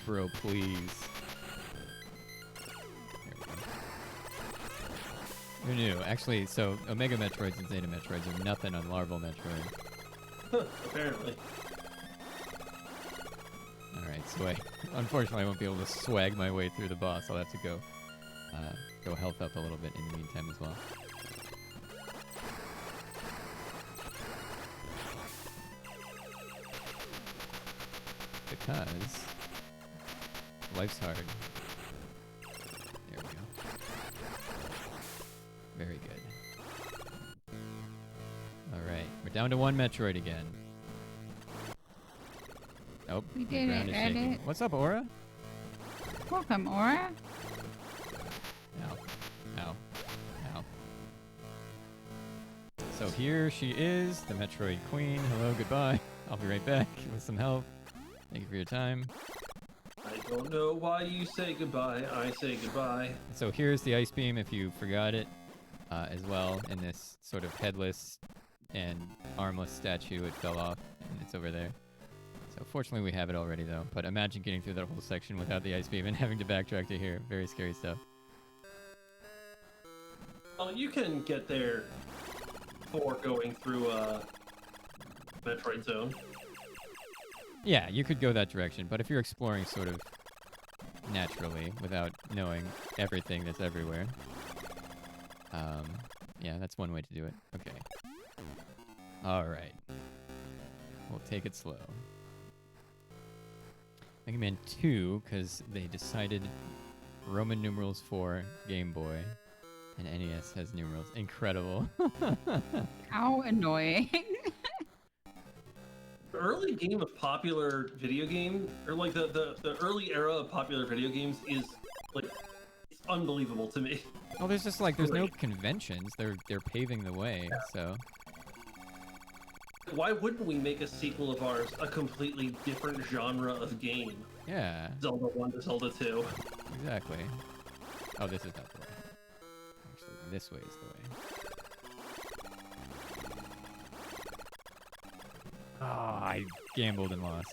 Bro, please. There we go. Who knew? Actually, so Omega Metroids and Zeta Metroids are nothing on Larval Metroid. Apparently. Alright, so unfortunately I won't be able to swag my way through the boss. I'll have to go health up a little bit in the meantime as well. Because life's hard. There we go. Very good. Alright, we're down to 1 Metroid again. Oh, We the did ground it, is shaking. edit. What's up, Aura? Welcome, Aura. Ow. Ow. Ow. So here she is, the Metroid Queen. Hello, goodbye. I'll be right back with some help. Thank you for your time. I don't know why you say goodbye. I say goodbye. So here's the ice beam if you forgot it, as well, in this sort of headless and armless statue. It fell off, and it's over there. So fortunately we have it already, though. But imagine getting through that whole section without the ice beam and having to backtrack to here. Very scary stuff. Well, you can get there before going through Metroid Zone. Yeah, you could go that direction, but if you're exploring sort of naturally without knowing everything that's everywhere, yeah, that's one way to do it. Okay. All right. We'll take it slow. Mega Man 2, because they decided Roman numerals for Game Boy, and NES has numerals. Incredible. How annoying. The early game of popular video game, or like the early era of popular video games is like it's unbelievable to me. Well, there's just like there's no Great. conventions. They're paving the way. So Why wouldn't we make a sequel of ours a completely different genre of game? yeah, Zelda 1 to Zelda 2. exactly. Oh, this is not the way. Actually, this way is the way. Oh, I gambled and lost.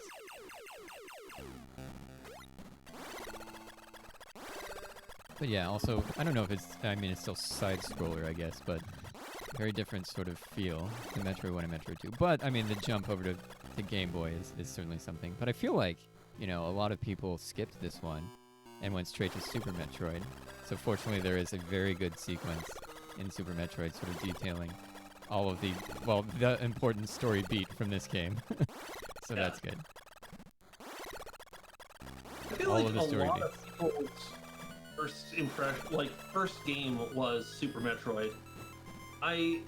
But yeah, also, I don't know if it's, I mean, it's still side-scroller, I guess, but very different sort of feel to Metroid 1 and Metroid 2. But, I mean, the jump over to Game Boy is certainly something. But I feel like, you know, a lot of people skipped this one and went straight to Super Metroid. So fortunately, there is a very good sequence in Super Metroid sort of detailing all of the, well, the important story beat from this game. So Yeah. that's good. I feel All like of the a story lot of people's first impression, like first game, was Super Metroid. I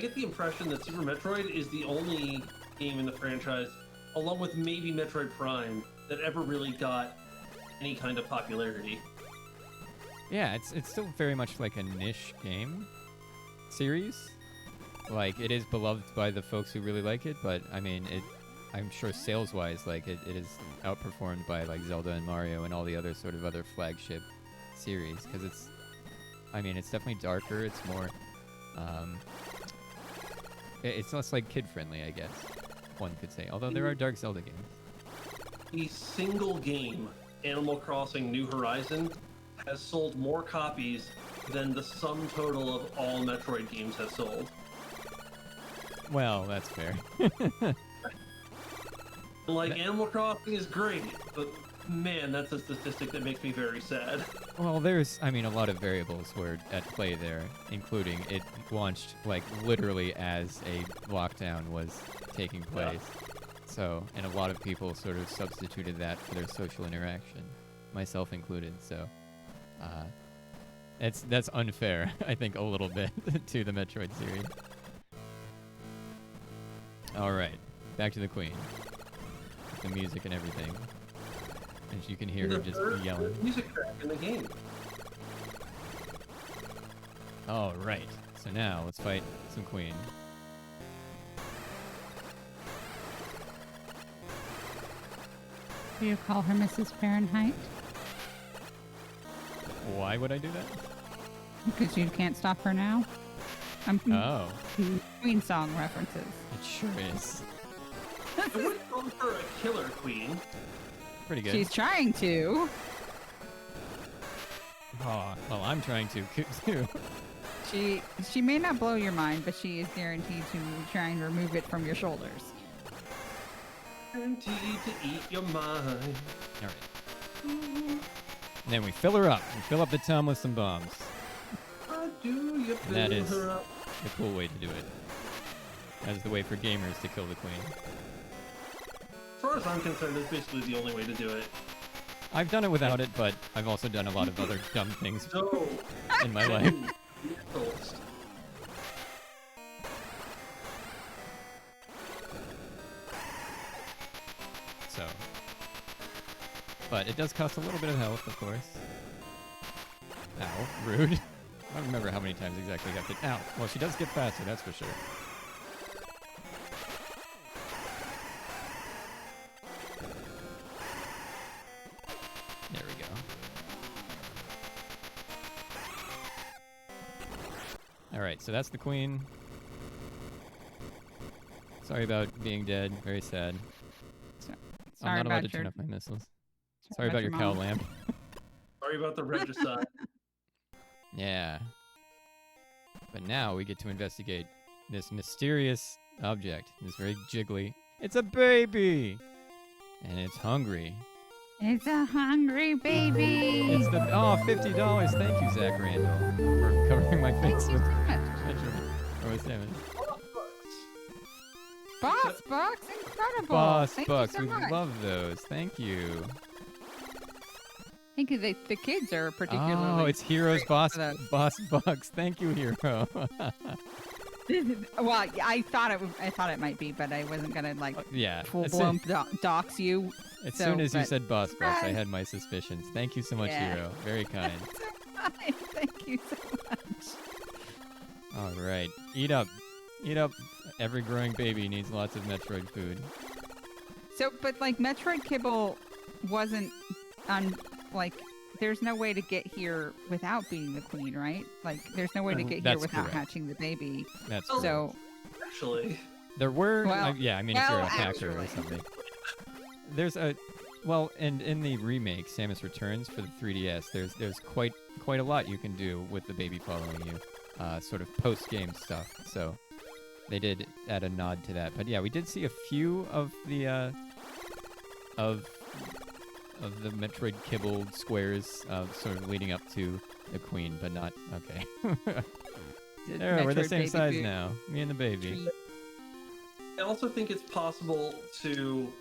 get the impression that Super Metroid is the only game in the franchise, along with maybe Metroid Prime, that ever really got any kind of popularity. Yeah, it's still very much like a niche game series. Like, it is beloved by the folks who really like it, but I mean, I'm sure sales-wise, like, it is outperformed by, like, Zelda and Mario and all the other sort of other flagship series, because it's, I mean, it's definitely darker, it's more, it's less, like, kid-friendly, I guess, one could say, although there are Dark Zelda games. The single game, Animal Crossing New Horizon, has sold more copies than the sum total of all Metroid games have sold. Well, that's fair. Like, Animal Crossing is great, but man, that's a statistic that makes me very sad. Well, there's, I mean, a lot of variables were at play there, including it launched, like, literally as a lockdown was taking place. So, and a lot of people sort of substituted that for their social interaction, myself included, so, that's unfair, I think, a little bit, to the Metroid series. Alright, back to the Queen. The music and everything. And you can hear her just yelling. Music track in the game. All right. So now let's fight some Queen. Do you call her Mrs. Fahrenheit? Why would I do that? Because you can't stop her now. I'm Oh, Queen song references. it sure is. I wouldn't call her a killer queen. Pretty good. She's trying to. Oh, well, I'm trying to too. She may not blow your mind, but she is guaranteed to try and remove it from your shoulders. Guaranteed to eat your mind. All right. And then we fill her up. We fill up the tom with some bombs. How do you And that fill is her up? the cool way to do it. That is the way for gamers to kill the Queen. As far as I'm concerned, that's basically the only way to do it. I've done it without it, but I've also done a lot of other dumb things So, in my life. Nettles. So, but it does cost a little bit of health, of course. Ow, rude. I don't remember how many times exactly I got hit. Ow. Well, she does get faster, that's for sure. There we go. Alright, so that's the Queen. Sorry about being dead. Very sad. Sorry I'm not allowed about to turn your- off my missiles. Sorry about your mom. cow lamp. Sorry about the regicide. Yeah. But now we get to investigate this mysterious object. It's very jiggly. It's a baby! And it's hungry. It's a hungry baby. It's the $50. Thank you, Zach Randall, for covering my face Thank you with so much. Metroid. Or with Samus. Boss Bucks, incredible. Boss Thank Bucks, you so we much. love those. Thank you. I think the kids are particularly. Oh, it's Hero's boss for boss bugs. Thank you, Hero. well, I thought it might be, but I wasn't gonna like Yeah. full blown dox you. As So, soon as you but- said boss bugs, I Surprise! had my suspicions. Thank you so much, Yeah. Hero. Very kind. So fine. Thank you so much. All right. Eat up. Eat up. Every growing baby needs lots of Metroid food. So, but like Metroid Kibble wasn't on like. There's no way to get here without being the queen, right? Like, there's no way to get here That's without correct. hatching the baby. That's Oh. correct. So, Actually, There were, Well- yeah, I mean, if you're a well, hacker or actually. something. There's a, well, and in the remake, Samus Returns for the 3DS, there's quite a lot you can do with the baby following you, sort of post-game stuff. So they did add a nod to that. But yeah, we did see a few of the of the Metroid Kibble squares, sort of leading up to the queen, but not okay. the There, we're the Metroid same baby size food now. Me and the baby. treat. I also think it's possible to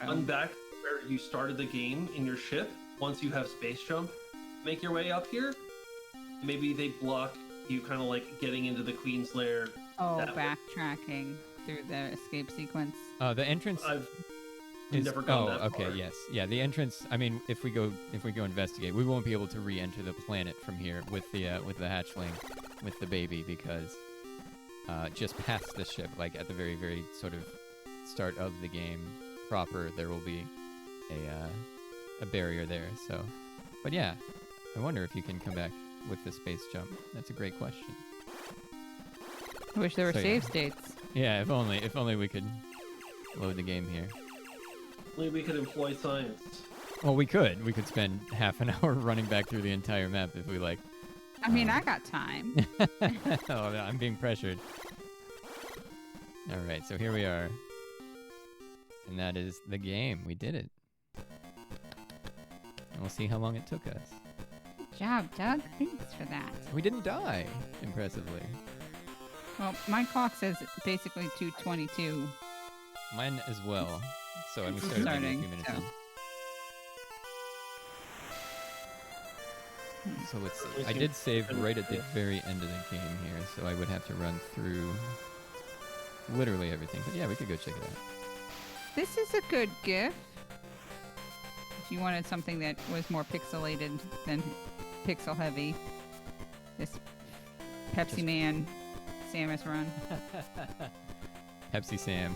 Um, unback where you started the game in your ship once you have space jump. Make your way up here. Maybe they block you kind of like getting into the queen's lair. Oh, that way. backtracking through the escape sequence. The entrance I've is never gone that okay, far. yes. Yeah, the entrance, I mean, if we go investigate, we won't be able to re-enter the planet from here with the hatchling with the baby because just past the ship, like at the very, very sort of start of the game proper, there will be a barrier there. So, but yeah, I wonder if you can come back with the space jump. That's a great question. I wish there were So, yeah. save states. Yeah, if only we could load the game here. Only we could employ science. Well, we could spend half an hour running back through the entire map if we like. I mean, I got time. Oh, no, I'm being pressured. All right, so here we are. And that is the game. We did it. And we'll see how long it took us. Good job, Doug. Thanks for that. We didn't die, impressively. Well, my clock says basically 2:22. Mine as well. So, and we It's started maybe a starting, few minutes so. in. So let's see. I did save right at the very end of the game here, so I would have to run through literally everything. But yeah, we could go check it out. This is a good gift. If you wanted something that was more pixelated than pixel heavy, this Pepsi Just- Man Samus run. Pepsi Sam.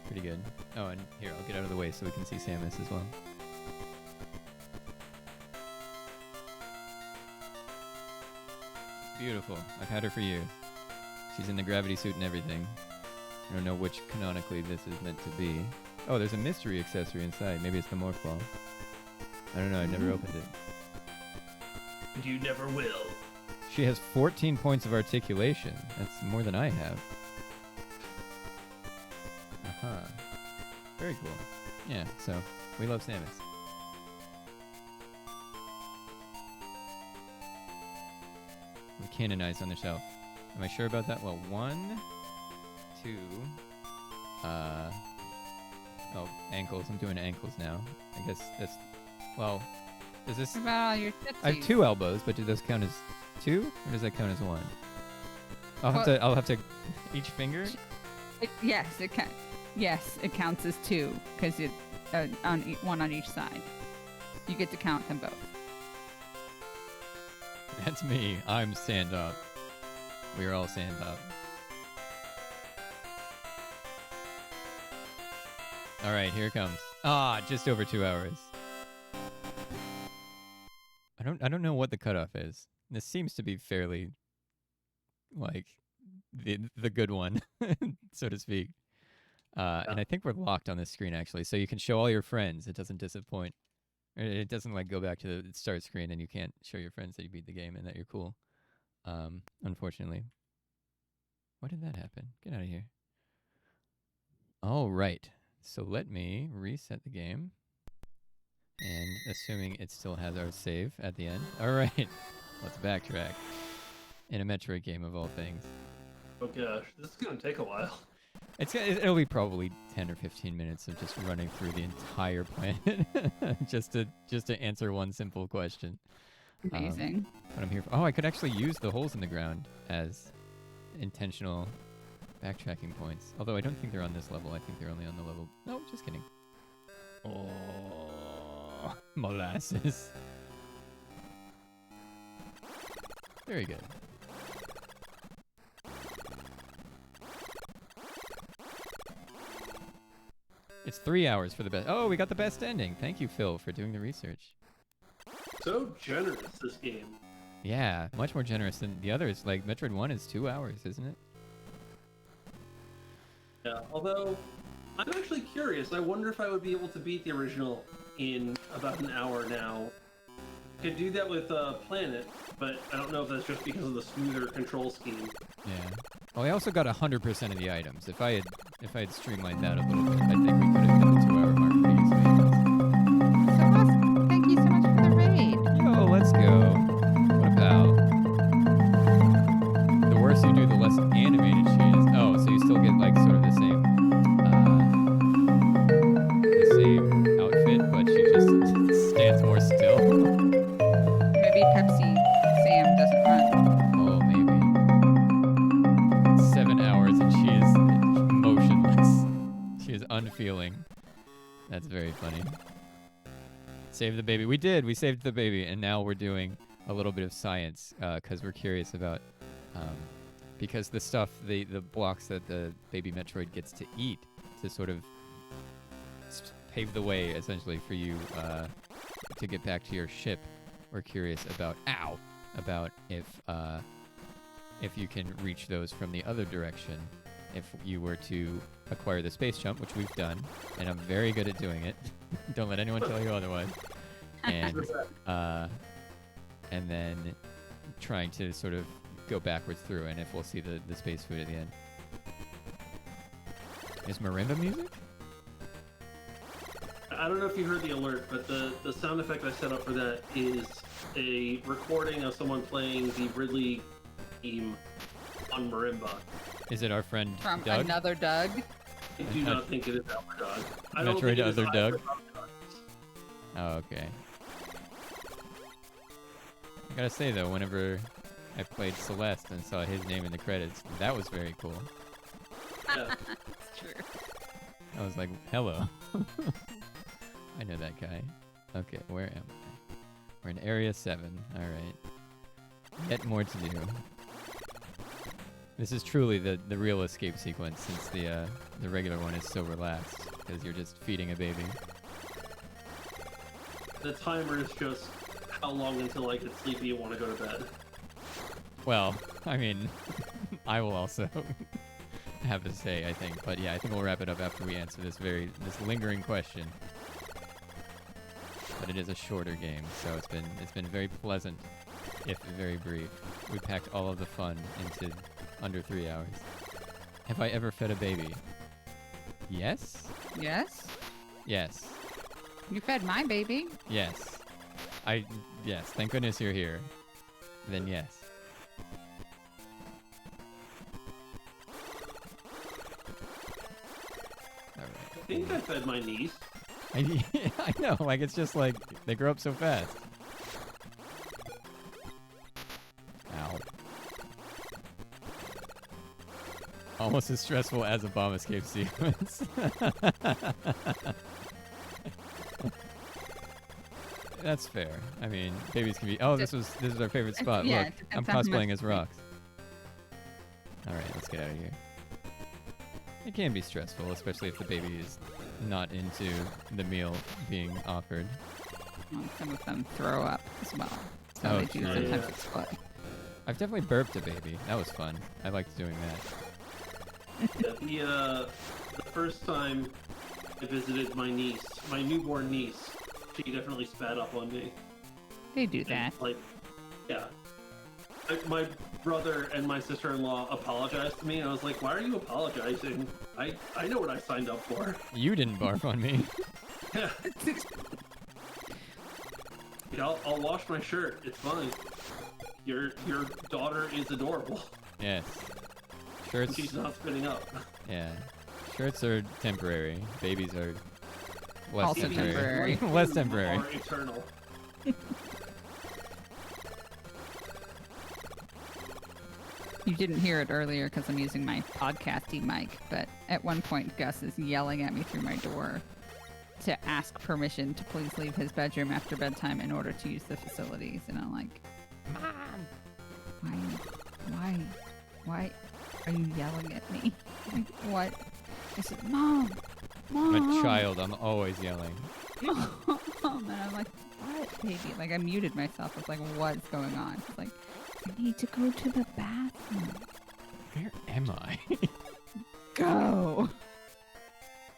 Pretty good. Oh, and here, I'll get out of the way so we can see Samus as well. Beautiful. I've had her for years. She's in the gravity suit and everything. I don't know which canonically this is meant to be. Oh, there's a mystery accessory inside. Maybe it's the morph ball. I don't know. I've never opened it. And you never will. She has 14 points of articulation. That's more than I have. Uh-huh. Very cool. Yeah, so we love Samus. We canonized on the shelf. Am I sure about that? Well, 1, 2, oh, ankles. I'm doing ankles now. I guess that's, well, does this, What about all your I have tootsies? 2 elbows, but do those count as 2? Or does that count as 1? I'll have to, each finger? Yes, it counts as 2 because it one on each side. You get to count them both. That's me. I'm stand up. We are all stand up. All right, here it comes. Ah, just over 2 hours. I don't know what the cutoff is. This seems to be fairly, like, the good one, so to speak. And I think we're locked on this screen actually, so you can show all your friends. It doesn't disappoint. It doesn't like go back to the start screen and you can't show your friends that you beat the game and that you're cool. Unfortunately. Why did that happen? Get out of here. All right. So let me reset the game. And assuming it still has our save at the end. All right. Let's backtrack. In a Metroid game of all things. Oh gosh, this is gonna take a while. It'll be probably 10 or 15 minutes of just running through the entire planet just to answer one simple question. Amazing. But I'm here for, I could actually use the holes in the ground as intentional backtracking points. Although I don't think they're on this level. I think they're only on the level... No, just kidding. Oh, molasses. Very good. It's 3 hours for the best. Oh, we got the best ending. Thank you, Phil, for doing the research. So generous, this game. Yeah, much more generous than the others. Like, Metroid 1 is 2 hours, isn't it? Yeah, although, I'm actually curious. I wonder if I would be able to beat the original in about an hour now. I could do that with Planet, but I don't know if that's just because of the smoother control scheme. Yeah. Well, I also got 100% of the items. If I had streamlined that a little bit, I think we could have hit the 2 hour mark pretty easily. So awesome. Thank you so much for the raid. Yo, let's go. What a pal. The worse you do, the less animated she is. Oh, so you still get like sort of the same outfit, but she just stands more still. Maybe Pepsi Sam doesn't run. Oh, maybe. 7 hours and she is motionless. She is unfeeling. That's very funny. Save the baby. We did. We saved the baby, and now we're doing a little bit of science because we're curious about because the stuff, the blocks that the baby Metroid gets to eat to sort of pave the way, essentially, for you to get back to your ship. We're curious about if you can reach those from the other direction. If you were to acquire the space jump, which we've done, and I'm very good at doing it. Don't let anyone tell you otherwise. And then trying to sort of go backwards through, and if we'll see the space food at the end. Is marimba music? I don't know if you heard the alert, but the sound effect I set up for that is a recording of someone playing the Ridley theme on marimba. Is it our friend From Doug? another Doug. I do not think it is our Doug. I don't Metroid think it is Other either Doug? of our Dougs. Oh, okay. I gotta say though, whenever I played Celeste and saw his name in the credits, that was very cool. Yeah. It's true. I was like, hello. I know that guy. Okay, where am I? We're in Area 7. Alright. Yet more to do. This is truly the real escape sequence, since the regular one is so relaxed, because you're just feeding a baby. The timer is just how long until I get sleepy and want to go to bed. Well, I mean, I will also have to say, I think. But yeah, I think we'll wrap it up after we answer this lingering question. But it is a shorter game, so it's been very pleasant, if very brief. We packed all of the fun into under 3 hours. Have I ever fed a baby? Yes? Yes? Yes. You fed my baby. Yes. Yes. Thank goodness you're here. Then yes. All right. I think I fed my niece. I know, like it's just like they grow up so fast. Ow. Almost as stressful as a bomb escape sequence. That's fair. I mean, babies can be. Oh, this is our favorite spot. Yeah, Look, it I'm depends on how cosplaying much as rocks. All right, let's get out of here. It can be stressful, especially if the baby is not into the meal being offered. Well, some of them throw up as well. So Oh, they do sure. sometimes Yeah. explode. I've definitely burped a baby. That was fun. I liked doing that. Yeah, the first time I visited my niece, my newborn niece, she definitely spat up on me. They do And, that. like, yeah. My brother and my sister-in-law apologized to me, and I was like, why are you apologizing? I know what I signed up for. You didn't barf on me. Yeah. Yeah, I'll wash my shirt. It's fine. Your daughter is adorable. Yes. Shirts. She's not spitting up. Yeah. Shirts are temporary. Babies are less Also temporary. Less temporary. Are eternal. You didn't hear it earlier because I'm using my podcasty mic, but at one point Gus is yelling at me through my door to ask permission to please leave his bedroom after bedtime in order to use the facilities. And I'm like, Mom, why are you yelling at me? Like, what? I said, Mom. I'm a child. I'm always yelling. Mom. And I'm like, what, baby? Like, I muted myself. I was like, what's going on? It's like, I need to go to the bathroom. Where am I? Go.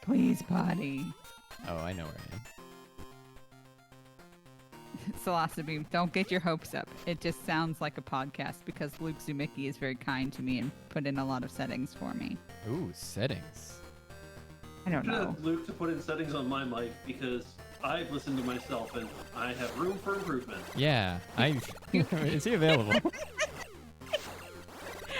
Please, potty. Oh, I know where I am. Philosophy, don't get your hopes up. It just sounds like a podcast because Luke Zumicki is very kind to me and put in a lot of settings for me. Ooh, settings. I don't I know. have Luke to put in settings on my mic because I've listened to myself and I have room for improvement. Yeah, is he available?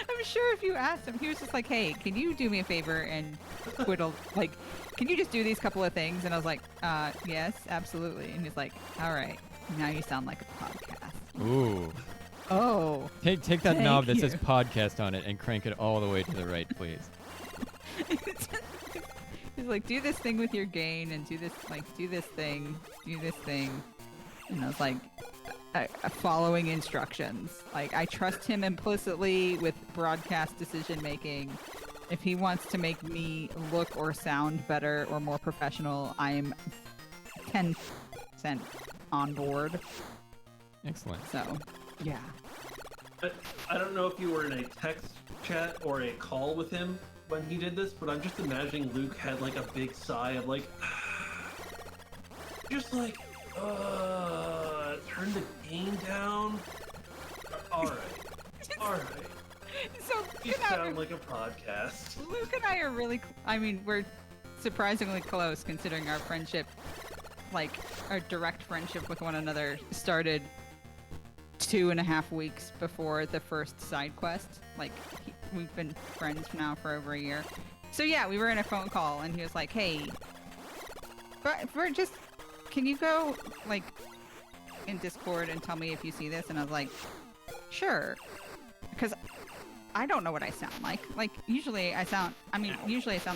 I'm sure if you asked him, he was just like, hey, can you do me a favor and whittle, like, can you just do these couple of things? And I was like, yes, absolutely. And he's like, all right, now you sound like a podcast. Ooh. Oh. Take that knob that you. says podcast on it and crank it all the way to the right, please. He's like, do this thing with your gain and do this thing. And I was like, following instructions. Like, I trust him implicitly with broadcast decision making. If he wants to make me look or sound better or more professional, I am 10% on board. Excellent. So, yeah. I don't know if you were in a text chat or a call with him when he did this, but I'm just imagining Luke had like a big sigh of like, just like, turn the gain down. All right. So, You sound like a podcast. Luke and I are really, we're surprisingly close considering our friendship, like our direct friendship with one another started 2.5 weeks before the first side quest. Like, we've been friends now for over a year. So yeah, we were in a phone call and he was like, hey, but can you go like in Discord and tell me if you see this? And I was like, sure. Because I don't know what I sound like. Like, usually I sound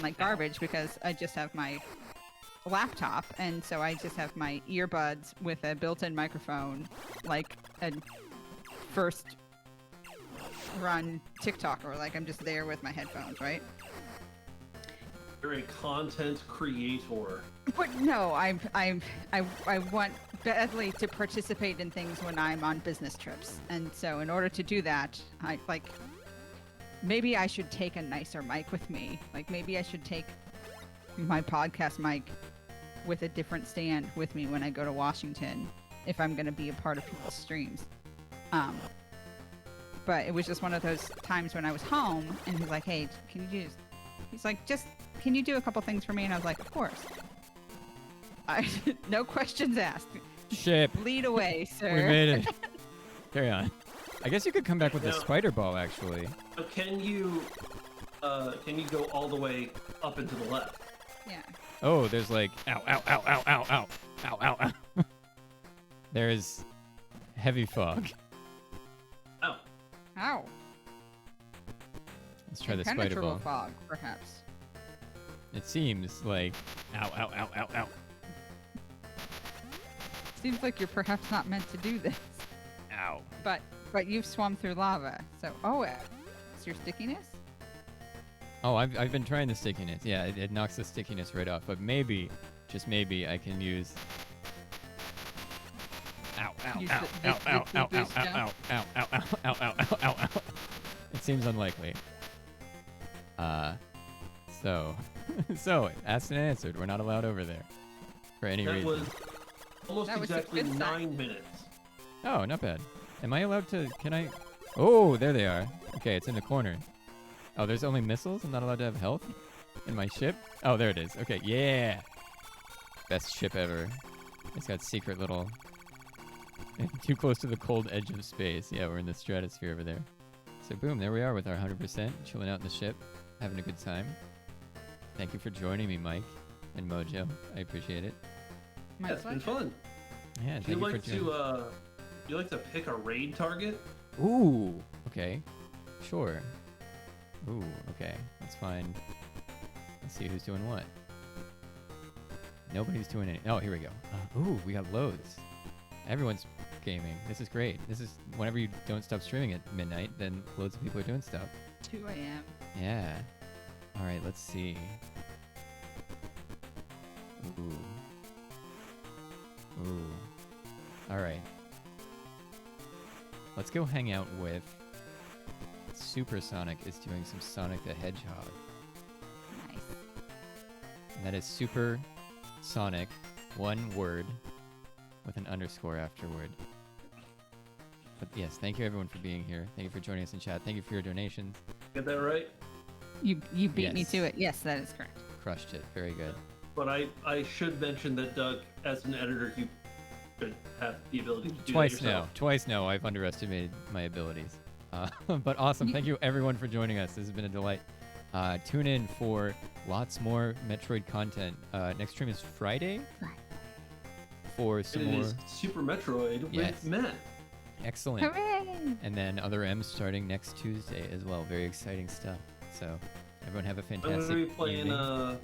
like garbage because I just have my laptop, and so I just have my earbuds with a built-in microphone, like a first run TikTok, or like I'm just there with my headphones, right? You're a content creator. But no, I want badly to participate in things when I'm on business trips, and so in order to do that, maybe I should take a nicer mic with me. Like, maybe I should take my podcast mic with a different stand with me when I go to Washington if I'm going to be a part of people's streams. But it was just one of those times when I was home and he's like, hey, can you do a couple things for me? And I was like, of course. No questions asked. Ship. Lead away, sir. We made it. Carry on. I guess you could come back with a spider ball, actually. So can you go all the way up and to the left? Yeah. Oh, there's like, ow, ow, ow, ow, ow, ow, ow, ow, ow. There's heavy fog. Ow. Ow. Let's try the spider Impenetrable ball. fog, perhaps. It seems like, ow, ow, ow, ow, ow. Seems like you're perhaps not meant to do this. Ow. But you've swum through lava, so it's your stickiness? Oh, I've been trying the stickiness. Yeah, it knocks the stickiness right off. But maybe, just maybe, I can use. Ow, ow, Use ow, the ow, ow, ow, boost ow, jump? ow, ow, ow, ow, ow, ow, ow, ow, ow. It seems unlikely. So asked and answered. We're not allowed over there for any That reason. was almost That was a exactly good sign. 9 minutes. Oh, not bad. Am I allowed to? Can I? Oh, there they are. Okay, it's in the corner. Oh, there's only missiles? I'm not allowed to have health in my ship? Oh, there it is. Okay, yeah. Best ship ever. It's got secret little... Too close to the cold edge of space. Yeah, we're in the stratosphere over there. So boom, there we are with our 100%, chilling out in the ship, having a good time. Thank you for joining me, Mike and Mojo. I appreciate it. My Yeah, it's been pleasure. fun. Yeah, Do thank you you like for joining. to you like to pick a raid target? Ooh, okay. Sure. Ooh, okay. Let's find. Let's see who's doing what. Nobody's doing any. Oh, here we go. Ooh, we got loads. Everyone's gaming. This is great. This is whenever you don't stop streaming at midnight, then loads of people are doing stuff. 2 a.m. Yeah. All right, let's see. Ooh. Ooh. All right. Let's go hang out with Supersonic is doing some Sonic the Hedgehog. Nice. And that is Super Sonic, one word with an underscore afterward. But yes, thank you everyone for being here. Thank you for joining us in chat. Thank you for your donations. Get that right? You beat me Yes. to it. Yes, that is correct. Crushed it. Very good. But I should mention that Doug, as an editor, you should have the ability to do Twice that now. yourself. Twice now. I've underestimated my abilities. But awesome. Thank you everyone for joining us. This has been a delight. Tune in for lots more Metroid content. Next stream is Friday for some And it more. is Super Metroid Yes. with Matt. Excellent. Hooray! And then other M's starting next Tuesday as well. Very exciting stuff. So everyone have a I'm fantastic going to be playing evening.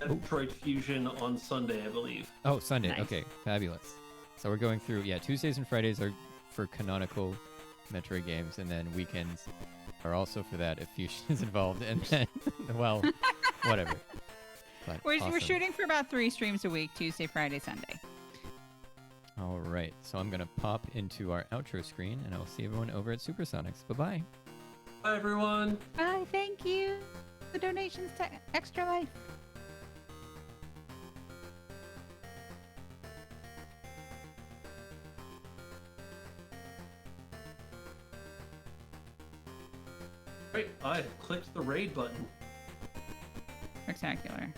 Metroid Fusion on Sunday, I believe. Oh, Sunday. Nice. Okay, fabulous. So we're going through, Tuesdays and Fridays are for canonical Metroid games, and then weekends are also for that if Fusion is involved. And then, well, whatever. But We're awesome. shooting for about 3 streams a week, Tuesday, Friday, Sunday. All right, so I'm going to pop into our outro screen, and I will see everyone over at Supersonics. Bye-bye. Bye, everyone. Bye, thank you. The donations to Extra Life. Great, I have clicked the raid button. Spectacular.